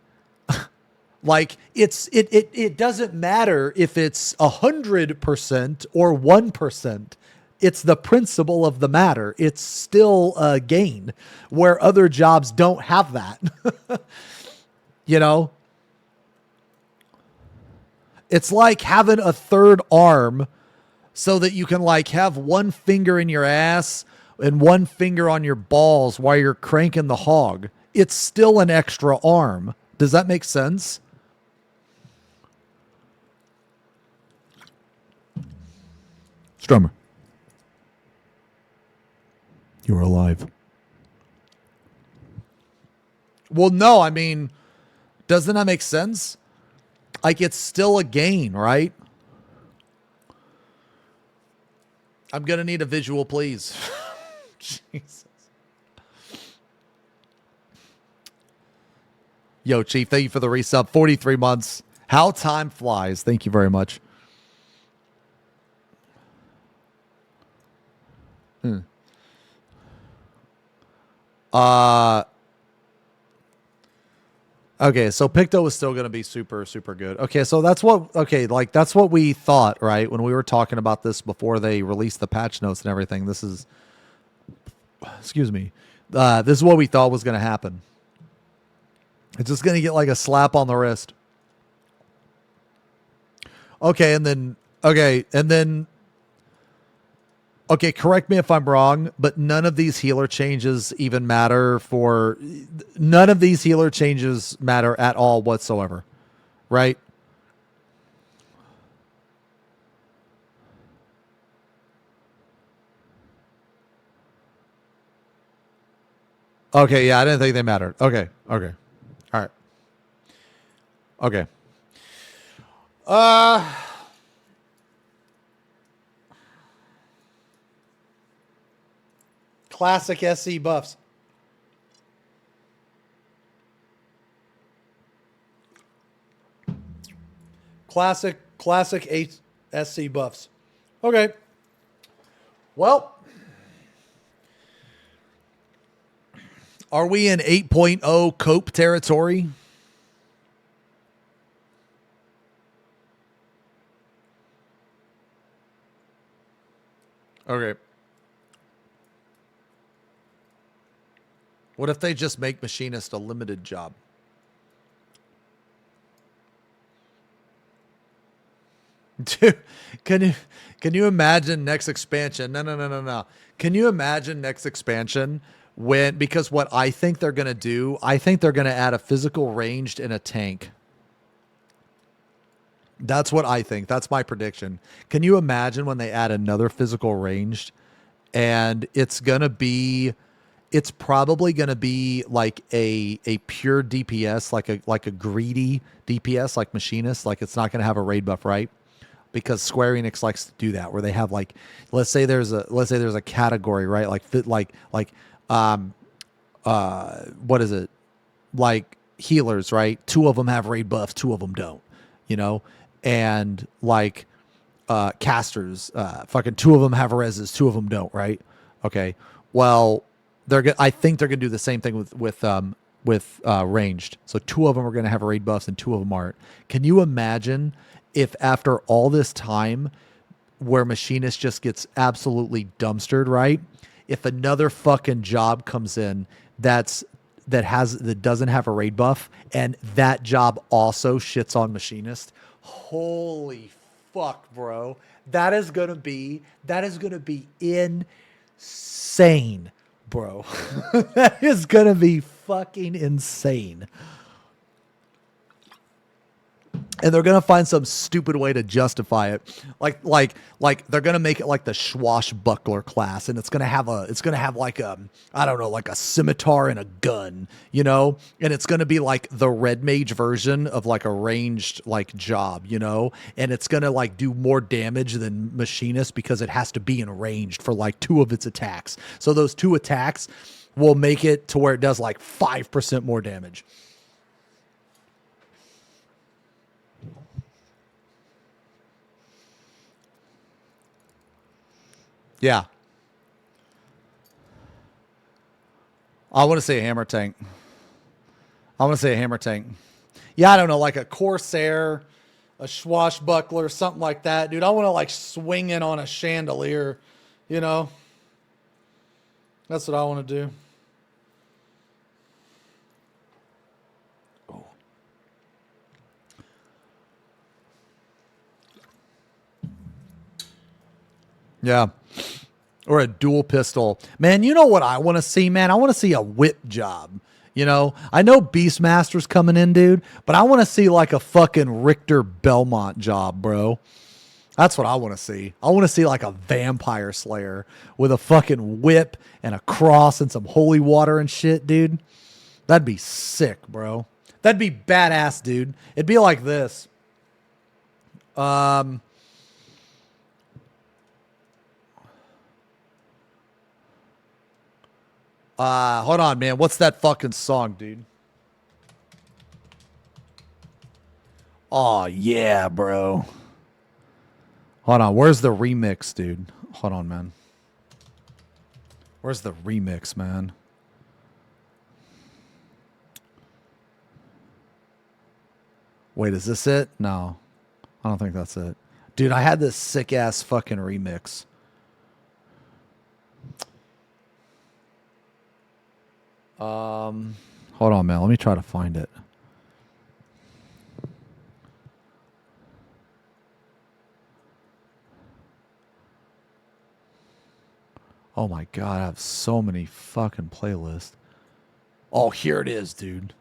Like it doesn't matter if it's 100% or 1%. It's the principle of the matter. It's still a gain where other jobs don't have that. You know? It's like having a third arm so that you can like have one finger in your ass and one finger on your balls while you're cranking the hog. It's still an extra arm. Does that make sense? Strummer. You are alive. Well, no, I mean, doesn't that make sense? Like, it's still a gain, right? I'm going to need a visual, please. Jesus. Yo, Chief, thank you for the resub. 43 months. How time flies. Thank you very much. Okay, so Picto is still going to be super, super good. Okay, so that's what we thought, right? When we were talking about this before they released the patch notes and everything. This is what we thought was going to happen. It's just going to get like a slap on the wrist. Okay, correct me if I'm wrong, but none of these healer changes matter at all whatsoever, right? Okay, yeah, I didn't think they mattered. Okay. All right. Okay. Classic SC buffs. Classic SC buffs. Okay. Well, are we in 8.0 cope territory? Okay. What if they just make Machinist a limited job? Dude, can you imagine next expansion? No. Can you imagine next expansion because what I think they're going to do, I think they're going to add a physical ranged and a tank. That's what I think. That's my prediction. Can you imagine when they add another physical ranged and it's probably going to be like a pure DPS, like a greedy DPS, like Machinist. Like it's not going to have a raid buff, right? Because Square Enix likes to do that, where they have like, let's say there's a category, right? What is it? Like healers, right? 2 of them have raid buffs, 2 of them don't, you know? And like casters, fucking 2 of them have reses, 2 of them don't, right? Okay. Well, I think they're gonna do the same thing with ranged. So 2 of them are gonna have raid buffs and 2 of them aren't. Can you imagine if after all this time, where Machinist just gets absolutely dumpstered, right? If another fucking job comes in that doesn't have a raid buff, and that job also shits on Machinist, holy fuck, bro. That is gonna be insane, bro. That is gonna be fucking insane. And they're gonna find some stupid way to justify it, like they're gonna make it like the swashbuckler class, and it's gonna have like a, I don't know, like a scimitar and a gun, you know, and it's gonna be like the red mage version of like a ranged like job, you know, and it's gonna like do more damage than machinist because it has to be in ranged for like 2 of its attacks. So those 2 attacks will make it to where it does like 5% more damage. Yeah. I want to say a hammer tank. Yeah, I don't know, like a Corsair, a swashbuckler, something like that. Dude, I want to like swing in on a chandelier, you know? That's what I want to do. Oh. Yeah. Or a dual pistol. Man, you know what I want to see, man? I want to see a whip job. You know, I know Beastmaster's coming in, dude, but I want to see like a fucking Richter Belmont job, bro. That's what I want to see. I want to see like a vampire slayer with a fucking whip and a cross and some holy water and shit, dude. That'd be sick, bro. That'd be badass, dude. It'd be like this. Hold on, man. What's that fucking song, dude? Oh, yeah, bro. Hold on. Where's the remix, dude? Hold on, man. Where's the remix, man? Wait, is this it? No. I don't think that's it. Dude, I had this sick-ass fucking remix. Hold on, man. Let me try to find it. Oh my God, I have so many fucking playlists. Oh, here it is, dude.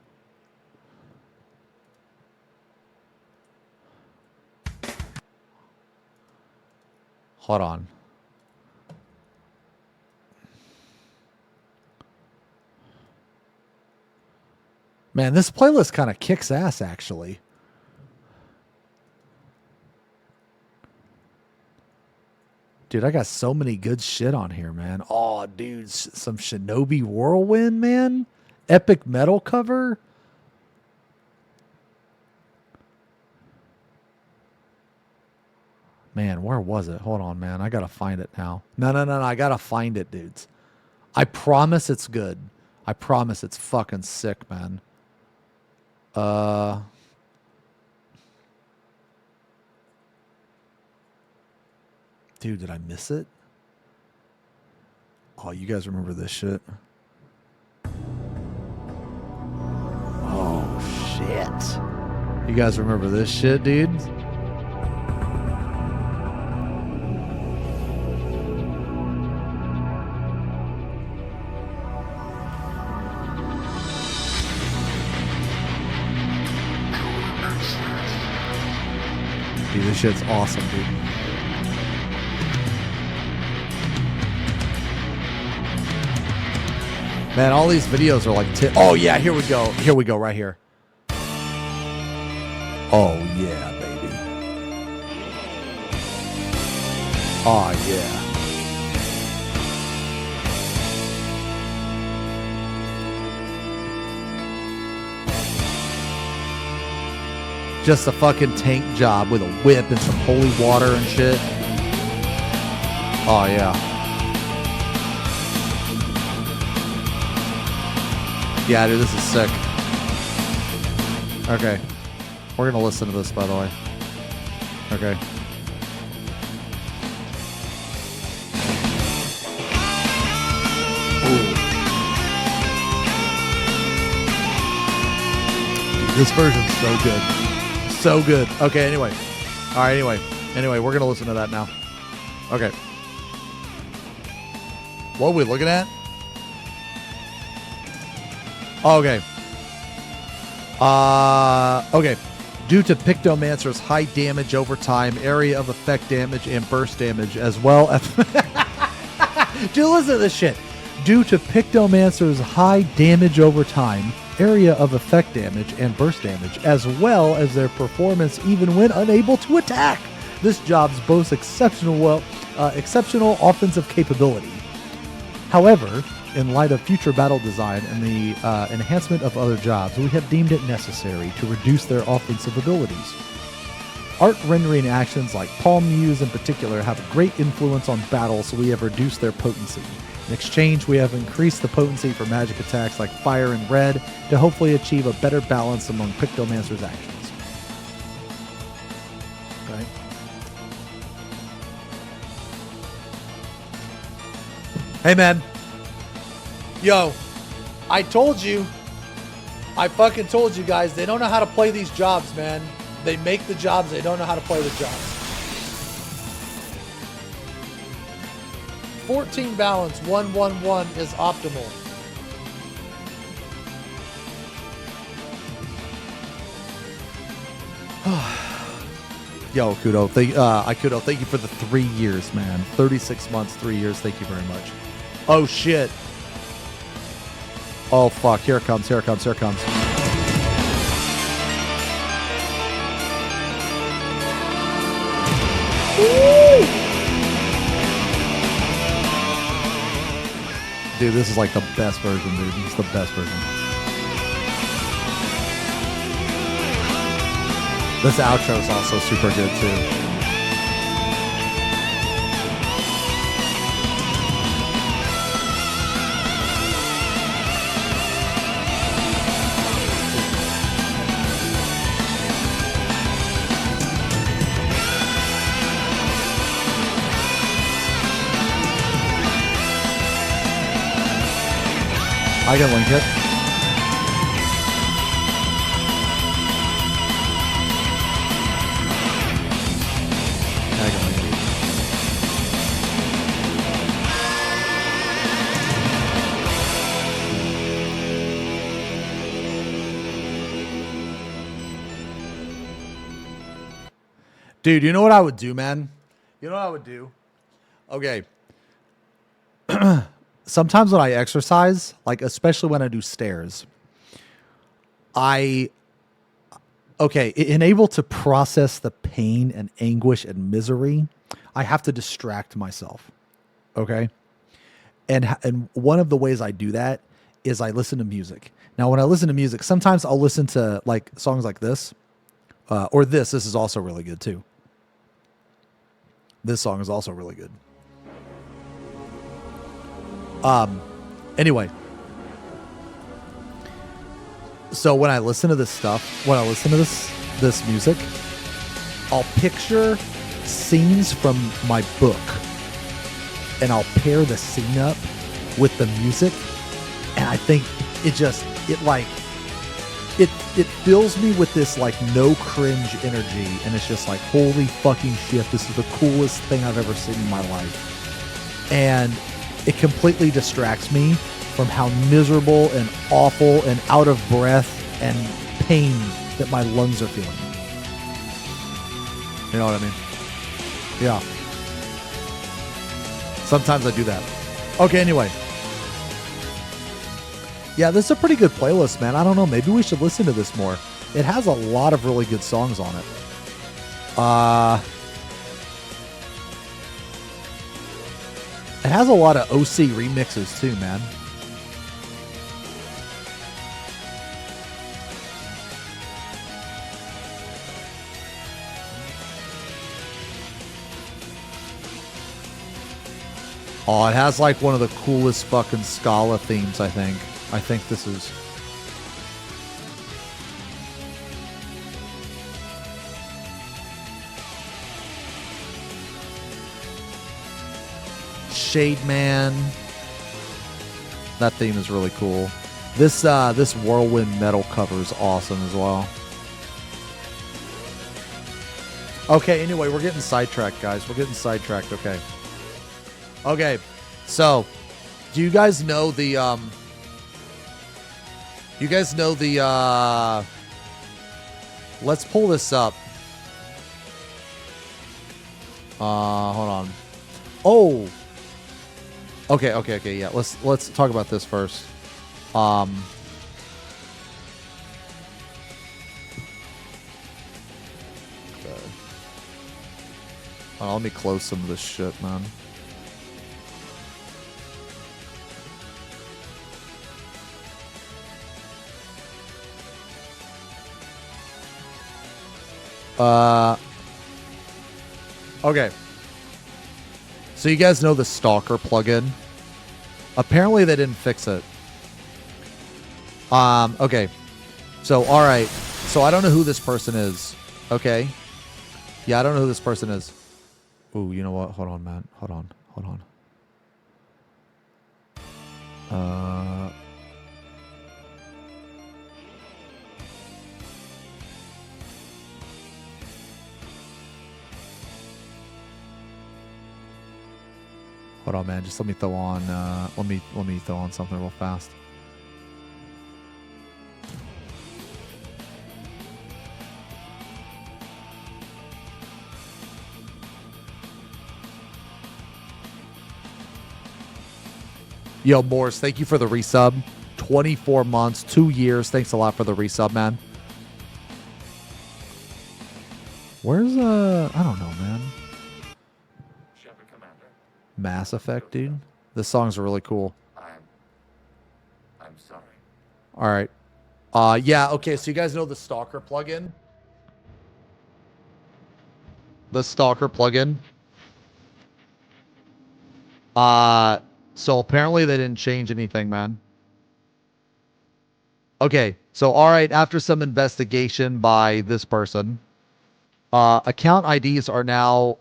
Hold on. Man, this playlist kind of kicks ass, actually. Dude, I got so many good shit on here, man. Oh, dude, some Shinobi Whirlwind, man. Epic metal cover. Man, where was it? Hold on, man. I got to find it now. No. I got to find it, dudes. I promise it's good. I promise it's fucking sick, man. Dude, did I miss it? Oh, you guys remember this shit? Oh, shit. You guys remember this shit, dude? Dude, this shit's awesome, dude. Man, all these videos are like... oh, yeah, here we go. Here we go, right here. Oh, yeah, baby. Oh, yeah. Just a fucking tank job with a whip and some holy water and shit. Oh, yeah. Yeah, dude, this is sick. Okay. We're going to listen to this, by the way. Okay. Ooh. Dude, this version's so good. So good. Okay, anyway. All right, anyway. Anyway, we're gonna listen to that now. Okay. What are we looking at? Okay. Okay. Due to Pictomancer's high damage over time, area of effect damage, and burst damage, as well as... Dude, listen to this shit. Due to Pictomancer's high damage over time, area of effect damage, and burst damage, as well as their performance even when unable to attack. This job boasts exceptional offensive capability. However, in light of future battle design and the enhancement of other jobs, we have deemed it necessary to reduce their offensive abilities. Art rendering actions like Palm Muse in particular have a great influence on battle, so we have reduced their potency. In exchange, we have increased the potency for magic attacks like Fire and Red to hopefully achieve a better balance among Pictomancer's actions. Right? Hey, man. Yo, I told you. I fucking told you guys. They don't know how to play these jobs, man. They make the jobs. They don't know how to play the jobs. 14 balance, 1-1-1 is optimal. Yo, Kudo, Kudo, thank you for the 3 years, man. 36 months, 3 years. Thank you very much. Oh, shit. Oh, fuck. Here it comes. Here it comes. Here it comes. Woo! Dude, this is like the best version, dude. This is the best version. This outro is also super good, too. I can link it. I can link it. Dude, you know what I would do, man? You know what I would do? Okay. Sometimes when I exercise, like especially when I do stairs, in able to process the pain and anguish and misery, I have to distract myself. Okay? And one of the ways I do that is I listen to music. Now, when I listen to music, sometimes I'll listen to like songs like this, or this. This is also really good too. This song is also really good. Anyway, so when I listen to this stuff, when I listen to this music, I'll picture scenes from my book and I'll pair the scene up with the music. And I think it fills me with this like no cringe energy. And it's just like, holy fucking shit. This is the coolest thing I've ever seen in my life. And it completely distracts me from how miserable and awful and out of breath and pain that my lungs are feeling. You know what I mean? Yeah. Sometimes I do that. Okay, anyway. Yeah, this is a pretty good playlist, man. I don't know. Maybe we should listen to this more. It has a lot of really good songs on it. It has a lot of OC remixes too, man. Oh, it has like one of the coolest fucking Scala themes, I think. I think this is... Shade Man. That theme is really cool. This Whirlwind metal cover is awesome as well. Okay, anyway, we're getting sidetracked, guys. We're getting sidetracked. Okay. Okay. So, do you guys know the let's pull this up. Hold on. Oh. Okay, yeah. Let's talk about this first. Okay. Let me close some of this shit, man. Okay. So you guys know the Stalker plugin? Apparently they didn't fix it. Okay. So, alright. So I don't know who this person is. Okay. Yeah, I don't know who this person is. Ooh, you know what? Hold on, man. Hold on. Hold on, man. Just let me throw on. Let me throw on something real fast. Yo, Morris, thank you for the resub. 24 months, 2 years. Thanks a lot for the resub, man. Where's I don't know, man. Mass Effect, dude. This song's really cool. I'm sorry. All right. Yeah, okay, so you guys know the Stalker plugin? The Stalker plugin? So apparently they didn't change anything, man. Okay, so all right, after some investigation by this person, account IDs are now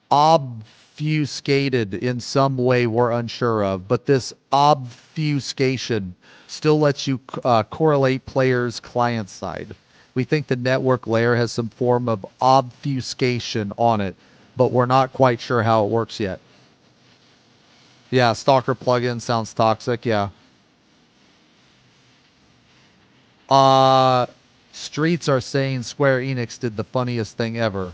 obfuscated in some way we're unsure of, but this obfuscation still lets you correlate players client side. We think the network layer has some form of obfuscation on it, but we're not quite sure how it works yet. Yeah, Stalker plugin sounds toxic, yeah. Streets are saying Square Enix did the funniest thing ever.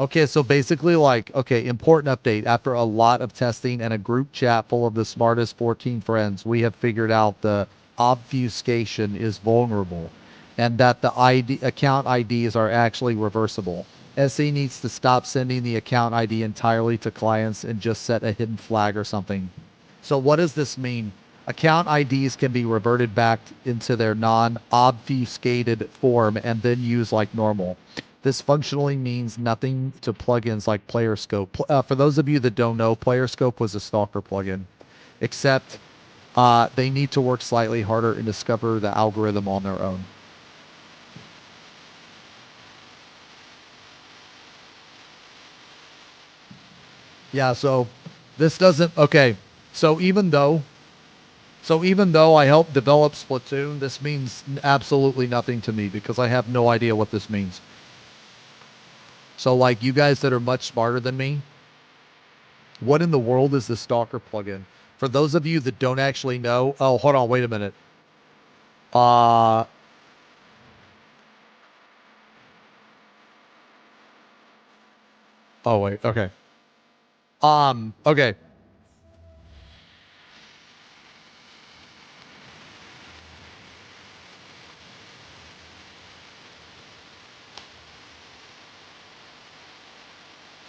Okay, so basically, like, okay, important update. After a lot of testing and a group chat full of the smartest 14 friends, we have figured out the obfuscation is vulnerable and that the account IDs are actually reversible. SE needs to stop sending the account ID entirely to clients and just set a hidden flag or something. So what does this mean? Account IDs can be reverted back into their non-obfuscated form and then used like normal. This functionally means nothing to plugins like PlayerScope. For those of you that don't know, PlayerScope was a Stalker plugin, except they need to work slightly harder and discover the algorithm on their own. Yeah, so this doesn't... Okay, so even though I helped develop Splatoon, this means absolutely nothing to me because I have no idea what this means. So, like, you guys that are much smarter than me, what in the world is the Stalker plugin? For those of you that don't actually know... Oh, hold on, wait a minute. Oh, wait, okay. Okay.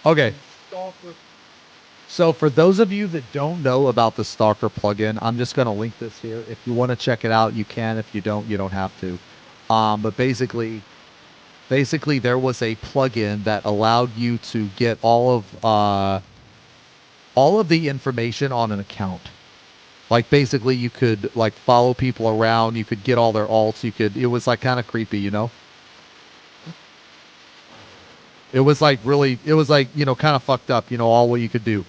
Okay. So for those of you that don't know about the Stalker plugin, I'm just going to link this here. If you want to check it out, you can. If you don't have to. But basically there was a plugin that allowed you to get all of the information on an account. Like basically you could like follow people around, you could get all their alts, it was like kind of creepy, you know? It was like really, kind of fucked up, all what you could do.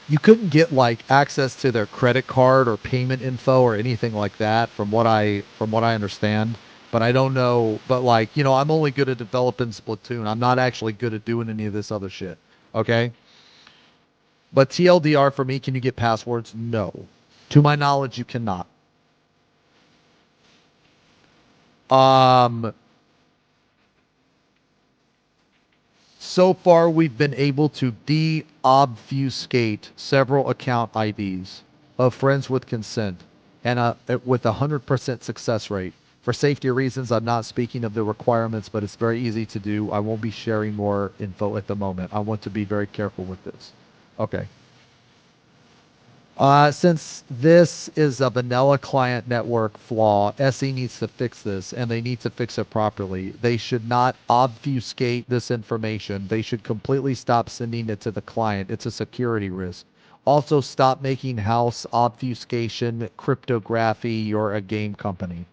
You couldn't get like access to their credit card or payment info or anything like that from what I understand. But I don't know. But like, you know, I'm only good at developing Splatoon. I'm not actually good at doing any of this other shit. Okay. But TLDR for me, can you get passwords? No. To my knowledge, you cannot. So far, we've been able to de-obfuscate several account IDs of friends with consent, and with a 100% success rate. For safety reasons, I'm not speaking of the requirements, but it's very easy to do. I won't be sharing more info at the moment. I want to be very careful with this. Okay. Since this is a vanilla client network flaw, SE needs to fix this, and they need to fix it properly. They should not obfuscate this information. They should completely stop sending it to the client. It's a security risk. Also, stop making house obfuscation cryptography. You're a game company.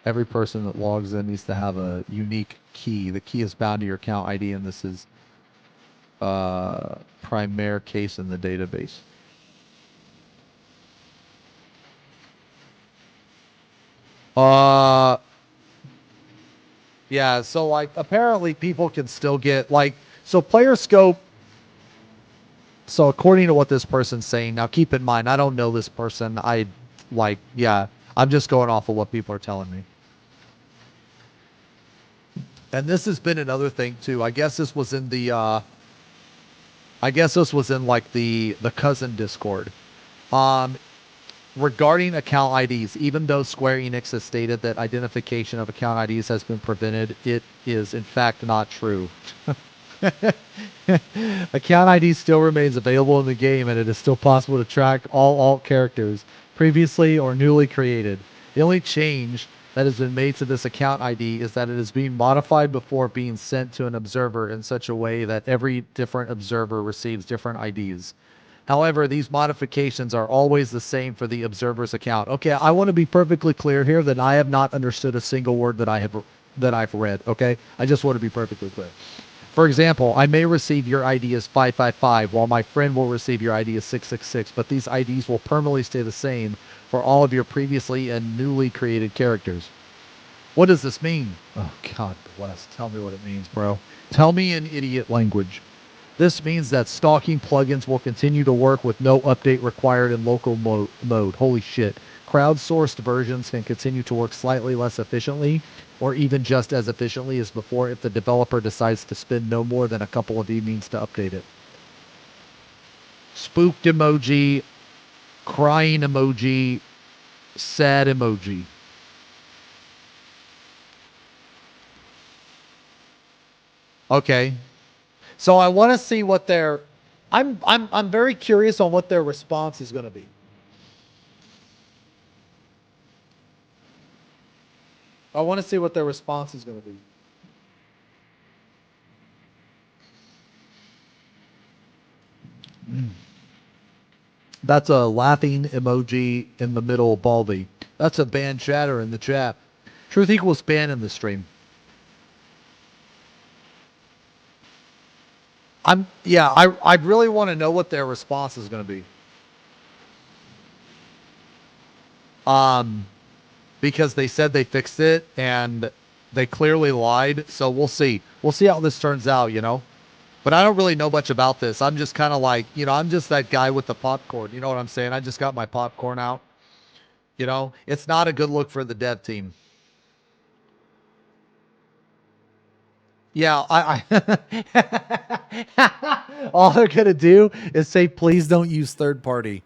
Every person that logs in needs to have a unique key. The key is bound to your account ID, and this is primary case in the database. Yeah, so like apparently people can still get like, so player scope. So according to what this person's saying, now keep in mind, I don't know this person. Yeah, I'm just going off of what people are telling me. And this has been another thing too. I guess this was in the like the cousin Discord. Regarding account IDs, even though Square Enix has stated that identification of account IDs has been prevented, it is in fact not true. Account ID still remains available in the game, and it is still possible to track all alt characters, previously or newly created. The only change that has been made to this account ID is that it is being modified before being sent to an observer in such a way that every different observer receives different IDs. However, these modifications are always the same for the observer's account. Okay, I want to be perfectly clear here that I have not understood a single word that I've read, okay? I just want to be perfectly clear. For example, I may receive your ID as 555, while my friend will receive your ID as 666, but these IDs will permanently stay the same for all of your previously and newly created characters. What does this mean? Oh, God bless. Tell me what it means, bro. Tell me in idiot language. This means that stalking plugins will continue to work with no update required in local mode. Holy shit. Crowdsourced versions can continue to work slightly less efficiently, or even just as efficiently as before if the developer decides to spend no more than a couple of evenings to update it. Spooked emoji, crying emoji, sad emoji. Okay. So I want to see what their I'm very curious on what their response is going to be. I want to see what their response is going to be. That's a laughing emoji in the middle, Baldy. That's a ban chatter in the chat. Truth equals ban in the stream. I really want to know what their response is going to be. Because they said they fixed it and they clearly lied. So we'll see. We'll see how this turns out, you know. But I don't really know much about this. I'm just kind of like, you know, I'm just that guy with the popcorn. You know what I'm saying? I just got my popcorn out. You know, it's not a good look for the dev team. Yeah, all they're going to do is say, please don't use third party.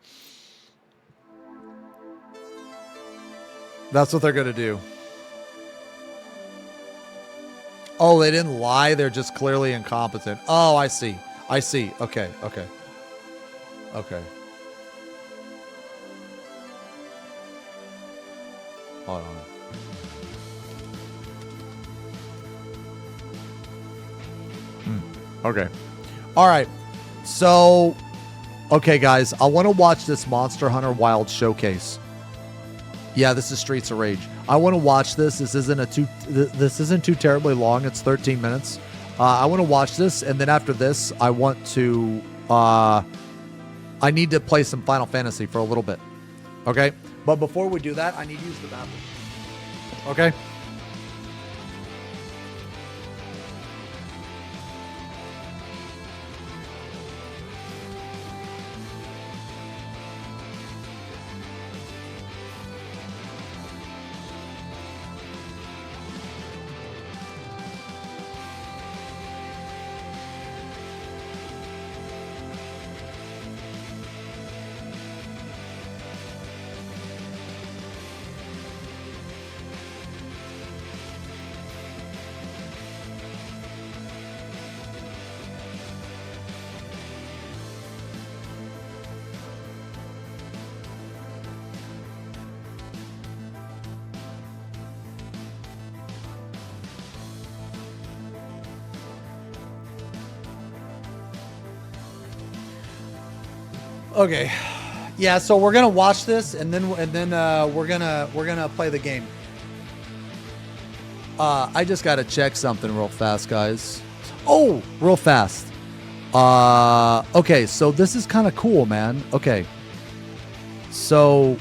That's what they're going to do. Oh, they didn't lie. They're just clearly incompetent. Oh, I see. I see. Okay. Okay. Okay. Hold on. Okay. All right. So, okay, guys. I want to watch this Monster Hunter Wild showcase. Yeah, this is Streets of Rage. I want to watch this. This isn't too terribly long. It's 13 minutes. I want to watch this, and then after this, I want to I need to play some Final Fantasy for a little bit. Okay? But before we do that, I need to use the bathroom. Okay? Okay. Yeah, so we're gonna watch this and then we're gonna play the game. I just gotta check something real fast, guys. Oh, real fast. Okay, so this is kind of cool, man. Okay. So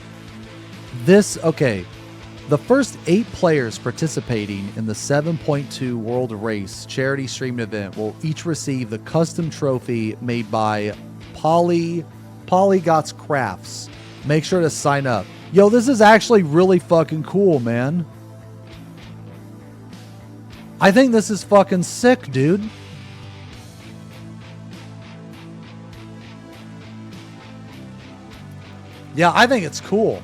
this the first 8 players participating in the 7.2 World Race charity streamed event will each receive the custom trophy made by Polygots Crafts. Make sure to sign up. Yo, this is actually really fucking cool, man. I think this is fucking sick, dude. Yeah, I think it's cool.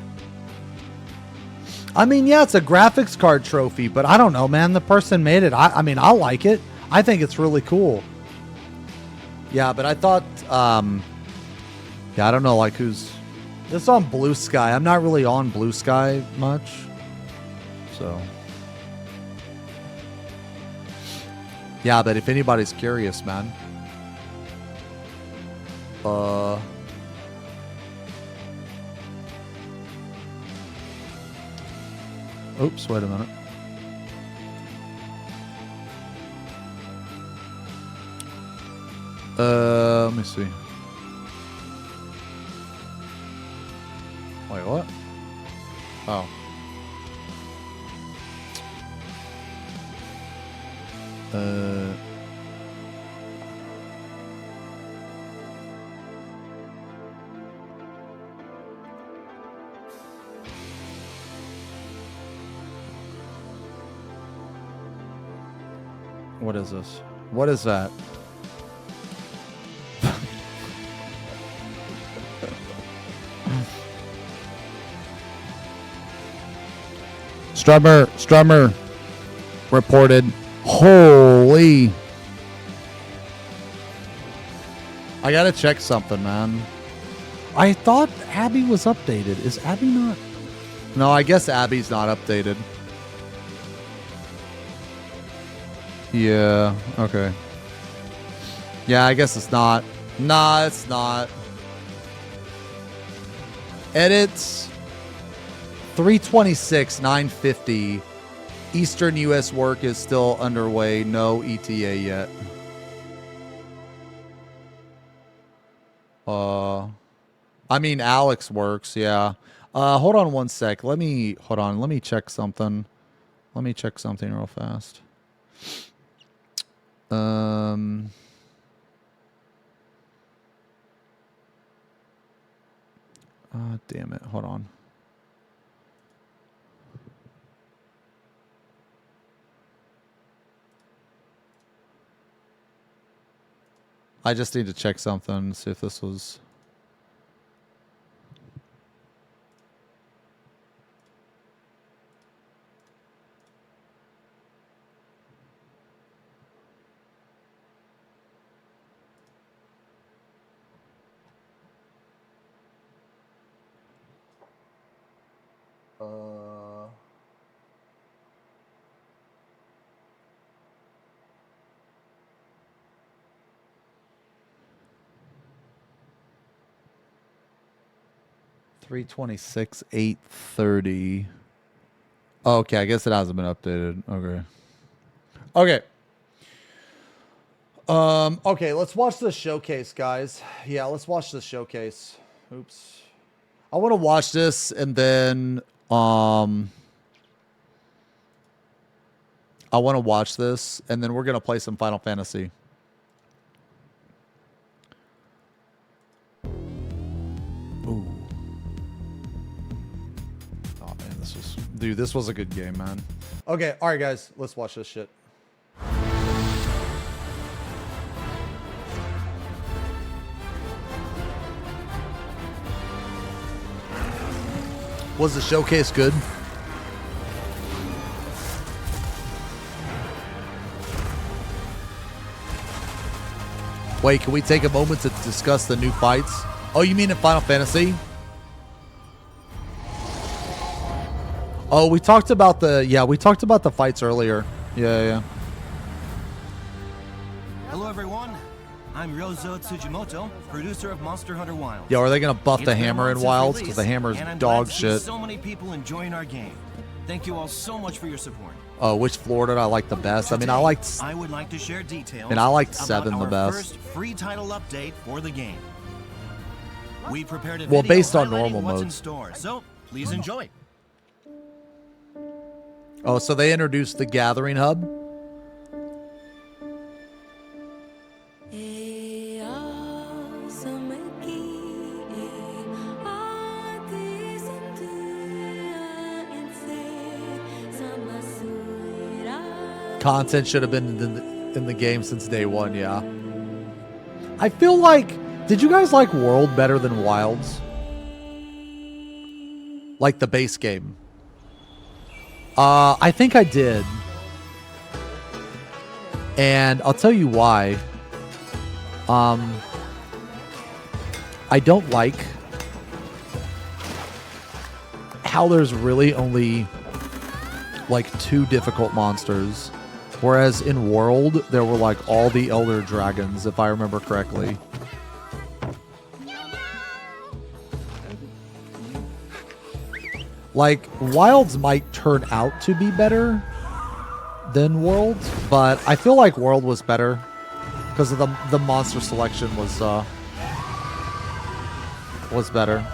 I mean, yeah, it's a graphics card trophy, but I don't know, man. The person made it. I mean, I like it. I think it's really cool. Yeah, but I thought, yeah, I don't know, like who's... This is on Blue Sky. I'm not really on Blue Sky much. So... Yeah, but if anybody's curious, man. Oops, wait a minute. Let me see. Wait, what? Oh. What is this? What is that? Strummer reported. Holy. I gotta check something, man. I thought Abby was updated. Is Abby not? No, I guess Abby's not updated. Yeah, okay. Yeah, I guess it's not. Nah, it's not. Edits 326, 950. Eastern US work is still underway. No ETA yet. I mean, Alex works, yeah. Hold on one sec. Let me check something. Let me check something real fast. Damn it. Hold on. I just need to check something, see if this was... $326, $830. Okay, I guess it hasn't been updated. Okay. Okay. Okay, let's watch the showcase, guys. Yeah, let's watch the showcase. Oops. I want to watch this and then I want to watch this and then we're going to play some Final Fantasy. Ooh. Oh man, this was a good game, man. Okay, all right guys, let's watch this shit. Was the showcase good? Wait, can we take a moment to discuss the new fights? Oh, you mean in Final Fantasy? Oh, we talked about the fights earlier. Yeah. Hello everyone, I'm Ryozo Tsujimoto, producer of Monster Hunter Wilds. Yo, are they gonna buff the It's been hammer in months since Wilds? release, Because the hammer is and I'm dog glad to see shit. so many people enjoying our game. Thank you all so much for your support. Oh, which floor did I like the best? I mean, I Today, liked. I would like to share details. And I liked about 7 the our best. First free title update for the game. We prepared a Well, video based on highlighting normal what's in modes. store, so please enjoy. Oh, so they introduced the Gathering Hub. Content should have been in the game since day one, yeah. I feel like, did you guys like World better than Wilds? Like the base game? I think I did. And I'll tell you why. I don't like how there's really only like 2 difficult monsters. Whereas in World, there were like all the Elder Dragons, if I remember correctly. Like, Wilds might turn out to be better than World, but I feel like World was better because of the monster selection was better.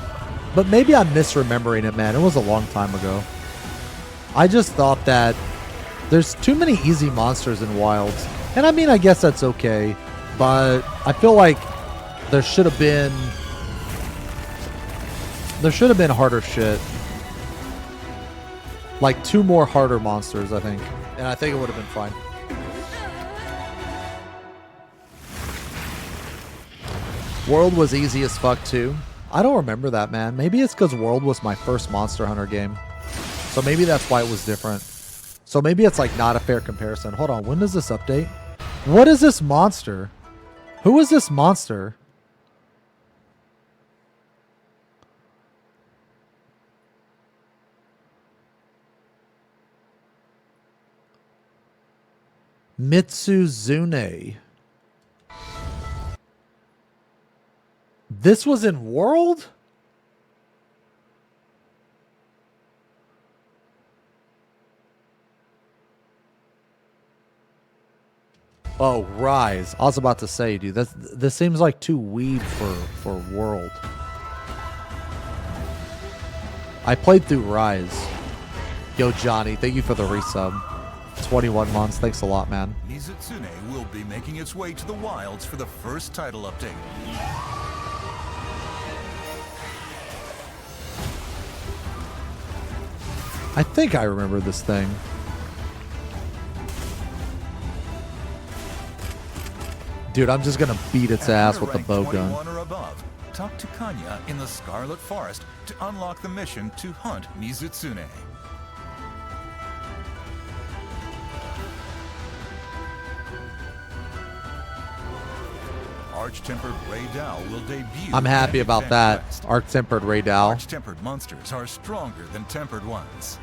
But maybe I'm misremembering it, man. It was a long time ago. I just thought that there's too many easy monsters in Wilds. And I mean, I guess that's okay. But I feel like there should have been harder shit. Like 2 more harder monsters, I think. And I think it would have been fine. World was easy as fuck too. I don't remember that, man. Maybe it's because World was my first Monster Hunter game. So maybe that's why it was different. So maybe it's like not a fair comparison. Hold on, when does this update? What is this monster? Who is this monster? Mitsuzune. This was in World? Oh, Rise. I was about to say, dude, this seems like too weed for World. I played through Rise. Yo, Johnny, thank you for the resub. 21 months. Thanks a lot, man. Mizutsune will be making its way to the wilds for the first title update. I think I remember this thing. Dude, I'm just gonna beat its ass with the bow gun. 21 or above, talk to Kanya in the Scarlet Forest to unlock the mission to hunt Mizutsune. Arch-tempered Raydal will debut. I'm happy in about that. Advanced Quest. Arc-tempered Raydal. Arch-tempered monsters are stronger than tempered ones.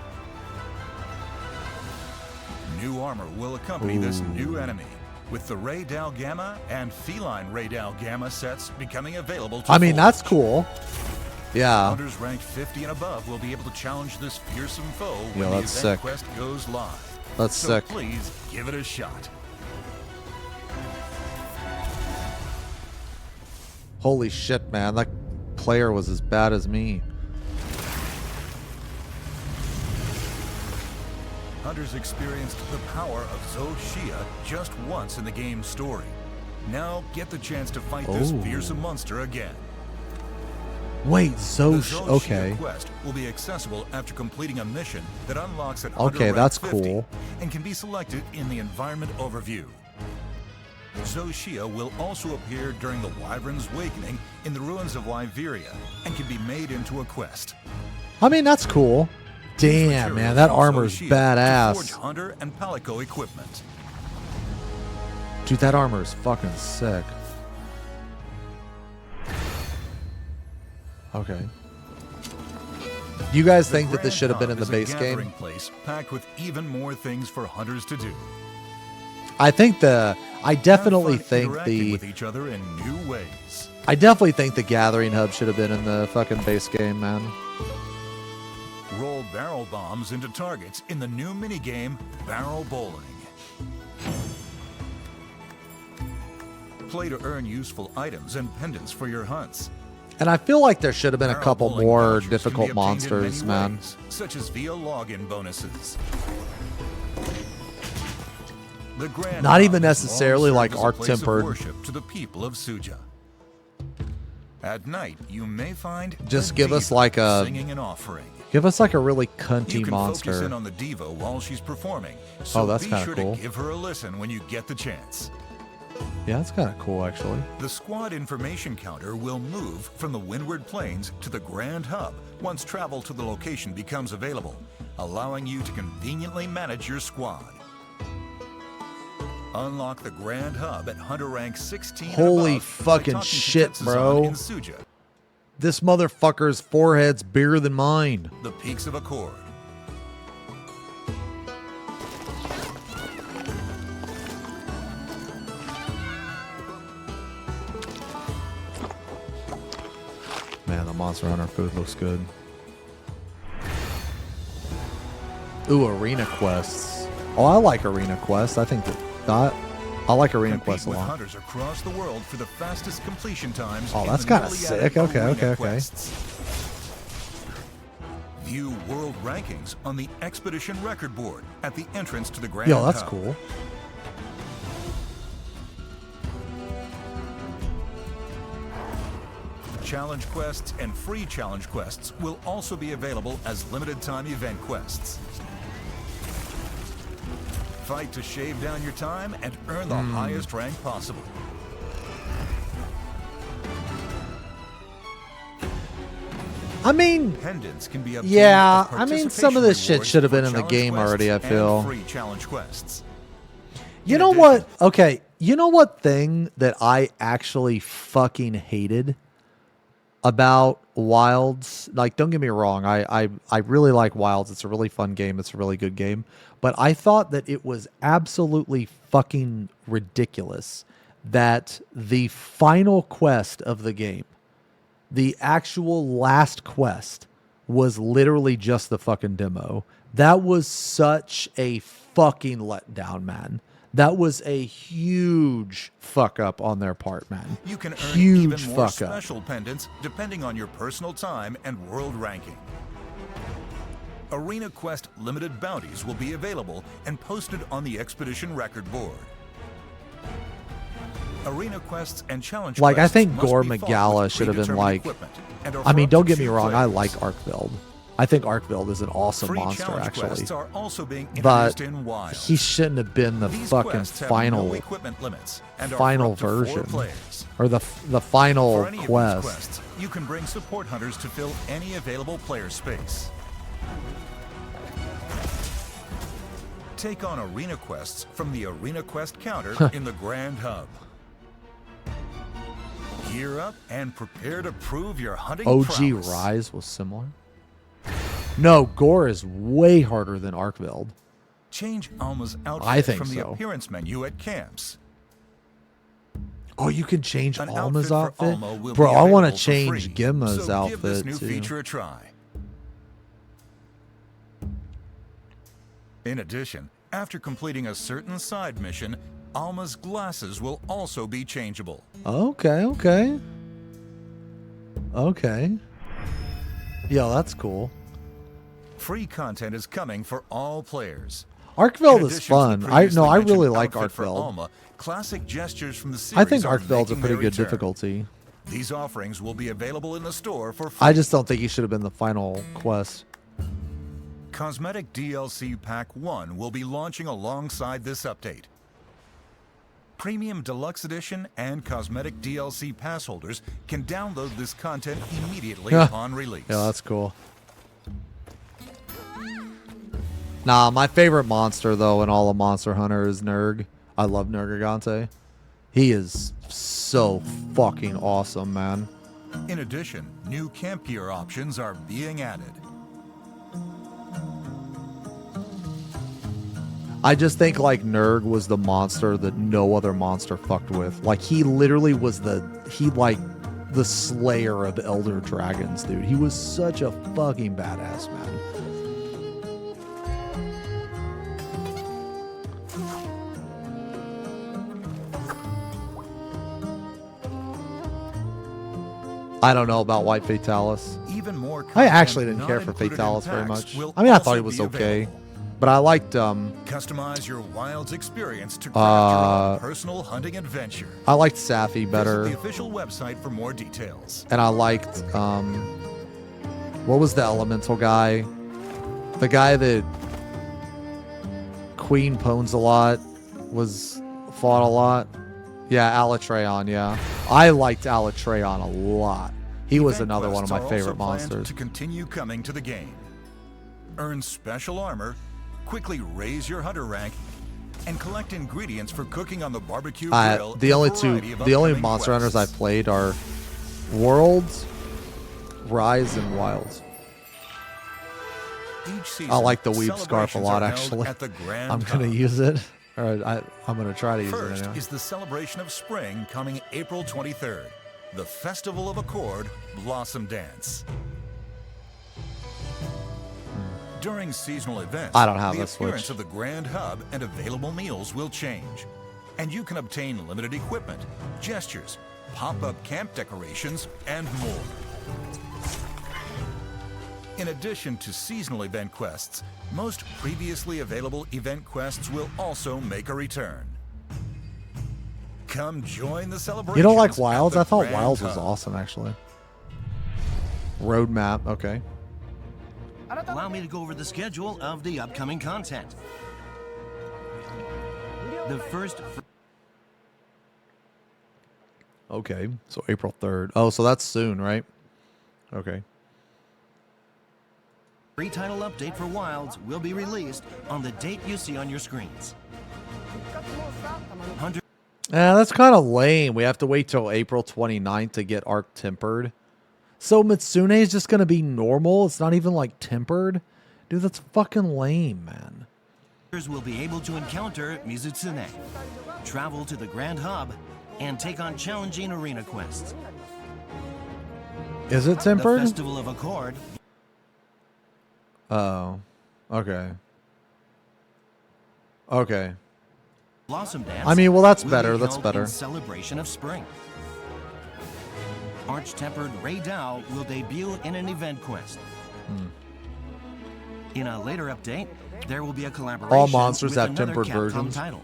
New armor will accompany this new enemy, with the Raydal Gamma and Feline Raydal Gamma sets becoming available to I mean, that's forge. cool. Yeah. Hunters ranked 50 and above will be able to challenge this fearsome foe when Yo, the that's event sick. quest goes live. That's so sick. Please give it a shot. Holy shit, man. That player was as bad as me. Hunters experienced the power of Zoshia just once in the game's story. Now get the chance to fight this fearsome monster again. Wait, The Zosh. Okay. quest will be accessible after completing a mission that unlocks at Okay, Hunter that's rank 50 cool. and can be selected in the environment overview. Zoshia will also appear during the Wyvern's Awakening in the ruins of Liberia and can be made into a quest. I mean, that's cool. Use Damn, man. materials That from armor's Zoshia to forge badass. Hunter and Palico equipment. Dude, that armor is fucking sick. Okay. You guys think that this Grand should have been in Hub the is a base gathering game? place packed with even more things for hunters to do. I definitely Have fun think interacting with each other in new ways. I definitely think the Gathering Hub should have been in the fucking base game, man. Roll barrel bombs into targets in the new minigame Barrel Bowling. Play to earn useful items and pendants for your hunts. And I feel like there should have been a Barrel couple bowling more vouchers can be difficult obtained in monsters, many man. ways, such as via login bonuses. The Grand Not Hub even has necessarily long like served as a place of Arc-tempered. worship to the people of Suja. At night, you may find Just a give us diva like a- singing an offering. Give us like a really You cunty can monster. focus in on the diva while she's performing, so that's be kinda sure cool. to give her a listen when you get the chance. Yeah, that's kind of cool, actually. The squad information counter will move from the Windward Plains to the Grand Hub once travel to the location becomes available, allowing you to conveniently manage your squad. Unlock the Grand Hub at Hunter rank 16 and Holy above by fucking talking to shit, Tetsuzan bro. in Suja. This motherfucker's forehead's bigger than mine. The Peaks of Accord. Man, the Monster Hunter food looks good. Ooh, arena quests. Oh, I like arena quests. I think that I like arena Compete quests a with lot. hunters across the world for the fastest completion times. Oh, in that's the kinda newly sick. added Okay, arena okay, okay. quests. View world rankings on the Expedition Record Board at the entrance to the Grand Yo, that's Hub. cool. Challenge quests and free challenge quests will also be available as limited time event quests. Fight to shave down your time and earn the highest rank possible. I mean, Pendants can be obtained yeah, as I mean, some of this participation shit rewards should have been for in the challenge game quests already, I and feel. free challenge quests. You In know addition- what? Okay, you know what thing that I actually fucking hated about Wilds? Like, don't get me wrong, I really like Wilds. It's a really fun game. It's a really good game. But I thought that it was absolutely fucking ridiculous that the final quest of the game, the actual last quest, was literally just the fucking demo. That was such a fucking letdown, man. That was a huge fuck up on their part, man. You can earn Huge even more fuck up. special pendants depending on your personal time and world ranking. Arena Quest limited bounties will be available and posted on the Expedition Record Board. Arena quests and challenge Like, I quests think must Gore be fought Magala with should have been predetermined like. equipment and are I mean, for don't up to get me 2 wrong. I players. like Arkveld. I think Arkveld is an awesome Free monster, challenge actually. quests are also being But introduced in Wild. he shouldn't have been the These fucking quests have final, no equipment limits and are final for up to 4 version, players. or the final For any of these quest. quests, you can bring support hunters to fill any available player space. Take on arena quests from the Arena Quest counter in the Grand Hub. Gear up and prepare to prove your hunting OG prowess. Rise was similar. No, Gore is way harder than Arkveld. Change Alma's outfit I think from the so. appearance menu at camps. Oh, you can change An Alma's outfit for outfit? Alma will Bro, be I want available to for change free, Gimma's so give this outfit new too. feature a try. In addition, after completing a certain side mission, Alma's glasses will also be changeable. Okay, okay. Okay. Yo, that's cool. Free content is coming for all players. Arkveld In is addition to fun. the I previously really mentioned like outfit for Arkveld. Alma, classic gestures from the series I think are Arkveld's a making pretty their good return. difficulty. These offerings will be available in the store for free. I just don't think he should have been the final quest. Cosmetic DLC Pack 1 will be launching alongside this update. Premium Deluxe Edition and Cosmetic DLC pass holders can download this content immediately upon release. Yeah, that's cool. Nah, my favorite monster, though, in all of Monster Hunter is Nerg. I love Nergigante. He is so fucking awesome, man. In addition, new camp gear options are being added. I just think, like, Nerg was the monster that no other monster fucked with. Like, he literally was the slayer of elder dragons, dude. He was such a fucking badass, man. I don't know about White Fatalis. Even more I actually didn't content care not for included in Fatalis very packs much. will I mean, I also thought he was be okay. available. But I liked Customize your Wilds experience to craft your own personal hunting adventure. Safi better. Visit the official website for more details. And I liked what was the elemental guy? The guy that Queen Pones a lot fought a lot. Yeah, Alatreon, yeah. I liked Alatreon a lot. He was Event another one of my quests are favorite also planned monsters. to continue coming to the game. Earn special armor, quickly raise your hunter rank, and collect ingredients for cooking on the barbecue grill. The in a only variety of the only upcoming monster hunters quests. I've played are Worlds, Rise, and Wilds. Each season, I like the weeb scarf a celebrations lot, are held actually. at the Grand I'm gonna Hub. use it. Or I'm gonna try to use First it anyway. is the celebration of spring coming April 23rd, the Festival of Accord Blossom Dance. During seasonal events, I don't have the a appearance Switch. of the Grand Hub and available meals will change. And you can obtain limited equipment, gestures, pop-up camp decorations, and more. In addition to seasonal event quests, most previously available event quests will also make a return. Come join the celebration. You don't like Wilds? I thought Wilds was awesome, actually. Roadmap, okay. Allow me to go over the schedule of the upcoming content. The first Okay, so April 3rd. Oh, so that's soon, right? Okay. free title update for Wilds will be released on the date you see on your screens. Hunter Yeah, that's kind of lame. We have to wait till April 29th to get Arc Tempered. So Mitsune is just going to be normal? It's not even like tempered? Dude, that's fucking lame, man. will be able to encounter Mizutsune, travel to the Grand Hub, and take on challenging arena quests. Is it The tempered? Festival of Accord Oh, okay. Okay. Blossom Dance. I mean, well, that's will better. be That's held better. In celebration of spring. Arch-tempered Ray Dao will debut in an event quest. In a later update, there will be a collaboration. All monsters with have another tempered Capcom versions. Title.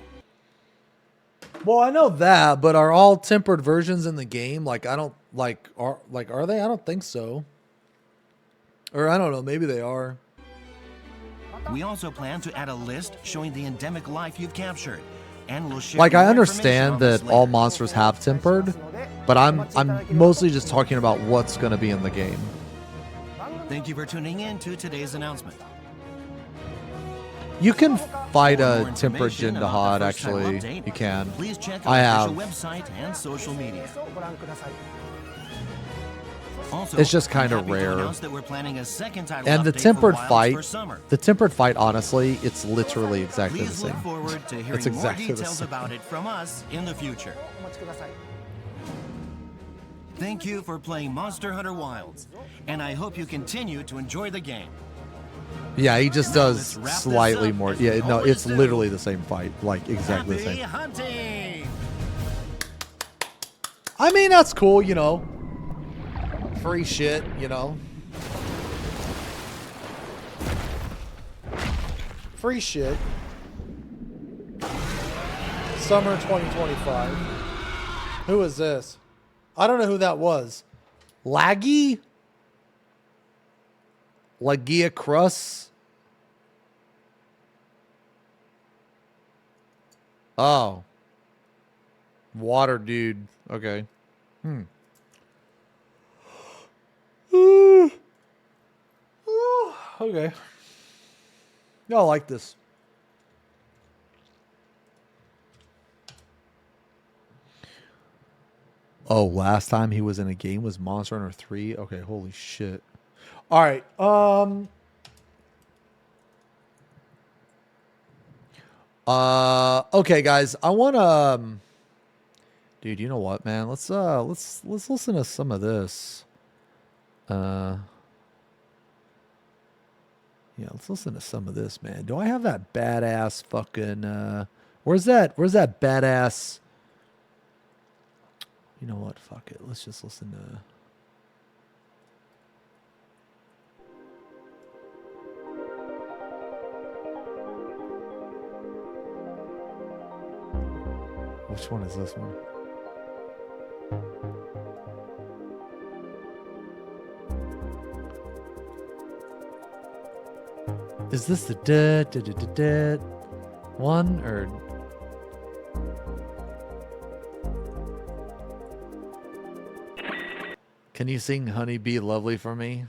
Well, I know that, but are all tempered versions in the game? Like, I don't are they? I don't think so. Or I don't know. Maybe they are. We also plan to add a list showing the endemic life you've captured, and we'll share. Like, I more understand information on this that all later. monsters have tempered, but I'm mostly just talking about what's going to be in the game. Thank you for tuning in to today's announcement. You can fight For more a tempered information about Jindahad, the first title actually. update, You can. Please check I our have. official website and social media. Also, It's just I'm kinda happy to rare. announce that we're planning a second title And the update for tempered Wilds fight, for summer. honestly, it's literally exactly the Please look same. forward to hearing It's exactly more the details same. about it from us in the future. Thank you for playing Monster Hunter Wilds, and I hope you continue to enjoy the game. Yeah, he just Now does let's wrap this slightly up more. as we Yeah, no, always it's do. literally the same fight. Like, exactly the Happy same. hunting! I mean, that's cool, you know. Free shit, you know. Free shit. Summer 2025. Who is this? I don't know who that was. Laggy? Lagia Crus? Oh. Water dude. Okay. Okay. Y'all like this. Oh, last time he was in a game was Monster Hunter 3. Okay, holy shit. All right. Okay, guys. I want to dude, you know what, man? Let's listen to some of this. Yeah, let's listen to some of this, man. Do I have that badass fucking where's that badass? You know what? Fuck it. Let's just listen to which one is this one? Is this the dead one or? Can you sing Honey Be Lovely for me?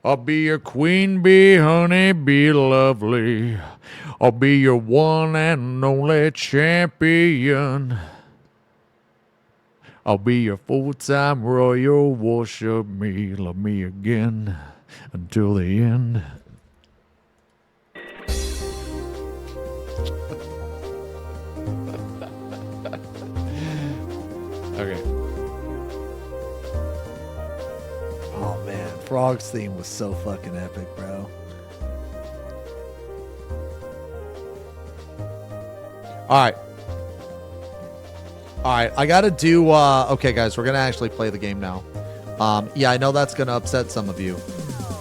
I'll be your queen bee, honey, be lovely. I'll be your one and only champion. I'll be your full-time royal, worship me, love me again until the end. Okay. Oh man, Frog's theme was so fucking epic, bro. Alright, I gotta do, okay guys, we're gonna actually play the game now. Yeah, I know that's gonna upset some of you,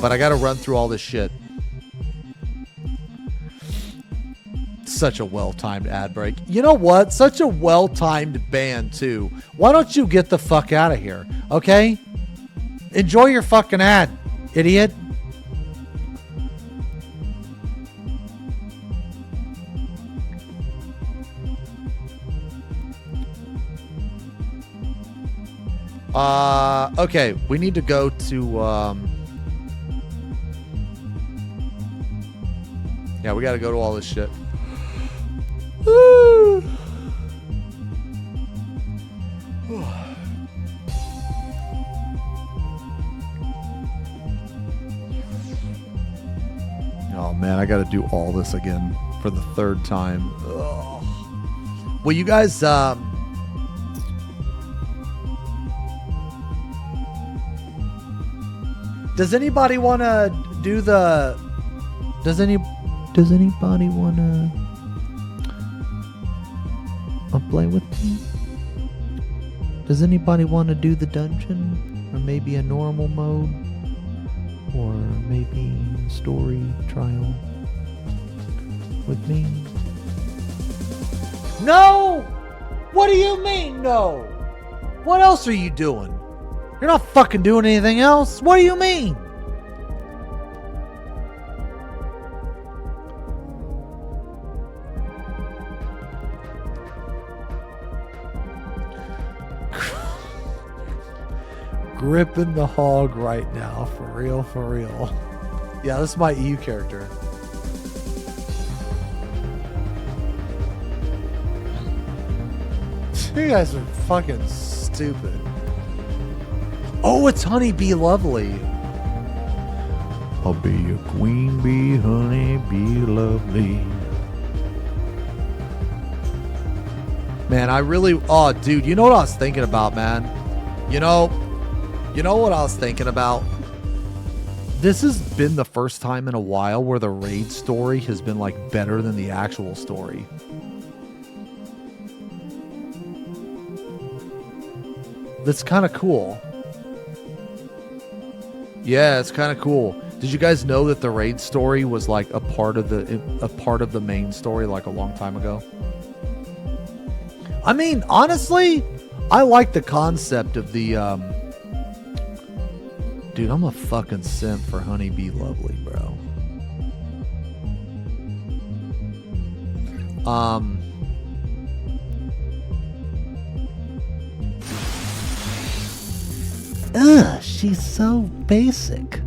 but I gotta run through all this shit. Such a well-timed ad break. You know what? Such a well-timed band, too. Why don't you get the fuck out of here, okay? Enjoy your fucking ad, idiot. Okay, we need to go to, yeah, we gotta go to all this shit. Oh man, I gotta do all this again for the third time. Ugh. Well, you guys, does anybody want to do the? Does anybody want to play with me? Does anybody want to do the dungeon, or maybe a normal mode, or maybe story trial with me? No! What do you mean, no? What else are you doing? You're not fucking doing anything else. What do you mean? Gripping the hog right now. For real, for real. Yeah, this is my EU character. You guys are fucking stupid. Oh, it's Honey Be Lovely. I'll be your queen bee, honey, be lovely. Man, I really... Oh, dude, you know what I was thinking about, man? You know what I was thinking about? This has been the first time in a while where the raid story has been, like, better than the actual story. That's kind of cool. Yeah, it's kind of cool. Did you guys know that the raid story was like a part of the main story like a long time ago? I mean, honestly, I like the concept of the dude, I'm a fucking simp for Honeybee Lovely, bro. Ugh, she's so basic.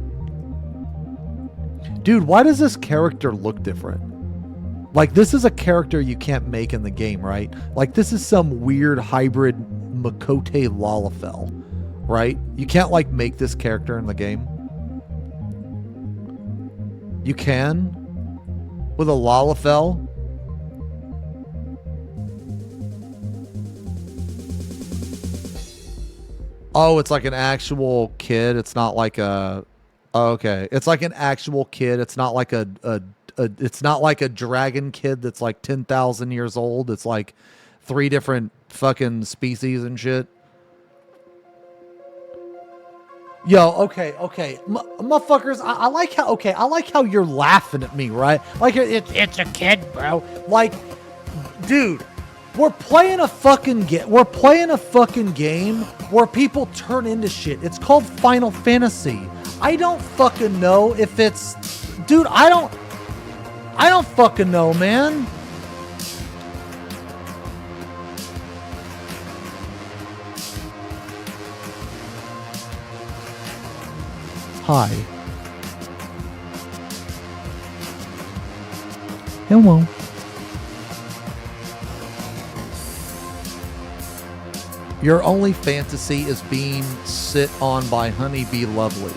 Dude, why does this character look different? Like, this is a character you can't make in the game, right? Like, this is some weird hybrid Makote Lalafell, right? You can't, like, make this character in the game. You can? With a Lalafell? Oh, it's like an actual kid. It's not like a... Oh, okay. It's like an actual kid. It's not like it's not like a dragon kid that's like 10,000 years old. It's like 3 different fucking species and shit. Yo, okay. Motherfuckers, I like how you're laughing at me, right? Like, it's a kid, bro. Like, dude, we're playing a fucking game where people turn into shit. It's called Final Fantasy. I don't fucking know if it's... Dude, I don't fucking know, man. Hi. Hello. Your only fantasy is being sit on by Honeybee Lovely.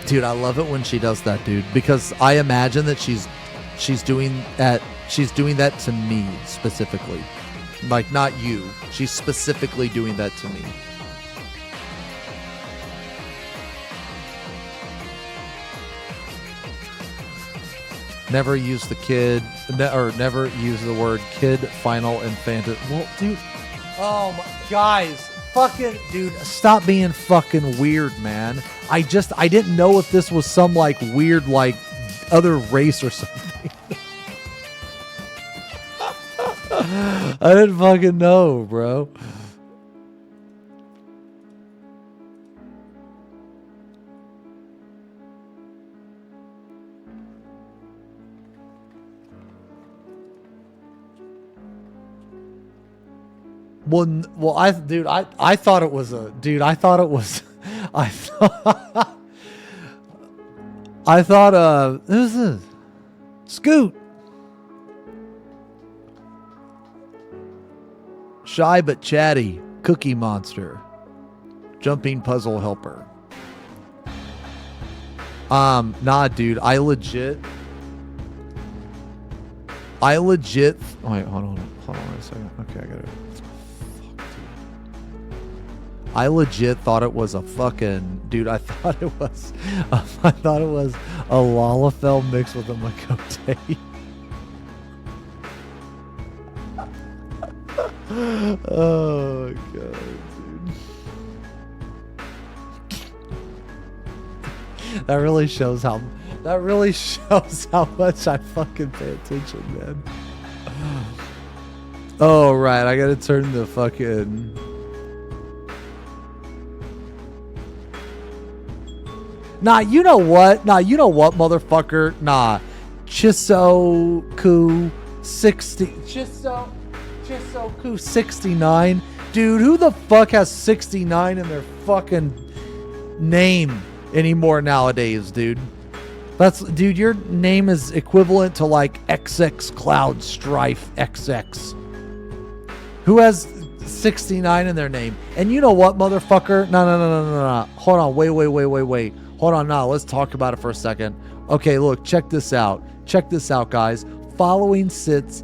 Dude, I love it when she does that, dude, because I imagine that she's doing that to me specifically. Like, not you. She's specifically doing that to me. Never use the kid, or never use the word kid, final, and fantasy. Well, dude, oh my, guys, fucking, dude, stop being fucking weird, man. I didn't know if this was some, like, weird, like, other race or something. I didn't fucking know, bro. Well, I thought it was a, dude, I thought it was, I thought, who's this? Scoot. Shy but chatty, Cookie Monster. Jumping puzzle helper. Nah, dude, I legit, wait, hold on a second. Okay, I got it. I legit thought it was a fucking, dude, I thought it was a Lalafell mixed with a Makote. Oh my god, dude. That really shows how much I fucking pay attention, man. Oh right, I gotta turn the fucking... Nah, you know what, motherfucker? Nah. Chisoku 69. Dude, who the fuck has 69 in their fucking name anymore nowadays, dude? Dude, your name is equivalent to like XX Cloud Strife XX. Who has 69 in their name? And you know what, motherfucker? No. Hold on, wait. Hold on, now let's talk about it for a second. Okay, look, check this out. Check this out, guys. Following since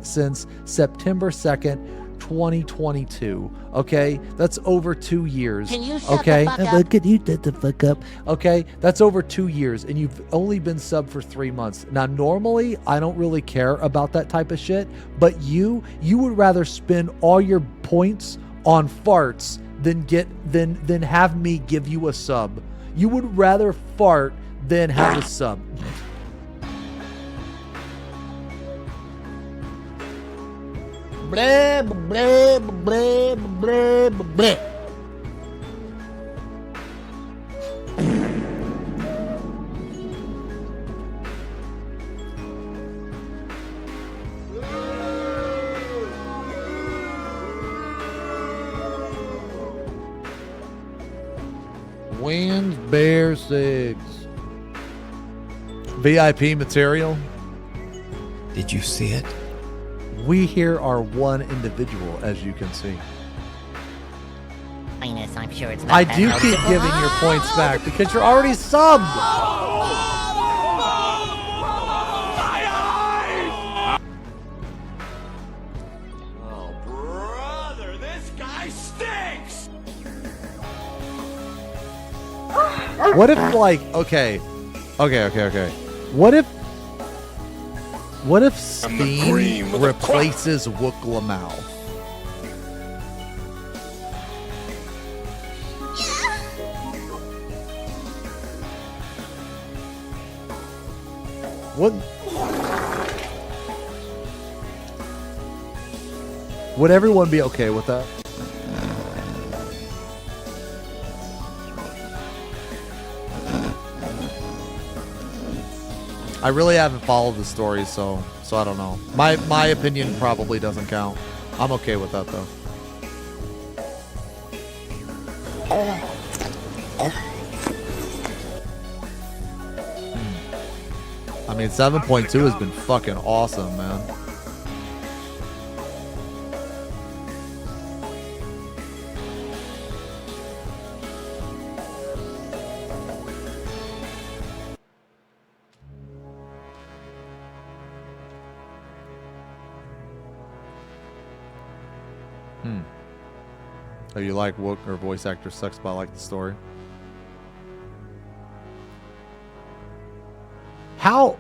September 2nd, 2022. Okay, that's over 2 years. Can you shut okay, the fuck up? Can you shut the fuck up? Okay, that's over 2 years, and you've only been sub for 3 months. Now, normally, I don't really care about that type of shit, but you would rather spend all your points on farts than have me give you a sub. You would rather fart than have a sub. Blah, blah, blah, blah, blah. Wins Bear 6. VIP material. Did you see it? We here are one individual, as you can see. Highness, I'm sure it's not I that do keep noticeable. giving your points back because you're already subbed. Oh, brother, this guy stinks! What if, like, okay. What if Steam replaces Wook Lamau? What? Would everyone be okay with that? I really haven't followed the story, so I don't know. My opinion probably doesn't count. I'm okay with that though. I mean, 7.2 has been fucking awesome, man. So you like Wook or voice actor sucks, but I like the story. How?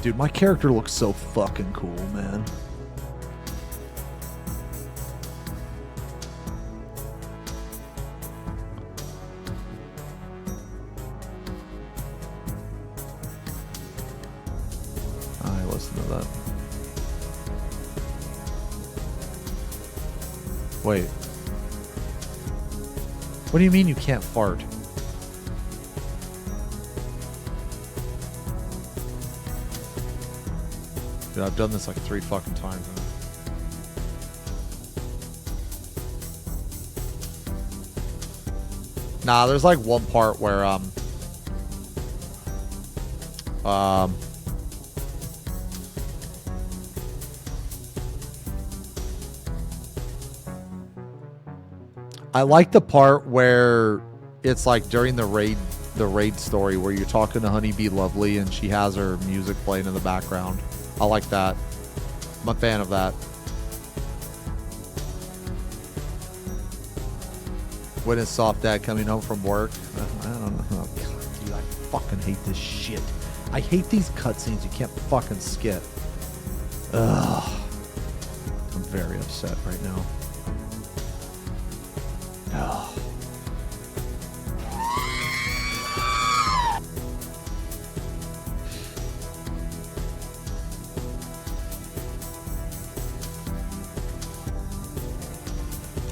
Dude, my character looks so fucking cool, man. I listen to that. Wait. What do you mean you can't fart? Dude, I've done this like 3 fucking times now. Nah, there's like one part where I like the part where it's like during the raid story where you're talking to Honeybee Lovely and she has her music playing in the background. I like that. I'm a fan of that. When is Soft Dad coming home from work? I don't know. Oh, God, dude, I fucking hate this shit. I hate these cutscenes you can't fucking skip. Ugh. I'm very upset right now. Ugh.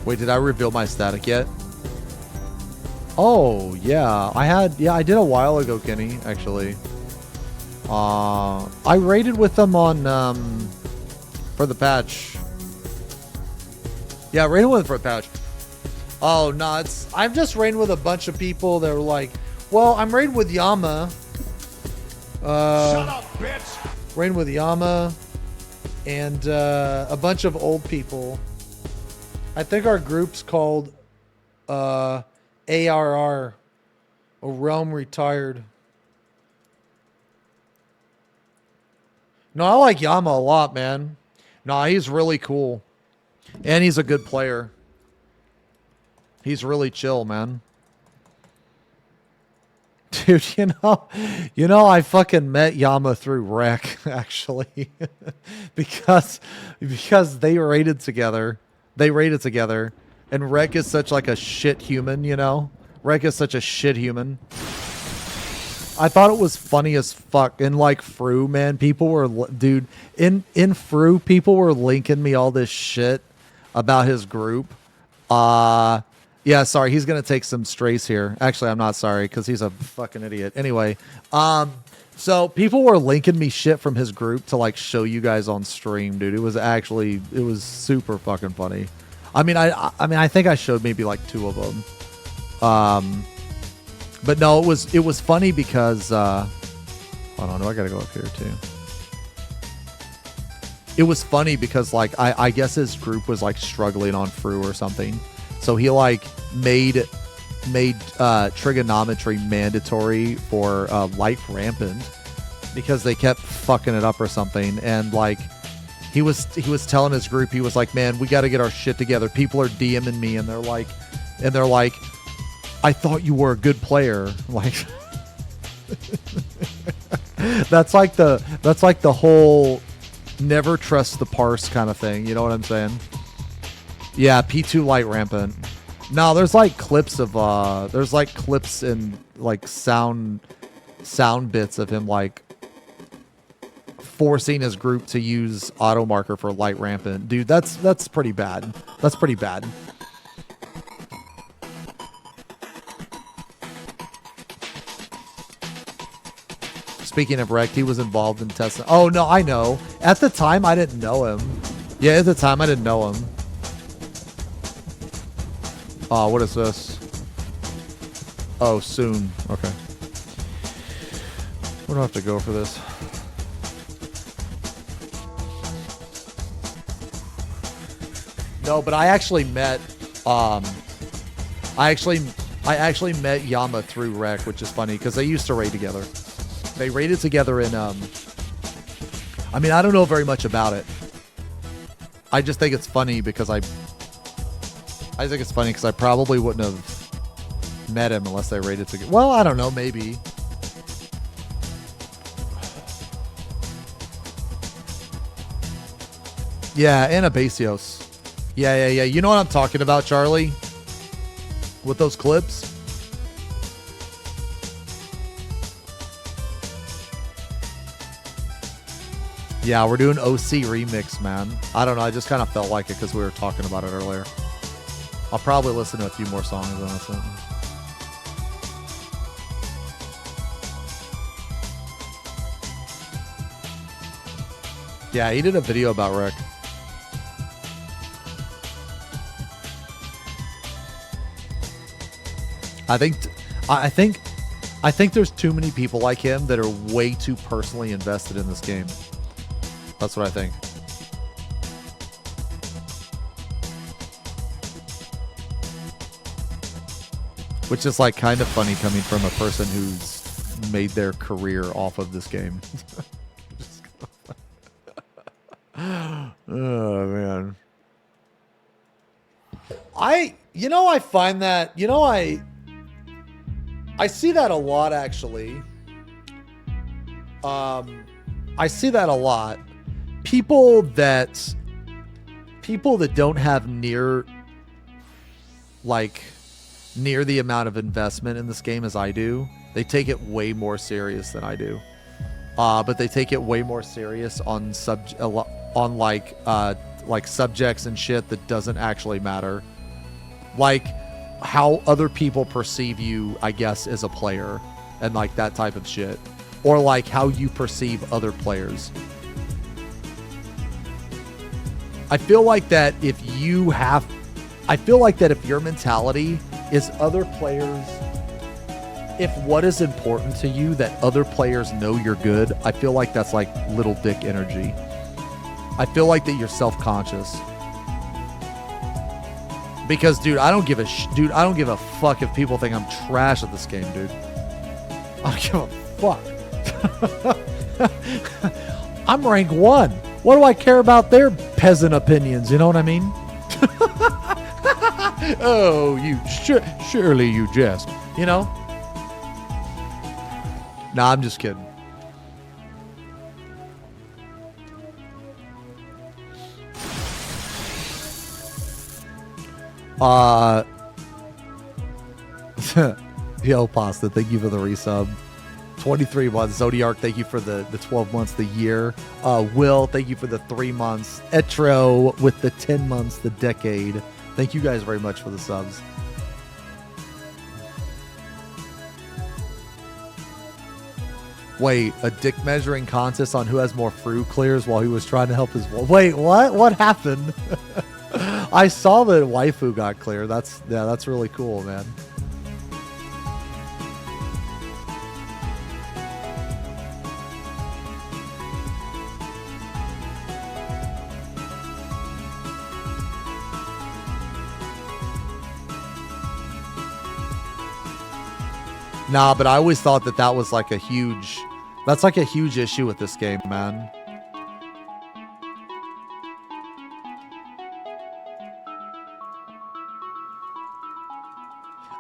Wait, did I reveal my static yet? Oh, yeah. I did a while ago, Kenny, actually. I raided with them on, for the patch. Yeah, I raided with them for a patch. Oh, no, I've just raided with a bunch of people that were like, well, I'm raiding with Yama. Shut up, bitch! Raiding with Yama and a bunch of old people. I think our group's called ARR, or Realm Retired. No, I like Yama a lot, man. Nah, he's really cool. And he's a good player. He's really chill, man. Dude, you know, I fucking met Yama through Rec, actually. because they raided together. And Rec is such like a shit human, you know? Rec is such a shit human. I thought it was funny as fuck. And like Fru, man, people were, dude, in Fru, people were linking me all this shit about his group. Yeah, sorry, he's gonna take some strays here. Actually, I'm not sorry, because he's a fucking idiot. Anyway, so people were linking me shit from his group to like show you guys on stream, dude. It was super fucking funny. I mean, I think I showed maybe like 2 of them. But no, it was funny because hold on, I gotta go up here too. It was funny because like I guess his group was like struggling on Fru or something. So he like made trigonometry mandatory for light rampant because they kept fucking it up or something. And like he was telling his group, he was like, man, we got to get our shit together. People are DMing me and they're like, I thought you were a good player. Like that's like the whole never trust the parse kind of thing. You know what I'm saying? Yeah, P2 light rampant. No, there's like clips and like sound bits of him like forcing his group to use auto marker for light rampant. Dude, that's pretty bad. That's pretty bad. Speaking of Rect, he was involved in testing. Oh no, I know. At the time I didn't know him. Yeah, at the time I didn't know him. Oh, what is this? Oh, soon. Okay. Where do I have to go for this? No, but I actually met I actually met Yama through Rec, which is funny because they used to raid together. They raided together in I mean, I don't know very much about it. I just think it's funny because I think it's funny because I probably wouldn't have met him unless they raided together. Well, I don't know, maybe. Yeah, Anabasios. Yeah. You know what I'm talking about, Charlie? With those clips? Yeah, we're doing OC remix, man. I don't know, I just kind of felt like it because we were talking about it earlier. I'll probably listen to a few more songs, honestly. Yeah, he did a video about Rick. I think there's too many people like him that are way too personally invested in this game. That's what I think. Which is like kind of funny coming from a person who's made their career off of this game. Oh man. I find that, I see that a lot actually. I see that a lot. People that don't have near the amount of investment in this game as I do, they take it way more serious than I do. But they take it way more serious on subjects and shit that doesn't actually matter. Like how other people perceive you, I guess, as a player and like that type of shit. Or like how you perceive other players. I feel like that if your mentality is other players, if what is important to you that other players know you're good, I feel like that's like little dick energy. I feel like that you're self-conscious. Because dude, I don't give a fuck if people think I'm trash at this game, dude. I don't give a fuck. I'm rank 1. What do I care about their peasant opinions. You know what I mean? Oh, you surely you jest. You know? Nah, I'm just kidding. Yo, Pasta, thank you for the resub. 23 months. Zodiark, thank you for the 12 months, the year. Will, thank you for the 3 months. Etro with the 10 months, the decade. Thank you guys very much for the subs. Wait, a dick measuring contest on who has more fruit clears while he was trying to help his... Wait, what? What happened? I saw that waifu got clear. That's really cool, man. Nah, but I always thought that was like a huge... That's like a huge issue with this game, man.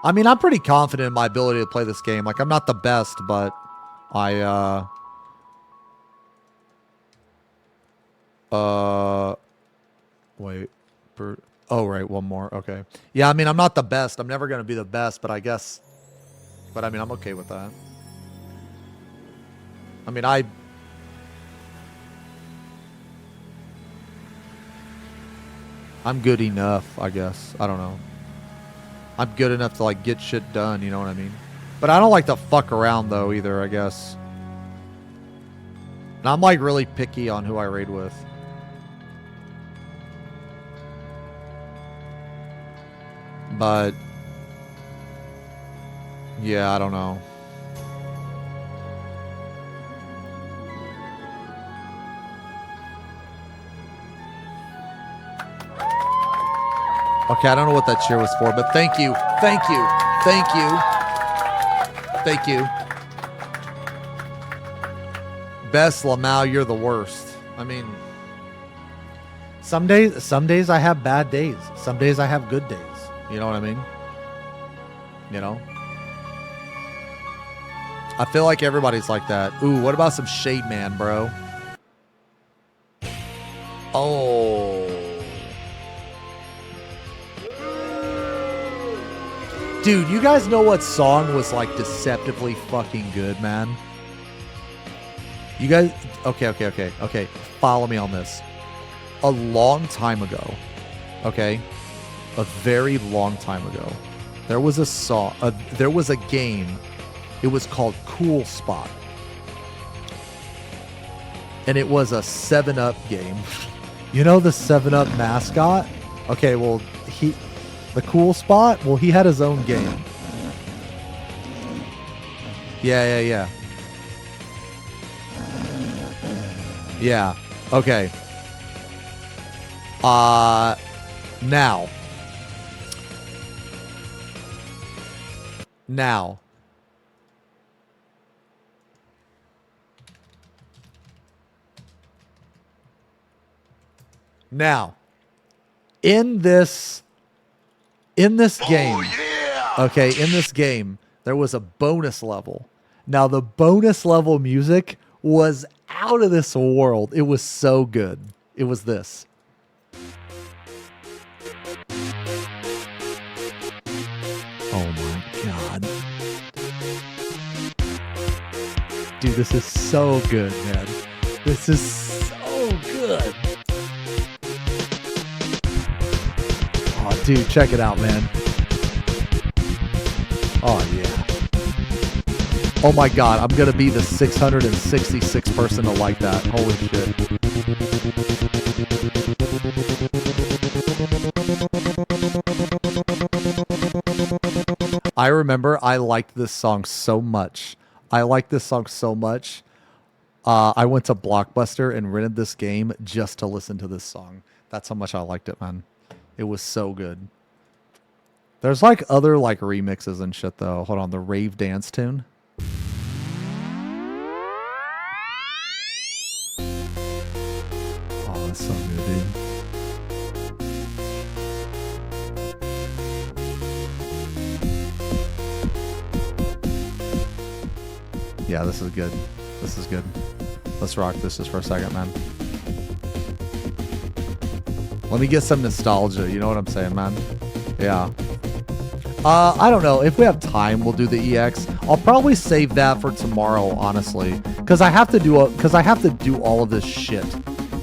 I mean, I'm pretty confident in my ability to play this game. Like, I'm not the best, but I, wait. Oh, right, one more. Okay. Yeah, I mean, I'm not the best. I'm never going to be the best, but I guess... But, I mean, I'm okay with that. I mean, I'm good enough, I guess. I don't know. I'm good enough to, like, get shit done, you know what I mean? But I don't like to fuck around, though, either, I guess. And I'm, like, really picky on who I raid with. But... yeah, I don't know. Okay, I don't know what that cheer was for, but thank you. Thank you. Thank you. Thank you. Best Lamau, you're the worst. I mean, some days I have bad days. Some days I have good days. You know what I mean? You know? I feel like everybody's like that. Ooh, what about some Shade Man, bro? Oh. Dude, you guys know what song was like deceptively fucking good, man? You guys... Okay. Follow me on this. A long time ago, okay? A very long time ago, there was a song... there was a game... It was called Cool Spot. And it was a 7-Up game. You know the 7-Up mascot? Okay, well, the Cool Spot? Well, he had his own game. Yeah. Yeah. Okay. Now. Now, in this game, okay, in this game, there was a bonus level. Now, the bonus level music was out of this world. It was so good. It was this. Oh my God. Dude, this is so good, man. This is so good. Oh, dude, check it out, man. Oh, yeah. Oh, my God. I'm going to be the 666th person to like that. Holy shit. I remember I liked this song so much. I went to Blockbuster and rented this game just to listen to this song. That's how much I liked it, man. It was so good. There's like other like remixes and shit though. Hold on, the rave dance tune. Oh, that's so good, dude. Yeah, this is good. This is good. Let's rock this just for a second, man. Let me get some nostalgia. You know what I'm saying, man? Yeah. I don't know. If we have time, we'll do the EX. I'll probably save that for tomorrow, honestly, because I have to do all of this shit.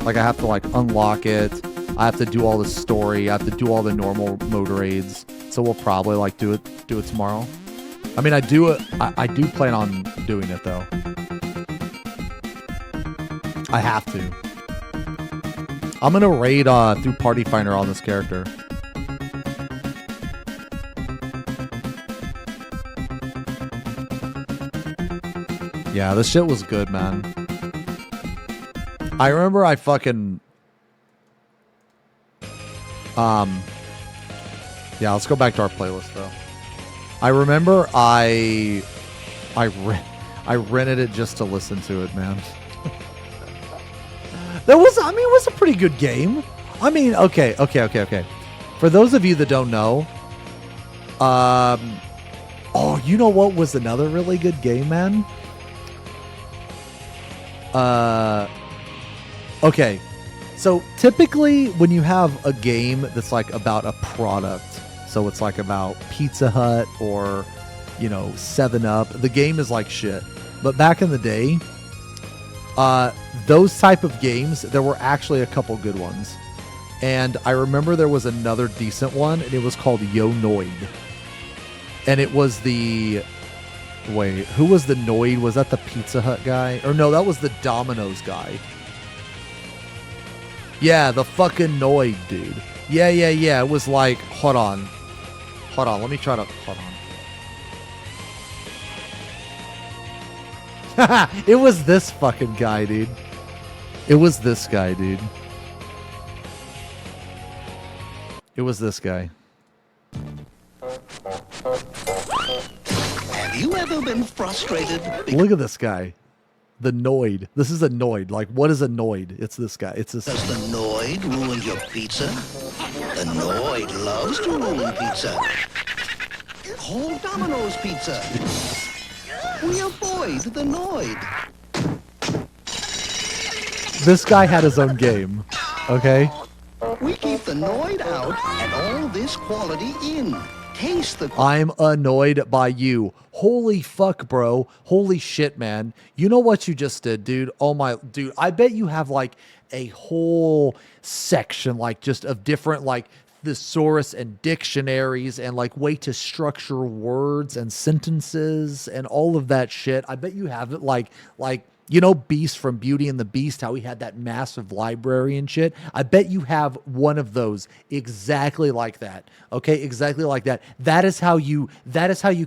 Like, I have to like unlock it. I have to do all the story. I have to do all the normal mode raids. So we'll probably like do it tomorrow. I mean, I do plan on doing it though. I have to. I'm gonna raid through Party Finder on this character. Yeah, this shit was good, man. I remember I fucking... Yeah, let's go back to our playlist, though. I remember I rented it just to listen to it, man. It was a pretty good game. I mean, okay. For those of you that don't know, oh, you know what was another really good game, man? Okay. So typically when you have a game that's like about a product, so it's like about Pizza Hut or, you know, 7-Up, the game is like shit. But back in the day, those type of games, there were actually a couple good ones. And I remember there was another decent one, and it was called Yo Noid. And it was the... Wait, who was the Noid? Was that the Pizza Hut guy? Or no, that was the Domino's guy. Yeah, the fucking Noid, dude. Yeah. It was like... Hold on. Let me try to... Hold on. It was this fucking guy, dude. It was this guy, dude. It was this guy. Have you ever been frustrated? Look at this guy. The Noid. This is a Noid. Like, what is a Noid? It's this guy. It's this. Does the Noid ruin your pizza? The Noid loves to ruin pizza. Call Domino's Pizza. We avoid the Noid. This guy had his own game. Okay? We keep the Noid out and all this quality in. Taste the... I'm annoyed by you. Holy fuck, bro. Holy shit, man. You know what you just did, dude? Oh my... Dude, I bet you have like a whole section like just of different like thesaurus and dictionaries and like way to structure words and sentences and all of that shit. I bet you have it like you know, Beast from Beauty and the Beast, how he had that massive library and shit. I bet you have one of those exactly like that. Okay, exactly like that. That is how you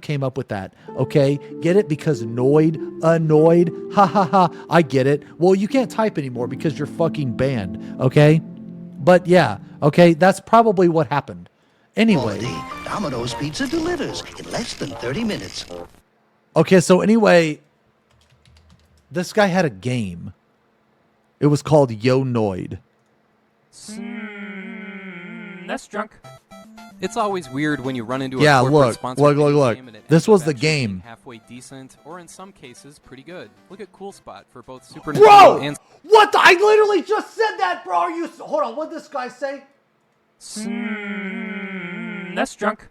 came up with that. Okay, get it? Because Noid, annoyed, ha ha ha. I get it. Well, you can't type anymore because you're fucking banned. Okay, but yeah, okay, that's probably what happened. Anyway, Domino's Pizza delivers in less than 30 minutes. Okay, so anyway. This guy had a game. It was called Yo Noid. That's drunk. It's always weird when you run into a yeah, look. This was the game. Halfway decent, or in some cases, pretty good. Look at Cool Spot for both Super Bro! Nintendo and... What? I literally just said that, bro. Are you... Hold on. What did this guy say? That's drunk.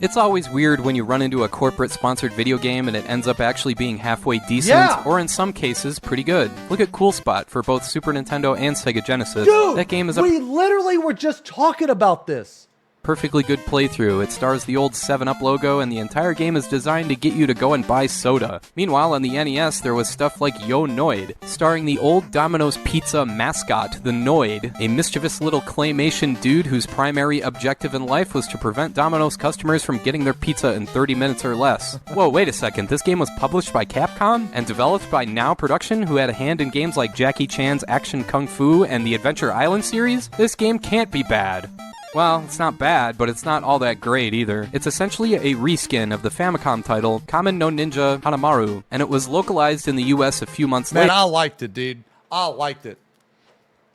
It's always weird when you run into a corporate-sponsored video game and it ends up actually being halfway decent, or in some cases, pretty good. Look at Cool Spot for both Super Nintendo and Sega Genesis. Dude, that game is we literally were just talking about this. Perfectly good playthrough. It stars the old 7-Up logo, and the entire game is designed to get you to go and buy soda. Meanwhile, on the NES, there was stuff like Yo Noid, starring the old Domino's Pizza mascot, the Noid, a mischievous little claymation dude whose primary objective in life was to prevent Domino's customers from getting their pizza in 30 minutes or less. Whoa, wait a second. This game was published by Capcom and developed by Now Production, who had a hand in games like Jackie Chan's Action Kung Fu and the Adventure Island series? This game can't be bad. Well, it's not bad, but it's not all that great either. It's essentially a reskin of the Famicom title, Kamen no Ninja Hanamaru, and it was localized in the US a few months later. Man, I liked it, dude. I liked it.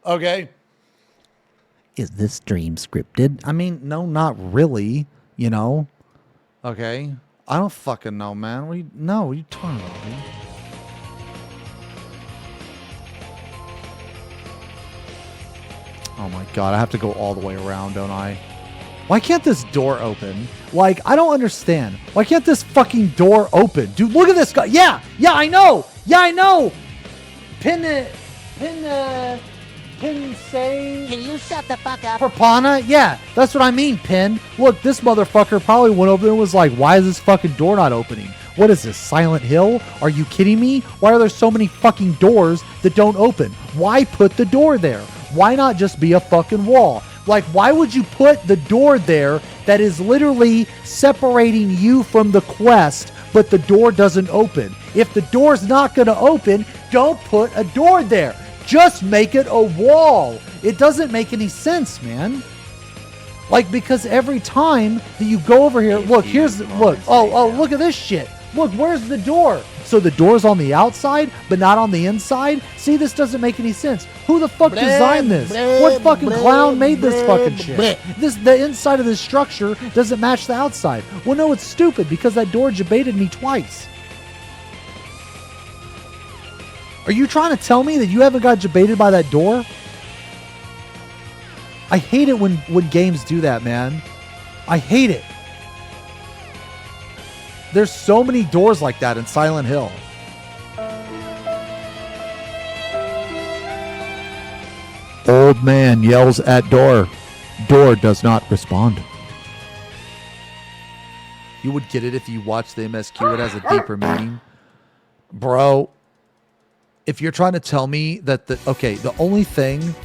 Okay. Is this stream scripted? I mean, no, not really, you know. Okay. I don't fucking know, man. What are you talking about, dude? Oh my god, I have to go all the way around, don't I? Why can't this door open? Like, I don't understand. Why can't this fucking door open? Dude, look at this guy. Yeah, I know. Pin say. Can you shut the fuck up? Prapana? Yeah, that's what I mean, Pin. Look, this motherfucker probably went over there and was like, why is this fucking door not opening? What is this, Silent Hill? Are you kidding me? Why are there so many fucking doors that don't open? Why put the door there? Why not just be a fucking wall? Like, why would you put the door there that is literally separating you from the quest, but the door doesn't open? If the door's not going to open, don't put a door there. Just make it a wall. It doesn't make any sense, man. Like, because every time that you go over here, look, here's the, look. Oh, look at this shit. Look, where's the door? So the door's on the outside, but not on the inside? See, this doesn't make any sense. Who the fuck designed this? What fucking clown made this fucking shit? The inside of this structure doesn't match the outside. Well, no, it's stupid because that door jebaited me twice. Are you trying to tell me that you haven't got jebaited by that door? I hate it when games do that, man. I hate it. There's so many doors like that in Silent Hill. Old man yells at door. Door does not respond. You would get it if you watched the MSQ. It has a deeper meaning. Bro, if you're trying to tell me that the only thing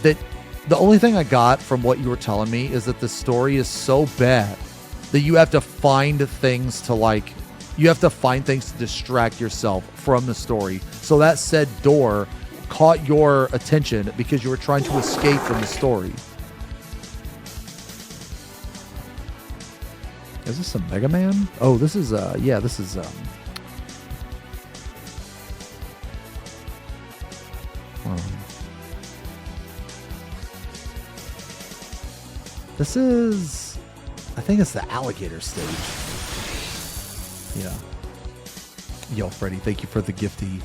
I got from what you were telling me is that the story is so bad that you have to find things to distract yourself from the story. So that said door caught your attention because you were trying to escape from the story. Is this a Mega Man? Oh, this is this is this is, I think it's the alligator stage. Yeah. Yo, Freddy, thank you for the gifty.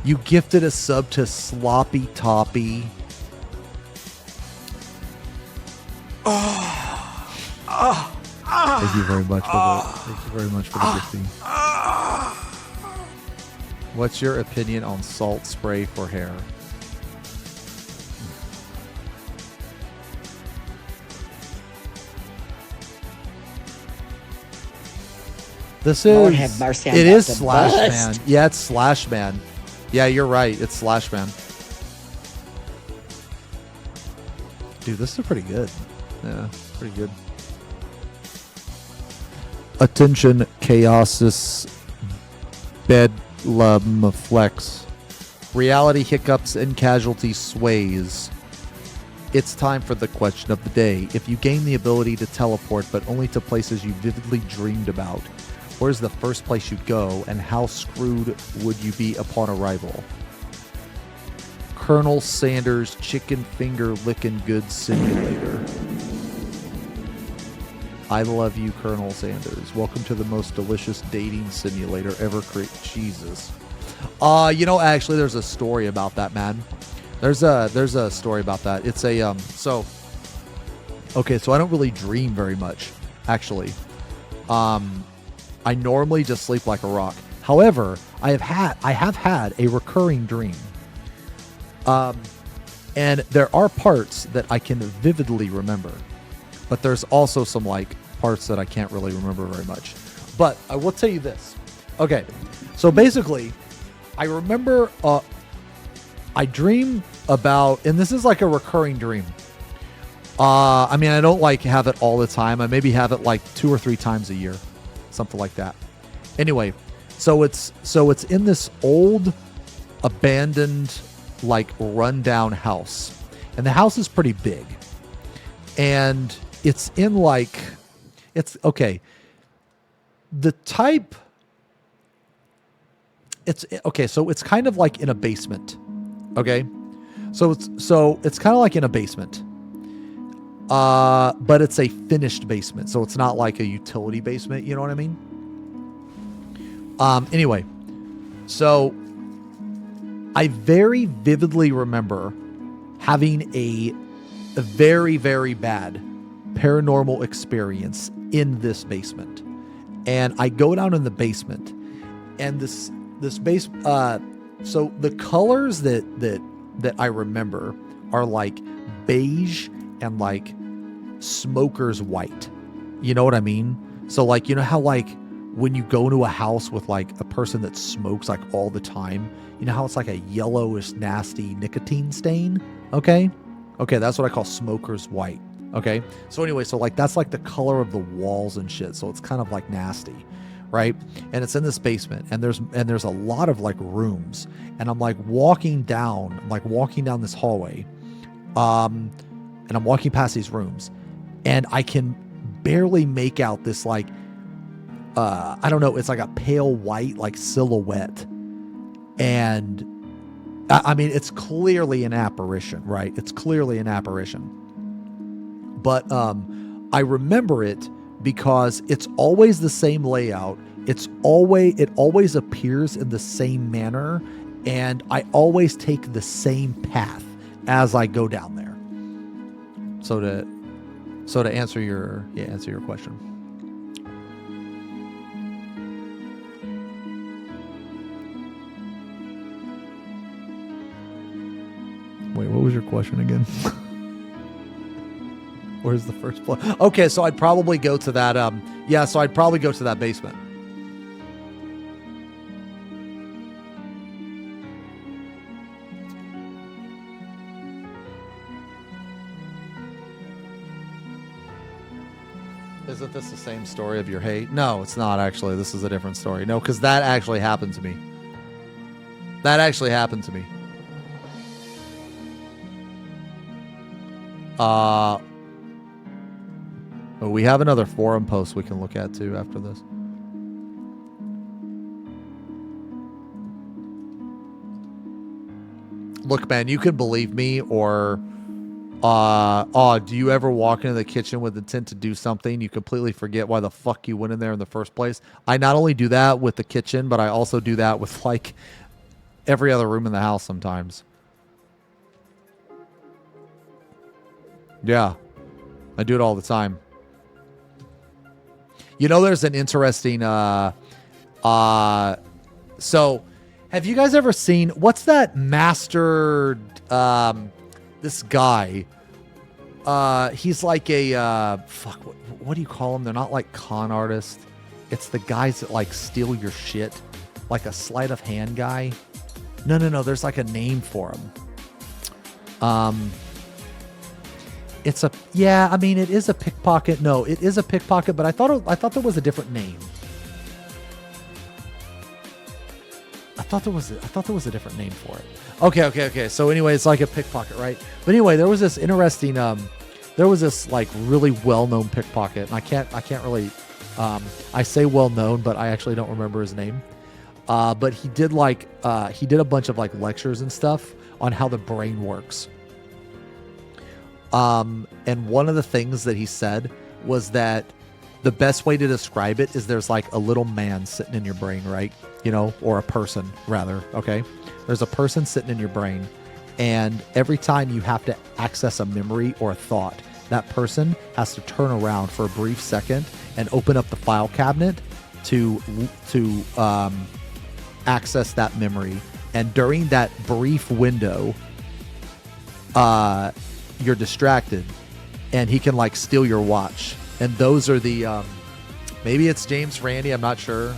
You gifted a sub to Sloppy Toppy. Thank you very much for the gifting. What's your opinion on salt spray for hair? This Lord is, have mercy, I'm it about is to Slash bust. Man. Yeah, it's Slash Man. Yeah, you're right. It's Slash Man. Dude, this is pretty good. Yeah, pretty good. Attention, Chaosis Bedlam Flex. Reality hiccups and casualty sways. It's time for the question of the day. If you gain the ability to teleport, but only to places you vividly dreamed about, where's the first place you'd go, and how screwed would you be upon arrival? Colonel Sanders Chicken Finger Lickin' Good Simulator. I love you, Colonel Sanders. Welcome to the most delicious dating simulator ever created. Jesus. Actually, there's a story about that, man. There's a story about that. It's a so I don't really dream very much, actually. I normally just sleep like a rock. However, I have had a recurring dream. And there are parts that I can vividly remember, but there's also some parts that I can't really remember very much. But I will tell you this. Okay, so basically, I remember I dream about, and this is like a recurring dream. I mean, I don't have it all the time. I maybe have it 2 or 3 times a year, something like that. Anyway, so it's in this old, abandoned, rundown house, and the house is pretty big, and it's in it's okay. The type. It's okay. So it's kind of in a basement. Okay, so it's kind of in a basement. But it's a finished basement, so it's not like a utility basement. You know what I mean? Anyway, so I very vividly remember having a very, very bad paranormal experience in this basement. And I go down in the basement, and this base, so the colors that I remember are like beige and like smoker's white. You know what I mean? So like, you know how like when you go to a house with like a person that smokes like all the time, you know how it's like a yellowish, nasty nicotine stain? Okay, that's what I call smoker's white. Okay, so anyway, so like that's like the color of the walls and shit. So it's kind of like nasty, right? And it's in this basement, and there's a lot of like rooms, and I'm like walking down this hallway, and I'm walking past these rooms, and I can barely make out this like I don't know, it's like a pale white like silhouette, and I mean it's clearly an apparition, right? It's clearly an apparition. But I remember it because it's always the same layout. It always appears in the same manner, and I always take the same path as I go down there. So to answer your question. Wait, what was your question again? Where's the first floor? Okay, so I'd probably go to that. So I'd probably go to that basement. Isn't this the same story of your hate? No, it's not actually. This is a different story. No, because that actually happened to me. We have another forum post we can look at too after this. Look, man, you can believe me, or do you ever walk into the kitchen with intent to do something, you completely forget why the fuck you went in there in the first place? I not only do that with the kitchen, but I also do that with like every other room in the house sometimes. Yeah, I do it all the time. You know, there's an interesting, so have you guys ever seen, what's that master, this guy, he's like a, what do you call them? They're not like con artists. It's the guys that like steal your shit, like a sleight of hand guy. No, there's like a name for him. It is a pickpocket. No, it is a pickpocket, but I thought there was a different name. I thought there was a different name for it. Okay. So anyway, it's like a pickpocket, right? But anyway, there was this interesting, like really well-known pickpocket, and I can't really, I say well-known, but I actually don't remember his name. But he did a bunch of like lectures and stuff on how the brain works. And one of the things that he said was that the best way to describe it is there's like a little man sitting in your brain, right? You know, or a person rather. Okay. There's a person sitting in your brain, and every time you have to access a memory or a thought, that person has to turn around for a brief second and open up the file cabinet to access that memory. And during that brief window, you're distracted, and he can like steal your watch. And those are the maybe it's James Randy, I'm not sure.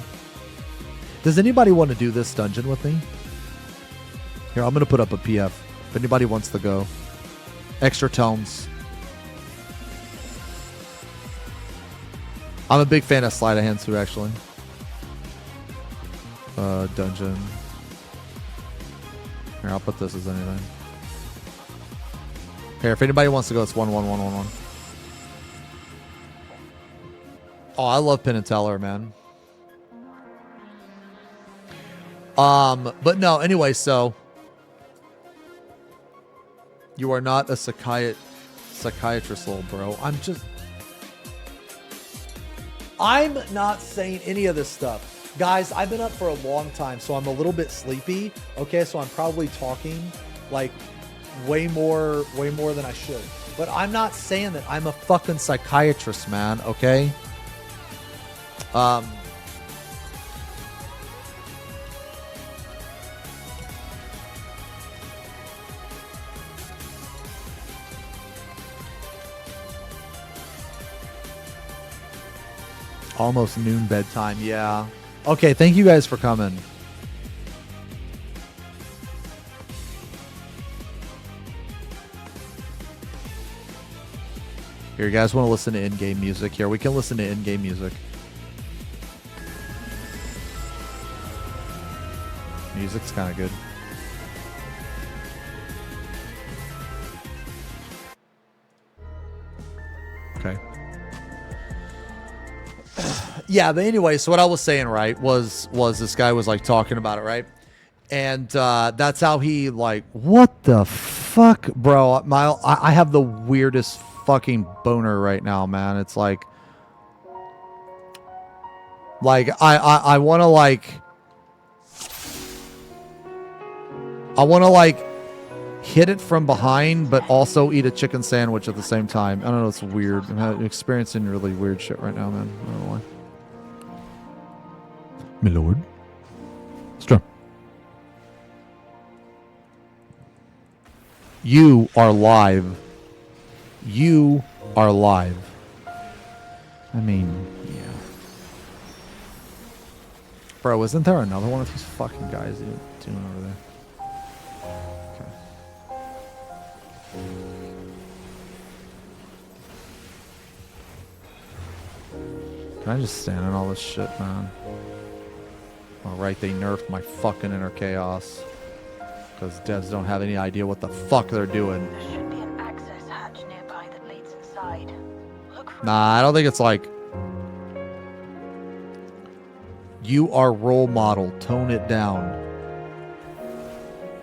Does anybody want to do this dungeon with me? Here, I'm gonna put up a PF if anybody wants to go. Extra tomes. I'm a big fan of sleight of hand too, actually. Dungeon. Here, I'll put this as anything. Here, if anybody wants to go, it's 11111. Oh, I love Penn and Teller, man. But no, anyway, so you are not a psychiatrist, little bro. I'm not saying any of this stuff. Guys, I've been up for a long time, so I'm a little bit sleepy. Okay, so I'm probably talking like way more than I should. But I'm not saying that I'm a fucking psychiatrist, man. Okay. Almost noon bedtime. Yeah. Okay. Thank you guys for coming. Here, you guys want to listen to in-game music? Here, we can listen to in-game music. Music's kind of good. Okay. Yeah, but anyway, so what I was saying, right, was this guy was like talking about it, right? And that's how he like, what the fuck, bro? I have the weirdest fucking boner right now, man. It's like I want to like hit it from behind, but also eat a chicken sandwich at the same time. I don't know. It's weird. I'm experiencing really weird shit right now, man. I don't know why. My lord. Strong. You are live. You are live. I mean, yeah. Bro, isn't there another one of these fucking guys doing over there? Can I just stand in all this shit, man? Alright, they nerfed my fucking inner chaos. Because devs don't have any idea what the fuck they're doing. There should be an access hatch nearby that leads inside. Look for Nah, I don't think it's like... You are role model. Tone it down.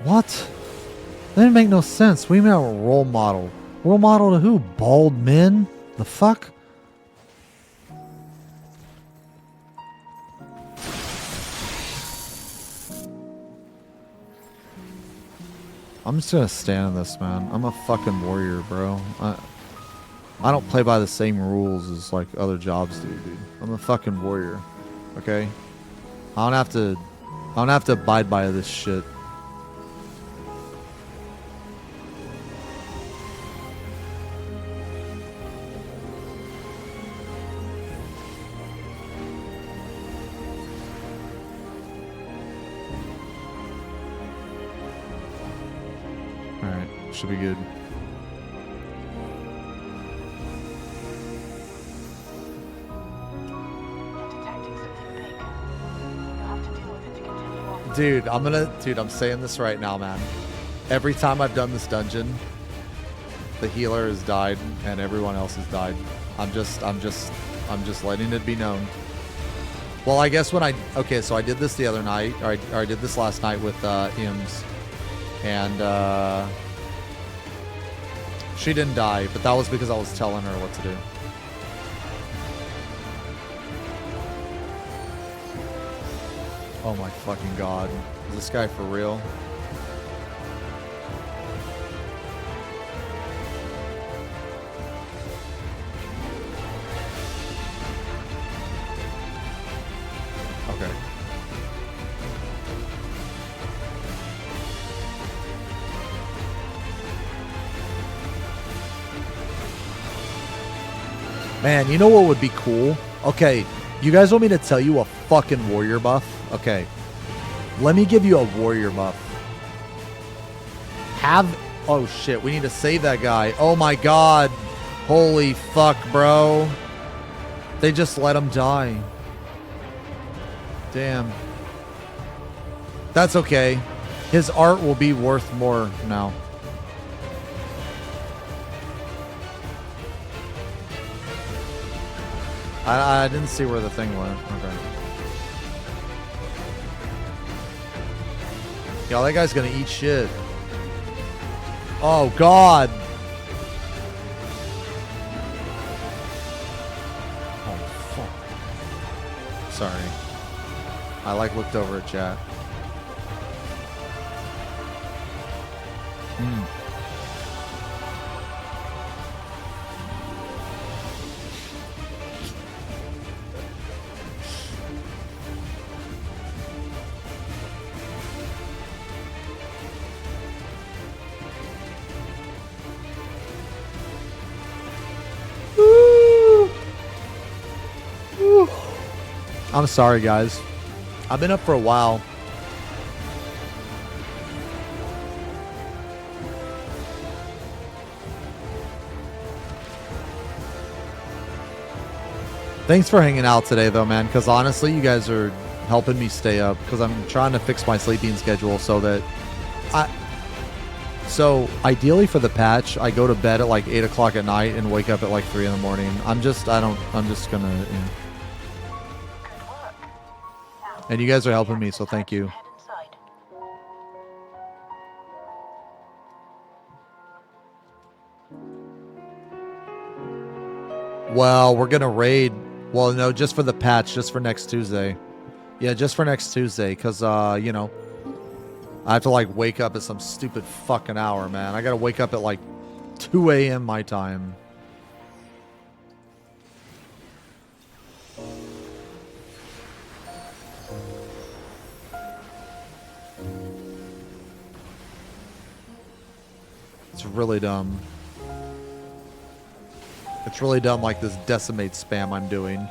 What? That didn't make no sense. We mean a role model. Role model to who? Bald men? The fuck? I'm just gonna stand in this, man. I'm a fucking warrior, bro. I don't play by the same rules as like other jobs do, dude. I'm a fucking warrior. Okay? I don't have to abide by this shit. Alright, should be good. Dude, I'm saying this right now, man. Every time I've done this dungeon, the healer has died and everyone else has died. I'm just letting it be known. Well, I guess so I did this the other night, or I did this last night with Ims, and she didn't die, but that was because I was telling her what to do. Oh my fucking god. Is this guy for real? Okay. Man, you know what would be cool? Okay, you guys want me to tell you a fucking warrior buff? Okay. Let me give you a warrior buff. Oh shit, we need to save that guy. Oh my god. Holy fuck, bro. They just let him die. Damn. That's okay. His art will be worth more now. I didn't see where the thing went. Okay. Yo, that guy's gonna eat shit. Oh, God. Oh, fuck. Sorry. I, looked over at chat. I'm sorry, guys. I've been up for a while. Thanks for hanging out today, though, man, because honestly, you guys are helping me stay up because I'm trying to fix my sleeping schedule so that So ideally for the patch, I go to bed at like 8 o'clock at night and wake up at like 3 in the morning. I'm just gonna, and you guys are helping me, so thank you. Well, we're gonna raid. Well, no, just for the patch, just for next Tuesday. Yeah, just for next Tuesday, because, you know, I have to, like, wake up at some stupid fucking hour, man. I gotta wake up at, like, 2 a.m. my time. It's really dumb. It's really dumb, like this decimate spam I'm doing.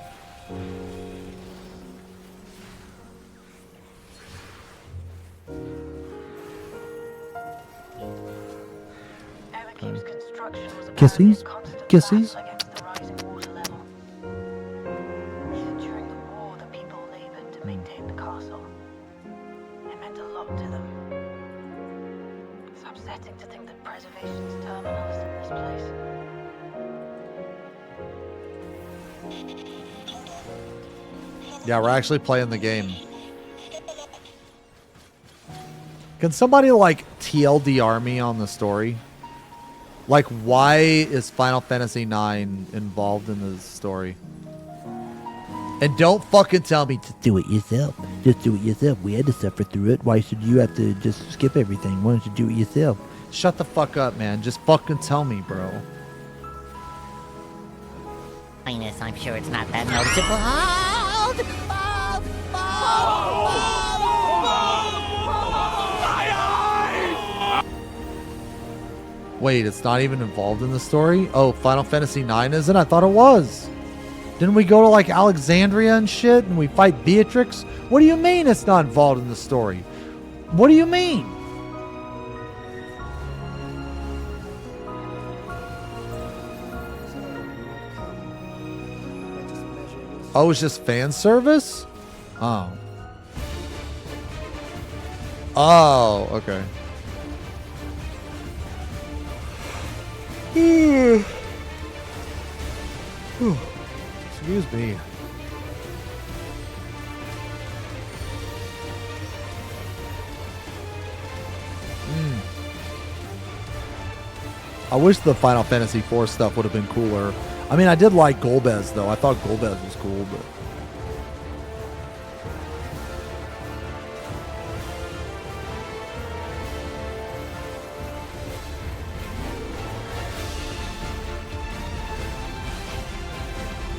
Kisses? Kisses? During the war, the people labored to maintain the castle. It meant a lot to them. It's upsetting to think that preservation's terminal is in this place. Yeah, we're actually playing the game. Can somebody, like, TLDR me on the story? Like, why is Final Fantasy IX involved in the story? And don't fucking tell me to Do it yourself. Just do it yourself. We had to suffer through it. Why should you have to just skip everything? Why don't you do it yourself? Shut the fuck up, man. Just fucking tell me, bro. Highness, I'm sure it's not that noticeable. Wait, it's not even involved in the story? Oh, Final Fantasy IX isn't? I thought it was. Didn't we go to, like, Alexandria and shit, and we fight Beatrix? What do you mean it's not involved in the story? What do you mean? Oh, it's just fan service? Oh. Oh, okay. Excuse me. I wish the Final Fantasy IV stuff would have been cooler. I mean, I did like Golbez, though. I thought Golbez was cool, but...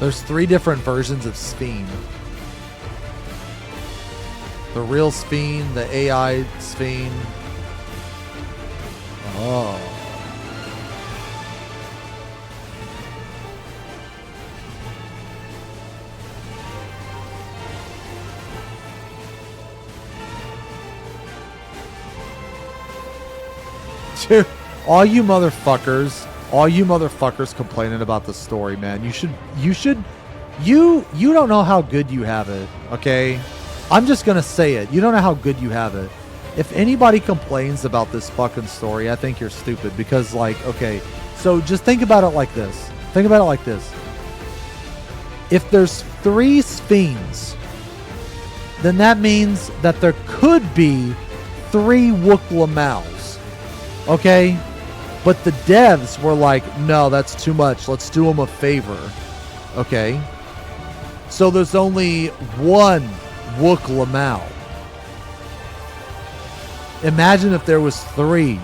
There's 3 different versions of Sphene. The real Sphene, the AI Sphene. Oh. Dude, all you motherfuckers complaining about the story, man. You don't know how good you have it, okay? I'm just gonna say it. You don't know how good you have it. If anybody complains about this fucking story, I think you're stupid because, like, okay, so just think about it like this. Think about it like this. If there's 3 Sphenes, then that means that there could be 3 Wook-Lamals, okay? But the devs were like, no, that's too much. Let's do them a favor. Okay? So there's only 1 Wook-Lamal. Imagine if there was 3.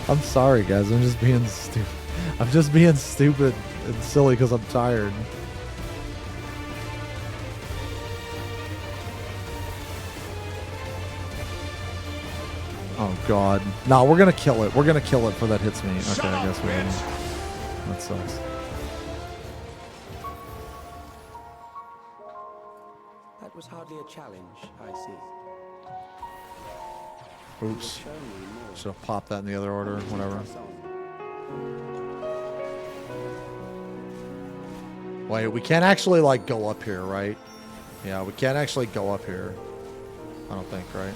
I'm sorry, guys. I'm just being stupid. I'm just being stupid and silly because I'm tired. Oh god. No, we're gonna kill it. We're gonna kill it before that hits me. Okay, I guess we will. That sucks. That was hardly a challenge, I see. Oops. Should have popped that in the other order. Whatever. Wait, we can't actually like go up here, right? Yeah, we can't actually go up here. I don't think, right?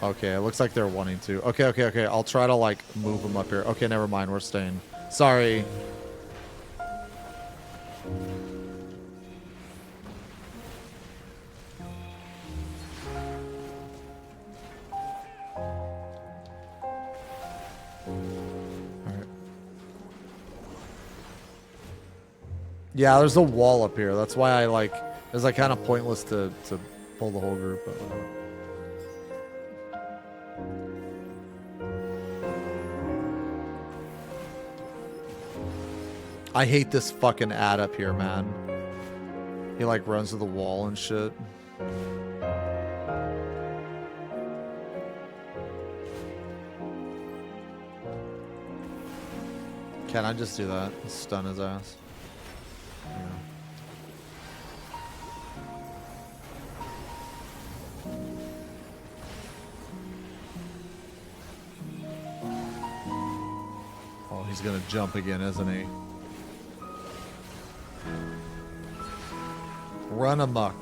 Okay, it looks like they're wanting to. Okay. I'll try to like move them up here. Okay, never mind. We're staying. Sorry. Yeah, there's a wall up here. That's why I like. It's like kind of pointless to pull the whole group. But whatever. I hate this fucking ad up here, man. He like runs to the wall and shit. Can I just do that? Stun his ass. Yeah. Oh, he's gonna jump again, isn't he? Run amok.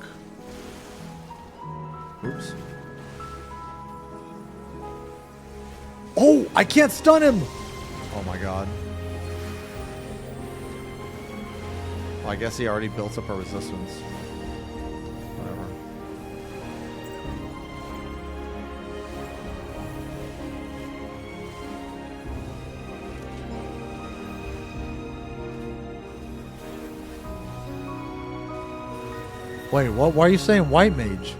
Oops. Oh, I can't stun him! Oh my god. Well, I guess he already built up a resistance. Whatever. Wait, what? Why are you saying white mage?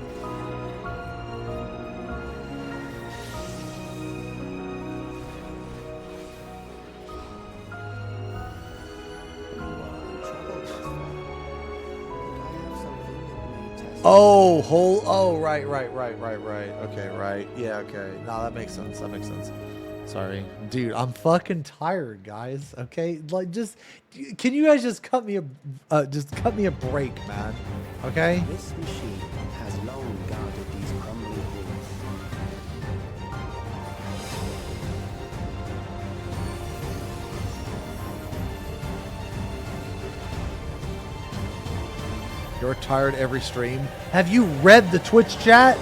Oh, right. Okay, right. Yeah, okay. No, that makes sense. Sorry. Dude, I'm fucking tired, guys. Okay? Like, just, can you guys just cut me a break, man? Okay? This machine has long guarded these crumbling walls. You're tired every stream. Have you read the Twitch chat?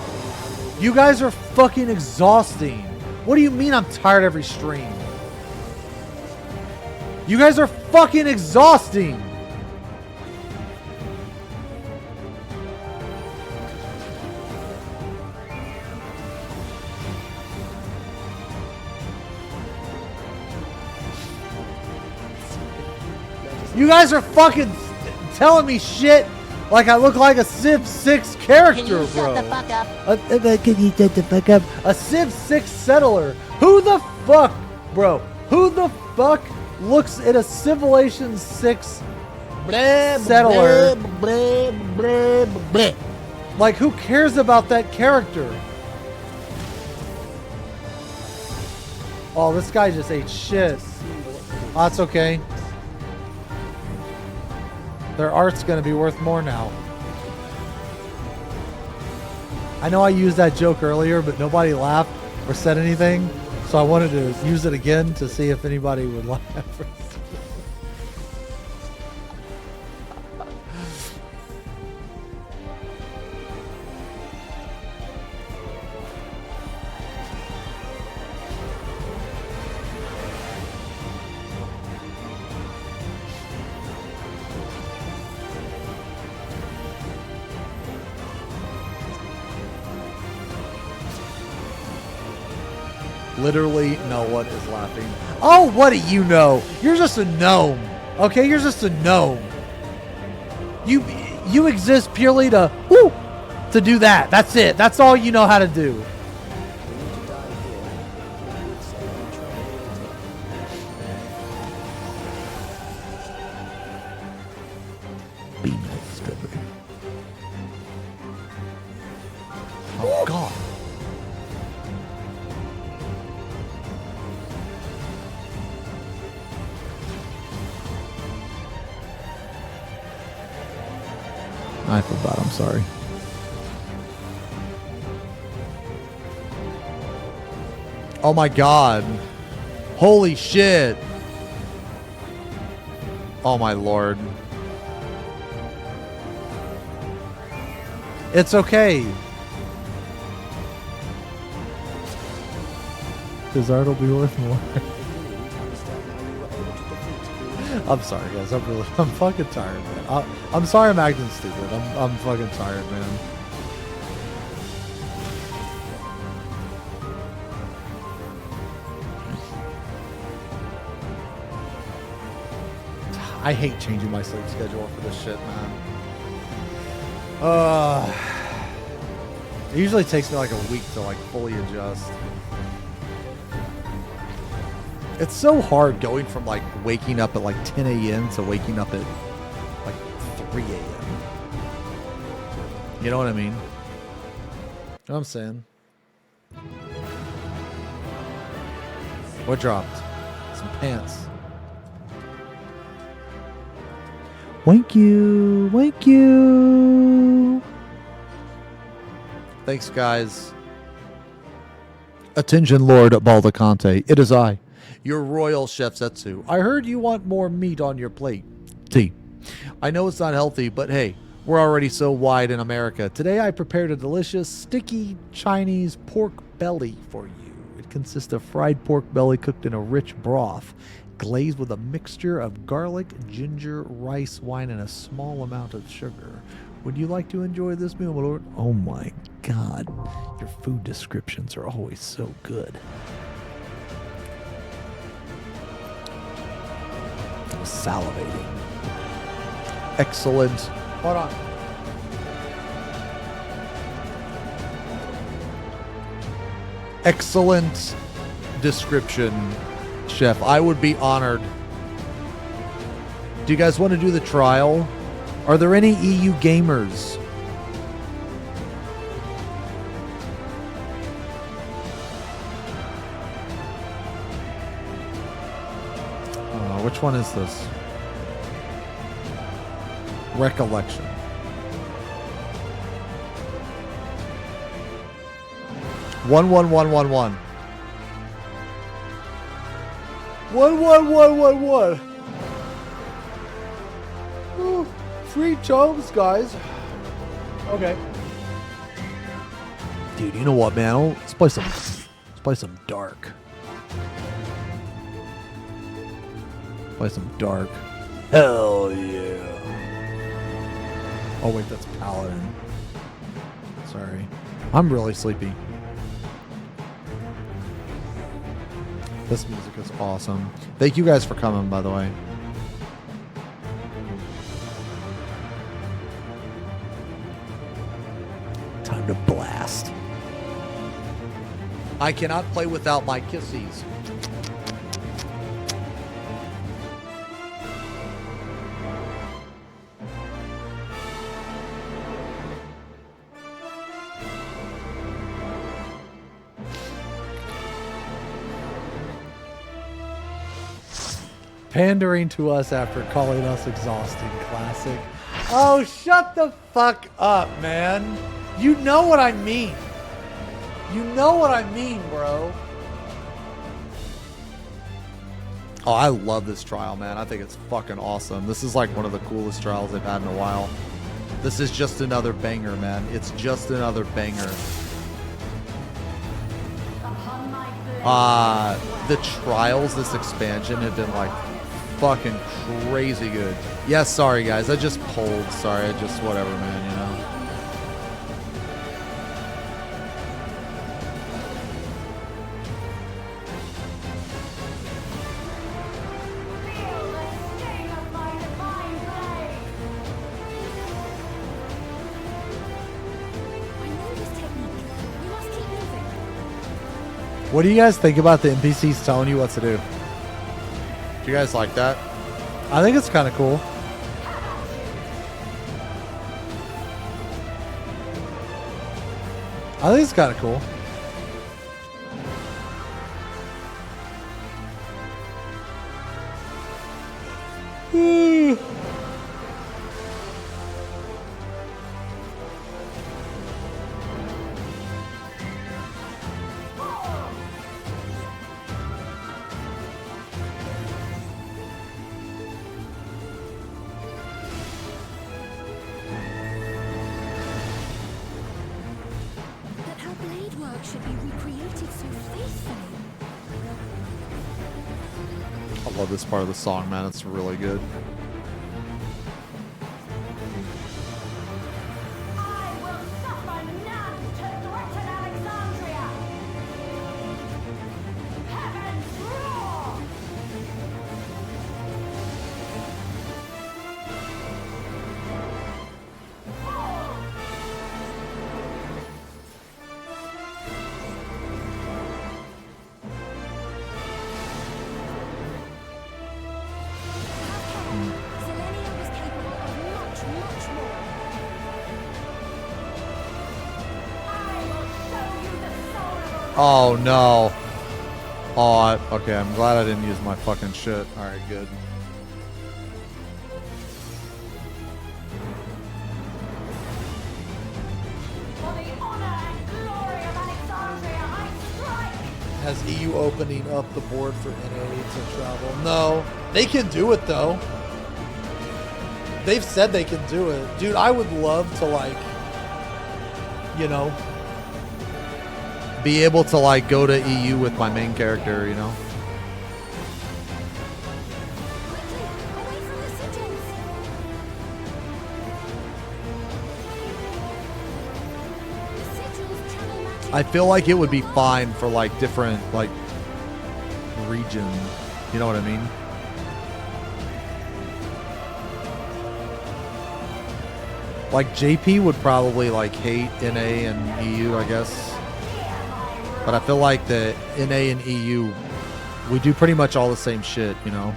You guys are fucking exhausting. What do you mean I'm tired every stream? You guys are fucking exhausting. You guys are fucking telling me shit like I look like a Civ 6 character, Can you bro. shut the fuck up? Can you shut the fuck up? A Civ 6 settler. Who the fuck, bro? Who the fuck looks at a Civilization 6 settler? Like, who cares about that character? Oh, this guy just ate shit. Oh, that's okay. Their art's gonna be worth more now. I know I used that joke earlier, but nobody laughed or said anything, so I wanted to use it again to see if anybody would laugh. Literally no one is laughing. Oh, what do you know? You're just a gnome. Okay, you're just a gnome. You exist purely to do that. That's it. That's all you know how to do. I feel bad. I'm sorry. Oh my god. Holy shit. Oh my lord. It's okay. His art will be worth more. I'm sorry, guys. I'm fucking tired, man. I'm sorry I'm acting stupid. I'm fucking tired, man. I hate changing my sleep schedule for this shit, man. It usually takes me like a week to like fully adjust. It's so hard going from like waking up at like 10 a.m. to waking up at like 3 a.m. You know what I mean? You know what I'm saying? What dropped? Some pants. Thank you. Thank you. Thanks, guys. Attention, Lord Baldacante. It is I, your royal chef Setsu. I heard you want more meat on your plate. T. I know it's not healthy, but hey, we're already so wide in America. Today I prepared a delicious, sticky Chinese pork belly for you. It consists of fried pork belly cooked in a rich broth, glazed with a mixture of garlic, ginger, rice, wine, and a small amount of sugar. Would you like to enjoy this meal, my lord? Oh my god, your food descriptions are always so good. I'm salivating. Excellent. Hold on. Excellent description, chef. I would be honored. Do you guys want to do the trial? Are there any EU gamers? Which one is this? Recollection. One. 11111. Ooh, 3 tomes, guys. Okay. Dude, you know what, man? Let's play some dark. Play some dark. Hell yeah. Oh wait, that's Paladin. Sorry. I'm really sleepy. This music is awesome. Thank you guys for coming, by the way. Time to blast. I cannot play without my kissies. Pandering to us after calling us exhausting. Classic. Oh, shut the fuck up, man. You know what I mean. You know what I mean, bro. Oh, I love this trial, man. I think it's fucking awesome. This is like one of the coolest trials they've had in a while. This is just another banger, man. It's just another banger. The trials, this expansion, have been like fucking crazy good. Yes, sorry guys, I just pulled. Sorry, I just whatever, man, you know. What do you guys think about the NPCs telling you what to do? Do you guys like that? I think it's kind of cool. I think it's kind of cool. should be recreated so faithfully. I love this part of the song, man. It's really good. I will suffer none to threaten Alexandria. Heavens roar! Selenia was capable of much, much more. I will show you the soul of a Oh no. Okay, I'm glad I didn't use my fucking shit. Alright, good. For the honor and glory of Alexandria, I strike! Has EU opening up the board for NA to travel? No. They can do it though. They've said they can do it. Dude, I would love to like, you know, Be able to like go to EU with my main character, you know? Quickly, away from the sigils! The sigils travel magic. I feel like it would be fine for like different like region. You know what I mean? Like JP would probably like hate NA and EU, I guess. But I feel like the NA and EU, we do pretty much all the same shit, you know?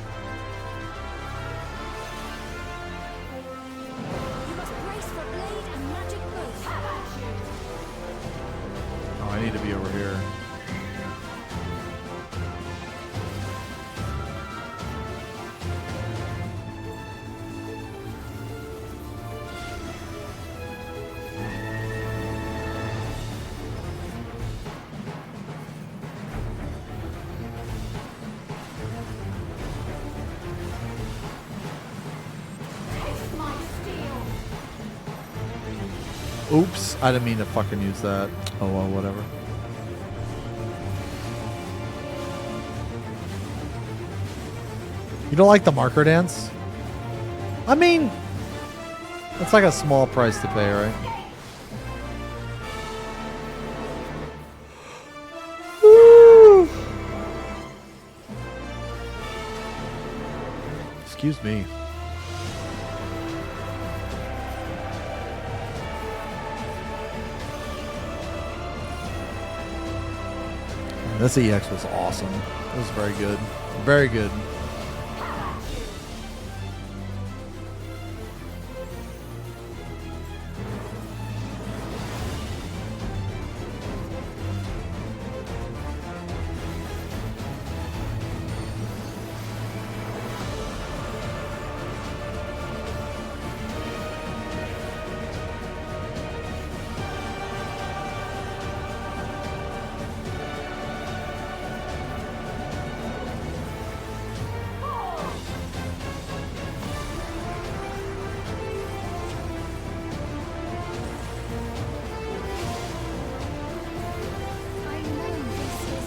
You must brace for blade and magic both. Oh, I need to be over here. Taste my steel. Oops, I didn't mean to fucking use that. Oh well, whatever. You don't like the marker dance? I mean, it's like a small price to pay, right? Woo! Excuse me. This EX was awesome. It was very good. Very good.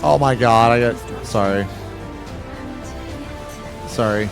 Oh my god, I got... Sorry. Sorry.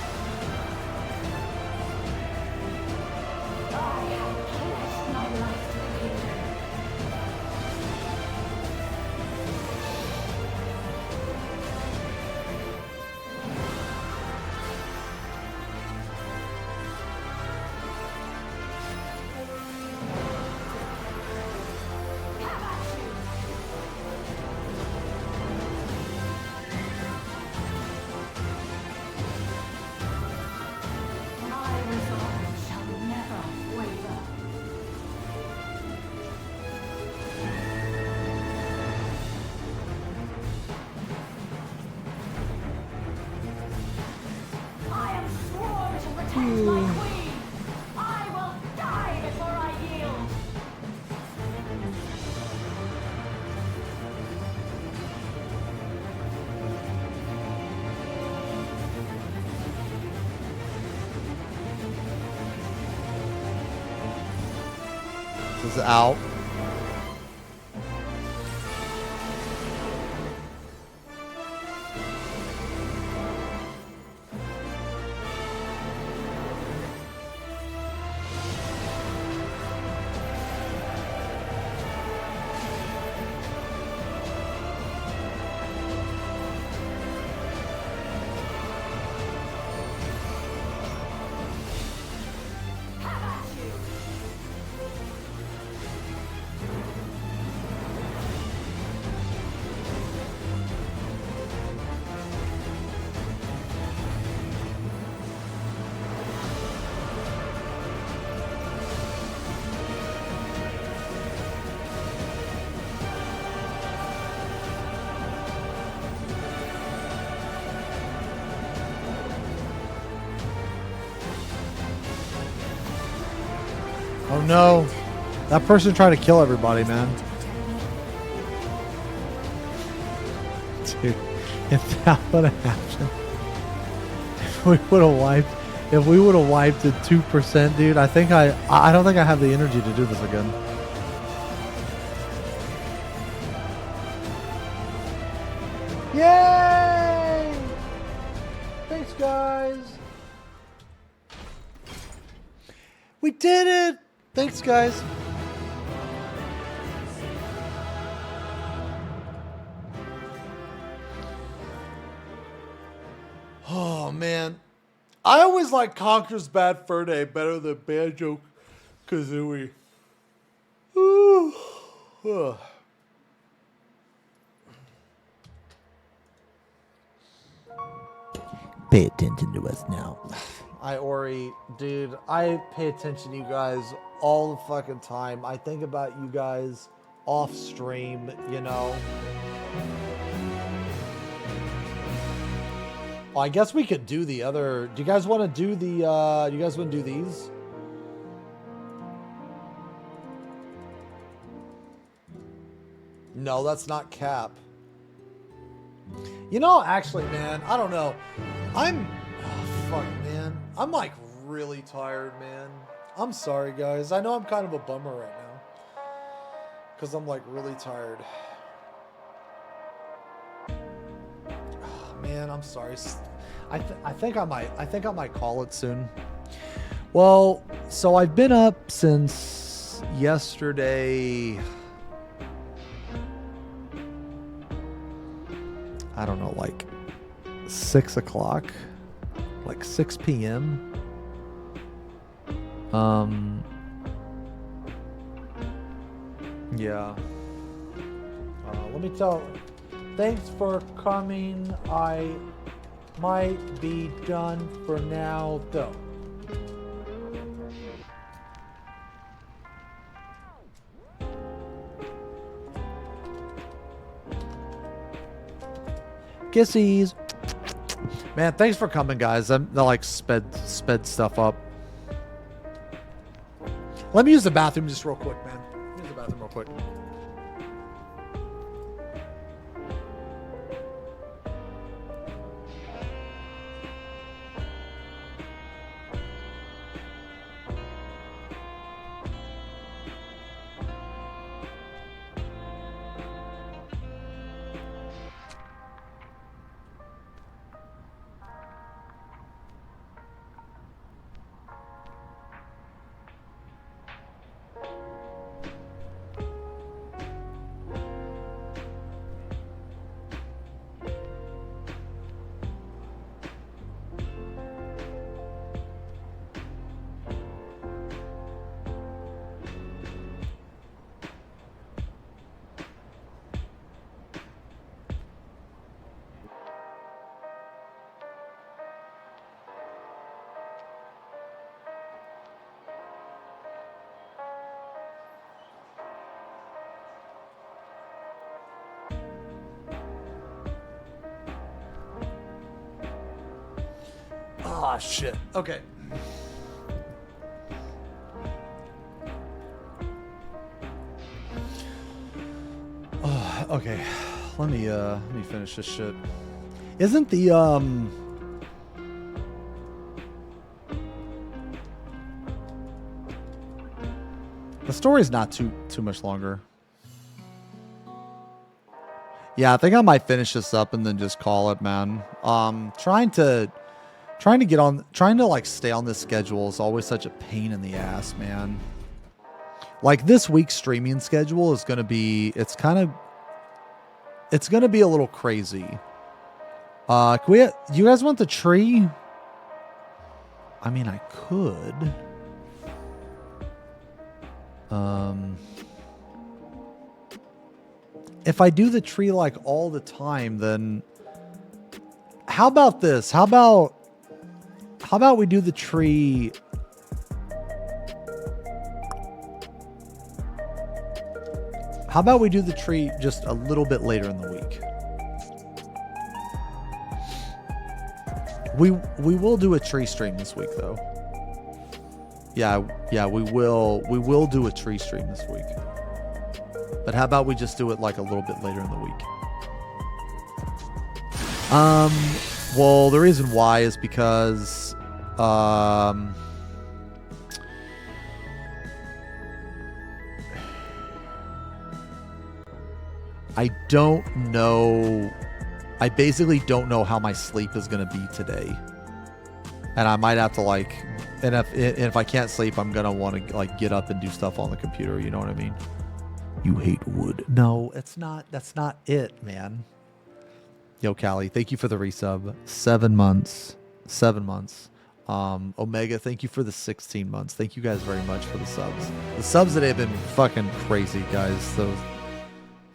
My resolve shall never waver. I am sworn to protect my queen. I will die before I yield. This is out. Oh no. That person tried to kill everybody, man. Dude, if that would have happened, if we would have wiped it 2%, dude, I don't think I have the energy to do this again. Yay! Thanks, guys. We did it! Thanks, guys. Oh, man. I always like Conker's Bad Fur Day better than Banjo Kazooie. Pay attention to us now. Ori, dude, I pay attention to you guys all the fucking time. I think about you guys off stream, you know. Well, I guess we could do the other. Do you guys want to do the, do you guys want to do these? No, that's not Cap. You know, actually, man, I don't know. Oh, fuck, man. I'm like really tired, man. I'm sorry, guys. I know I'm kind of a bummer right now. Because I'm like really tired. Oh, man, I'm sorry. I think I might call it soon. Well, so I've been up since yesterday. I don't know, like 6 o'clock, like 6 p.m. Yeah. Let me tell. Thanks for coming. I might be done for now, though. Kissies. Man, thanks for coming, guys. They like sped stuff up. Let me use the bathroom just real quick, man. Use the bathroom real quick. Ah, shit. Okay. Oh, okay. Let me finish this shit. Isn't the story's not too much longer. Yeah, I think I might finish this up and then just call it, man. Trying to like stay on this schedule is always such a pain in the ass, man. Like this week's streaming schedule is going to be, it's going to be a little crazy. You guys want the tree? I mean, I could. If I do the tree like all the time, then how about this? How about we do the tree? How about we do the tree just a little bit later in the week? We will do a tree stream this week, though. Yeah, we will do a tree stream this week. But how about we just do it like a little bit later in the week? Well, the reason why is because I don't know. I basically don't know how my sleep is going to be today. And I might have to like, and if I can't sleep, I'm going to want to like get up and do stuff on the computer. You know what I mean? You hate wood. No, it's not. That's not it, man. Yo, Callie, thank you for the resub. 7 months. 7 months. Omega, thank you for the 16 months. Thank you guys very much for the subs. The subs today have been fucking crazy, guys. So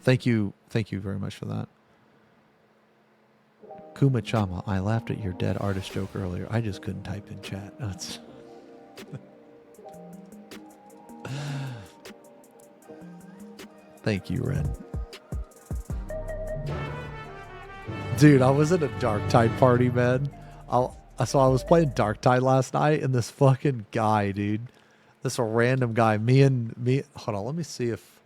thank you very much for that. Kuma Chama, I laughed at your dead artist joke earlier. I just couldn't type in chat. That's Thank you, Ren. Dude, I was at a Darktide party, man. So I was playing Darktide last night, and this fucking guy, dude, this random guy, me. Hold on, let me see if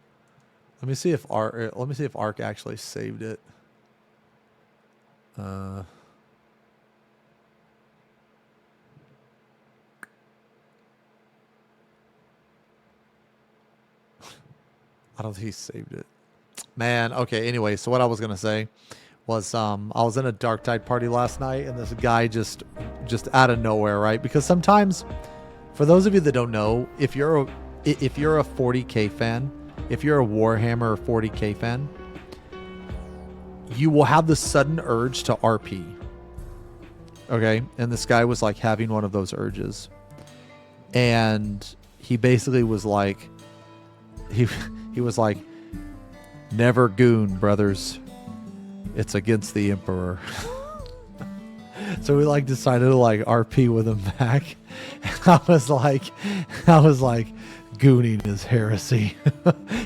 Ark actually saved it. I don't think he saved it. Man, okay, anyway, so what I was going to say was I was in a Darktide party last night, and this guy just out of nowhere, right? Because sometimes, for those of you that don't know, if you're a 40K fan, if you're a Warhammer 40K fan, you will have the sudden urge to RP. Okay? And this guy was like having one of those urges. And he basically was like, he was like, never goon, brothers. It's against the Emperor. So we like decided to like RP with him back. And I was like, gooning is heresy.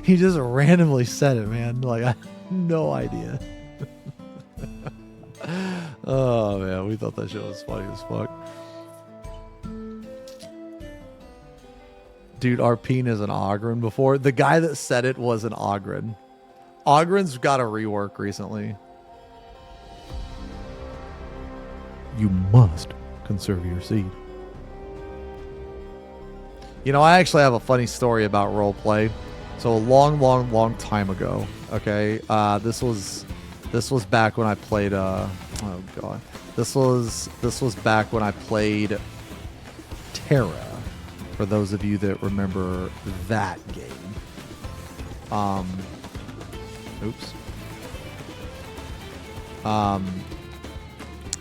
He just randomly said it, man. Like, I had no idea. Oh man, we thought that shit was funny as fuck. Dude, RPing is an Ogren before. The guy that said it was an Ogren. Ogren's got a rework recently. You must conserve your seed. You know, I actually have a funny story about roleplay. So a long time ago, okay? This was back when I played oh god. This was back when I played Terra. For those of you that remember that game. Oops.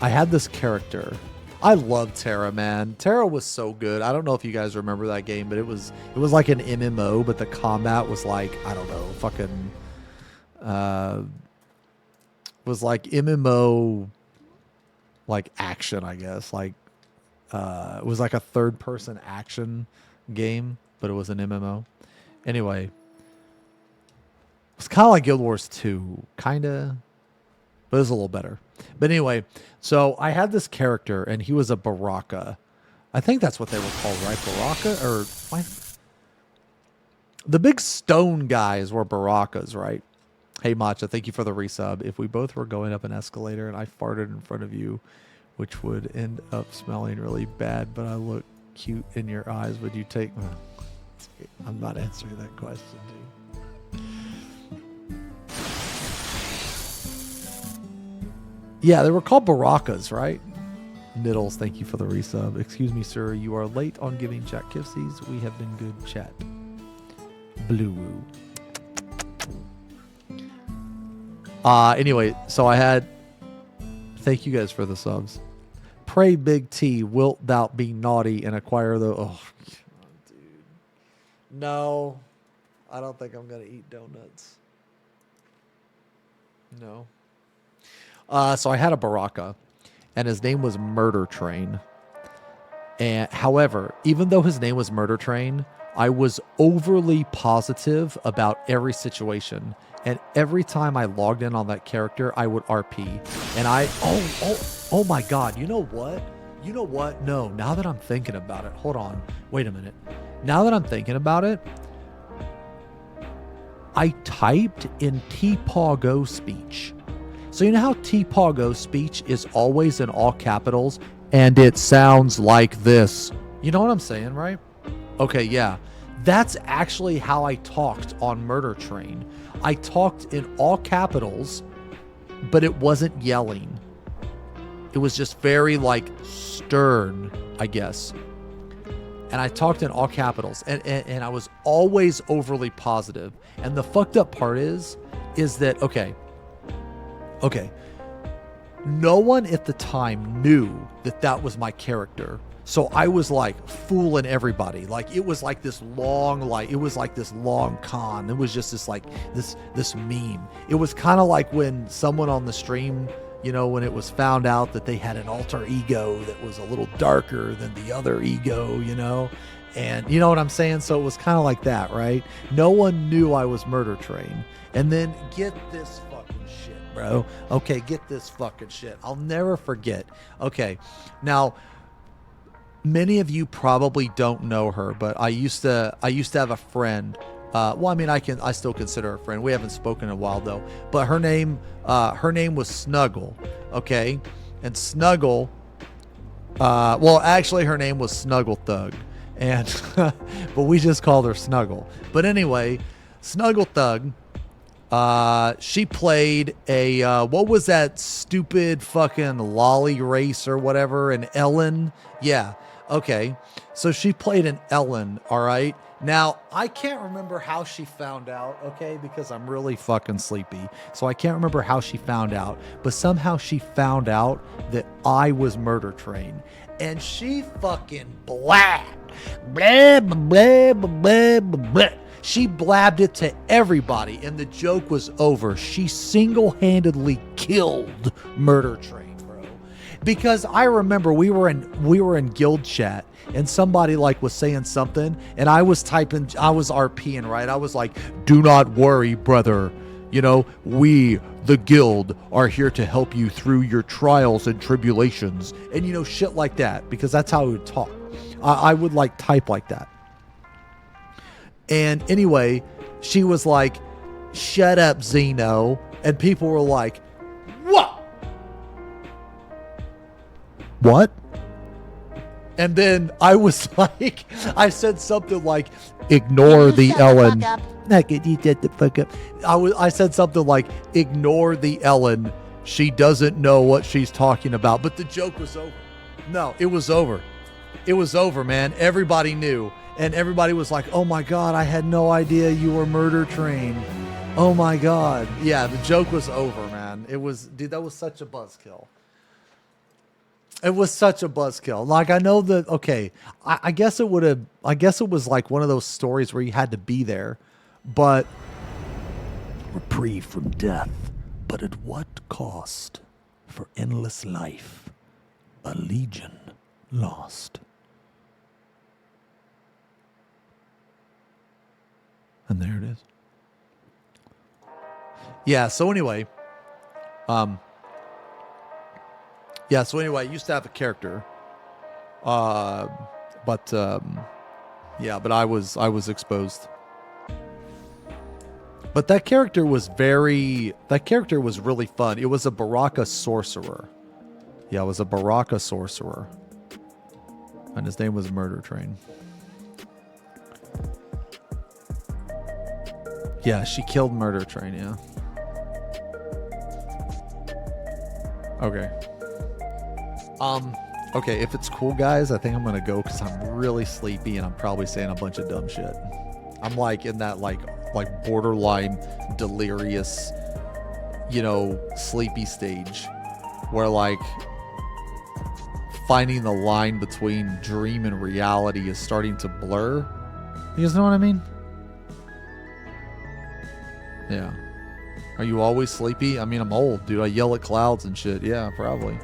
I had this character. I love Terra, man. Terra was so good. I don't know if you guys remember that game, but it was like an MMO, but the combat was like, I don't know, fucking was like MMO like action, I guess. Like it was like a third person action game, but it was an MMO. Anyway, it's kind of like Guild Wars 2, kind of, but it was a little better. But anyway, so I had this character, and he was a Baraka. I think that's what they were called, right? Baraka? Or the big stone guys were Barakas, right? Hey, Matcha, thank you for the resub. If we both were going up an escalator and I farted in front of you, which would end up smelling really bad, but I look cute in your eyes, would you take... I'm not answering that question, dude. Yeah, they were called Barakas, right? Niddles, thank you for the resub. Excuse me, sir. You are late on giving chat kifsies. We have been good chat. Blue. Anyway, so I had... Thank you guys for the subs. Pray, Big T, wilt thou be naughty and acquire the... Oh, dude. No. I don't think I'm going to eat donuts. No. So I had a Baraka, and his name was Murder Train. And however, even though his name was Murder Train, I was overly positive about every situation. And every time I logged in on that character, I would RP. And oh my God, you know what? You know what? No, now that I'm thinking about it, hold on. Wait a minute. Now that I'm thinking about it, I typed in T-Paw Go speech. So you know how T-Paw Go speech is always in all capitals and it sounds like this. You know what I'm saying, right? Okay, yeah. That's actually how I talked on Murder Train. I talked in all capitals, but it wasn't yelling. It was just very like stern, I guess. And I talked in all capitals, and I was always overly positive. And the fucked up part is that, okay, no one at the time knew that that was my character. So I was like fooling everybody. Like it was like this long, con. It was just this like this meme. It was kind of like when someone on the stream, you know, when it was found out that they had an alter ego that was a little darker than the other ego, you know, and you know what I'm saying? So it was kind of like that, right? No one knew I was Murder Train. And then get this fucking shit, bro. Okay, get this fucking shit. I'll never forget. Okay, now, many of you probably don't know her, but I used to have a friend. Well, I mean, I still consider her a friend. We haven't spoken in a while though. But her name was Snuggle. Okay, and Snuggle. Well, actually, her name was Snuggle Thug, and but we just called her Snuggle. But anyway, Snuggle Thug. She played a what was that stupid fucking lolly race or whatever? An Ellen. Yeah. Okay, so she played an Ellen, all right? Now, I can't remember how she found out, okay, because I'm really fucking sleepy. So I can't remember how she found out, but somehow she found out that I was Murder Train. And she fucking blabbed. Blah, blah, blah, blah, blah, blah. She blabbed it to everybody, and the joke was over. She single-handedly killed Murder Train. Because I remember we were in guild chat and somebody like was saying something and I was RPing, right? I was like, do not worry, brother. You know, we, the guild, are here to help you through your trials and tribulations. And, you know, shit like that, because that's how I would talk. I would like type like that. And anyway, she was like, shut up, Xeno. And people were like, what? What? And then I was like, I said something like, ignore the Ellen. I said something like, ignore the Ellen. She doesn't know what she's talking about. But the joke was over. No, it was over. It was over, man. Everybody knew. And everybody was like, oh my God, I had no idea you were Murder Train. Oh my God. Yeah, the joke was over, man. It was, dude, that was such a buzzkill. It was such a buzzkill. Like, I know that, okay, I guess it was like one of those stories where you had to be there, but reprieve from death, but at what cost? For endless life, a legion lost. And there it is. Yeah, so anyway, I used to have a character, but I was exposed. But that character was really fun. It was a Baraka sorcerer. Yeah, it was a Baraka sorcerer. And his name was Murder Train. Yeah, she killed Murder Train, yeah. Okay. Okay, if it's cool, guys, I think I'm gonna go because I'm really sleepy and I'm probably saying a bunch of dumb shit. I'm like in that like borderline delirious, you know, sleepy stage where like finding the line between dream and reality is starting to blur. You guys know what I mean? Yeah. Are you always sleepy? I mean, I'm old, dude. I yell at clouds and shit. Yeah, probably.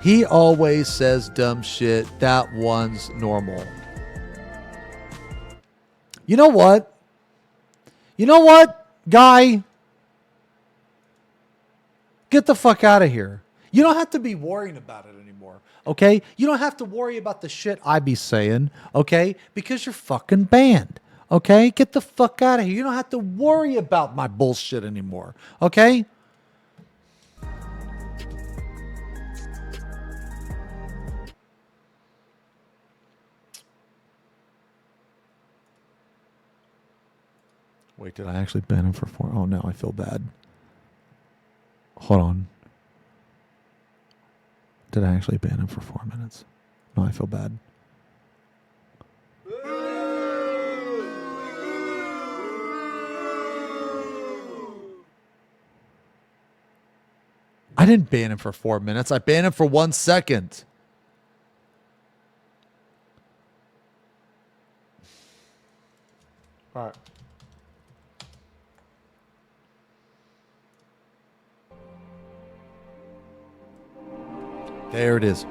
He always says dumb shit. That one's normal. You know what? You know what, guy? Get the fuck out of here. You don't have to be worrying about it anymore, okay? You don't have to worry about the shit I be saying, okay? Because you're fucking banned, okay? Get the fuck out of here. You don't have to worry about my bullshit anymore, okay? Wait, did I actually ban him for 4? Oh, now I feel bad. Hold on. Did I actually ban him for 4 minutes? No, I feel bad. I didn't ban him for 4 minutes. I banned him for 1 second. All right. There it is.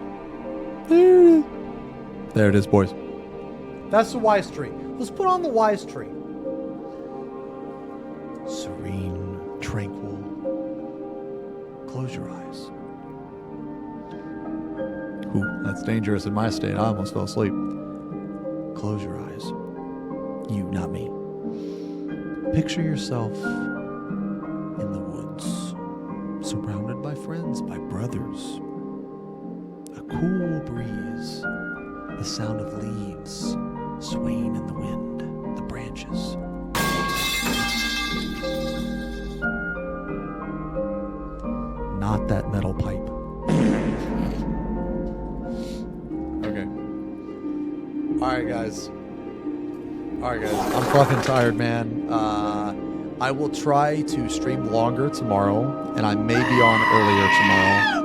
There it is, boys. That's the wise tree. Let's put on the wise tree. Serene, tranquil. Close your eyes. Ooh, that's dangerous in my state. I almost fell asleep. Close your eyes. You, not me. Picture yourself in the woods, surrounded by friends, by brothers. A cool breeze, the sound of leaves swaying in the wind, the branches. Not that metal pipe. Okay. Alright, guys. I'm fucking tired, man. I will try to stream longer tomorrow, and I may be on earlier tomorrow.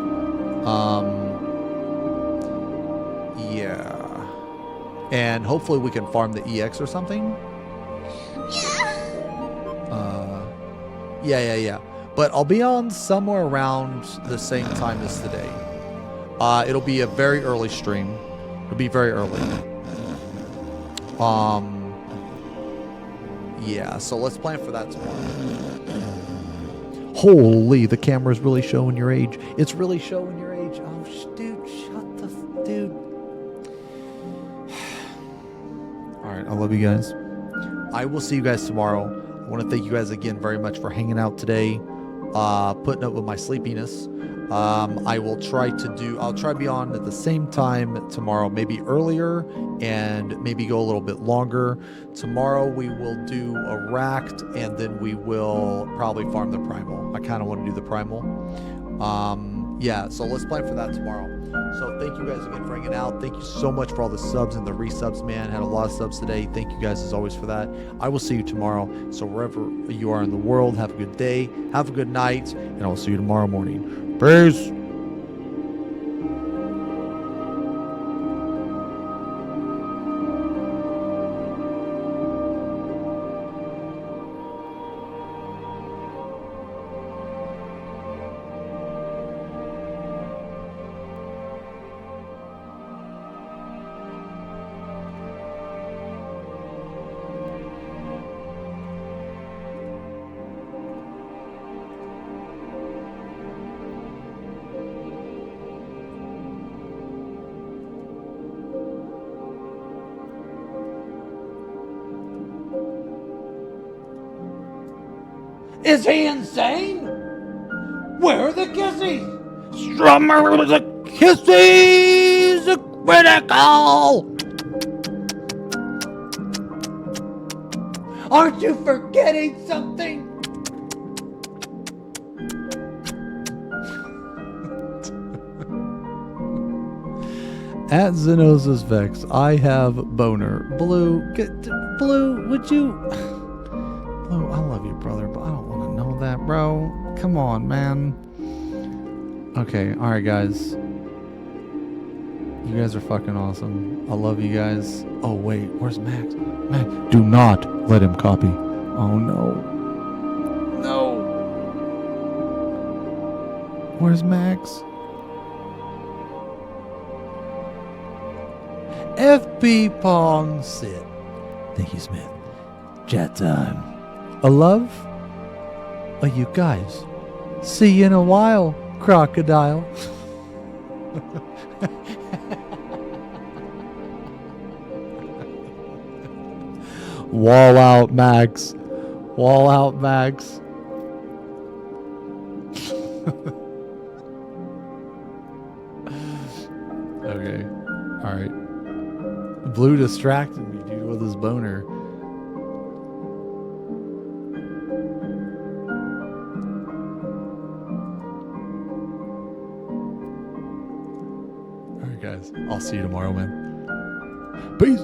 Yeah. And hopefully we can farm the EX or something. Yeah. But I'll be on somewhere around the same time as today. It'll be a very early stream. It'll be very early. Yeah, so let's plan for that tomorrow. Holy, the camera's really showing your age. It's really showing your age. Oh, dude, shut the... Dude. Alright, I love you guys. I will see you guys tomorrow. I want to thank you guys again very much for hanging out today. Putting up with my sleepiness. I'll try to be on at the same time tomorrow, maybe earlier and maybe go a little bit longer. Tomorrow we will do a racked and then we will probably farm the primal. I kind of want to do the primal. Yeah, so let's plan for that tomorrow. So thank you guys again for hanging out. Thank you so much for all the subs and the resubs, man. Had a lot of subs today. Thank you guys as always for that. I will see you tomorrow. So wherever you are in the world, have a good day, have a good night, and I will see you tomorrow morning. Peace. Is he insane? Where are the kissies? Strummer the kissies critical! Aren't you forgetting something? At XenosysVex, I have boner. Blue, would you... Blue, I love you, brother, but I don't want to know that, bro. Come on, man. Okay, alright, guys. You guys are fucking awesome. I love you guys. Oh, wait, where's Max? Max, do not let him copy. Oh, no. No. Where's Max? FB Pong Sit. Thank you, Smith. Chat time. A love? Oh, you guys. See you in a while. crocodile. Wall out, Max. Wall out, Max. Okay. All right. Blue distracted me, dude, with his boner. All right, guys. I'll see you tomorrow, man. Peace.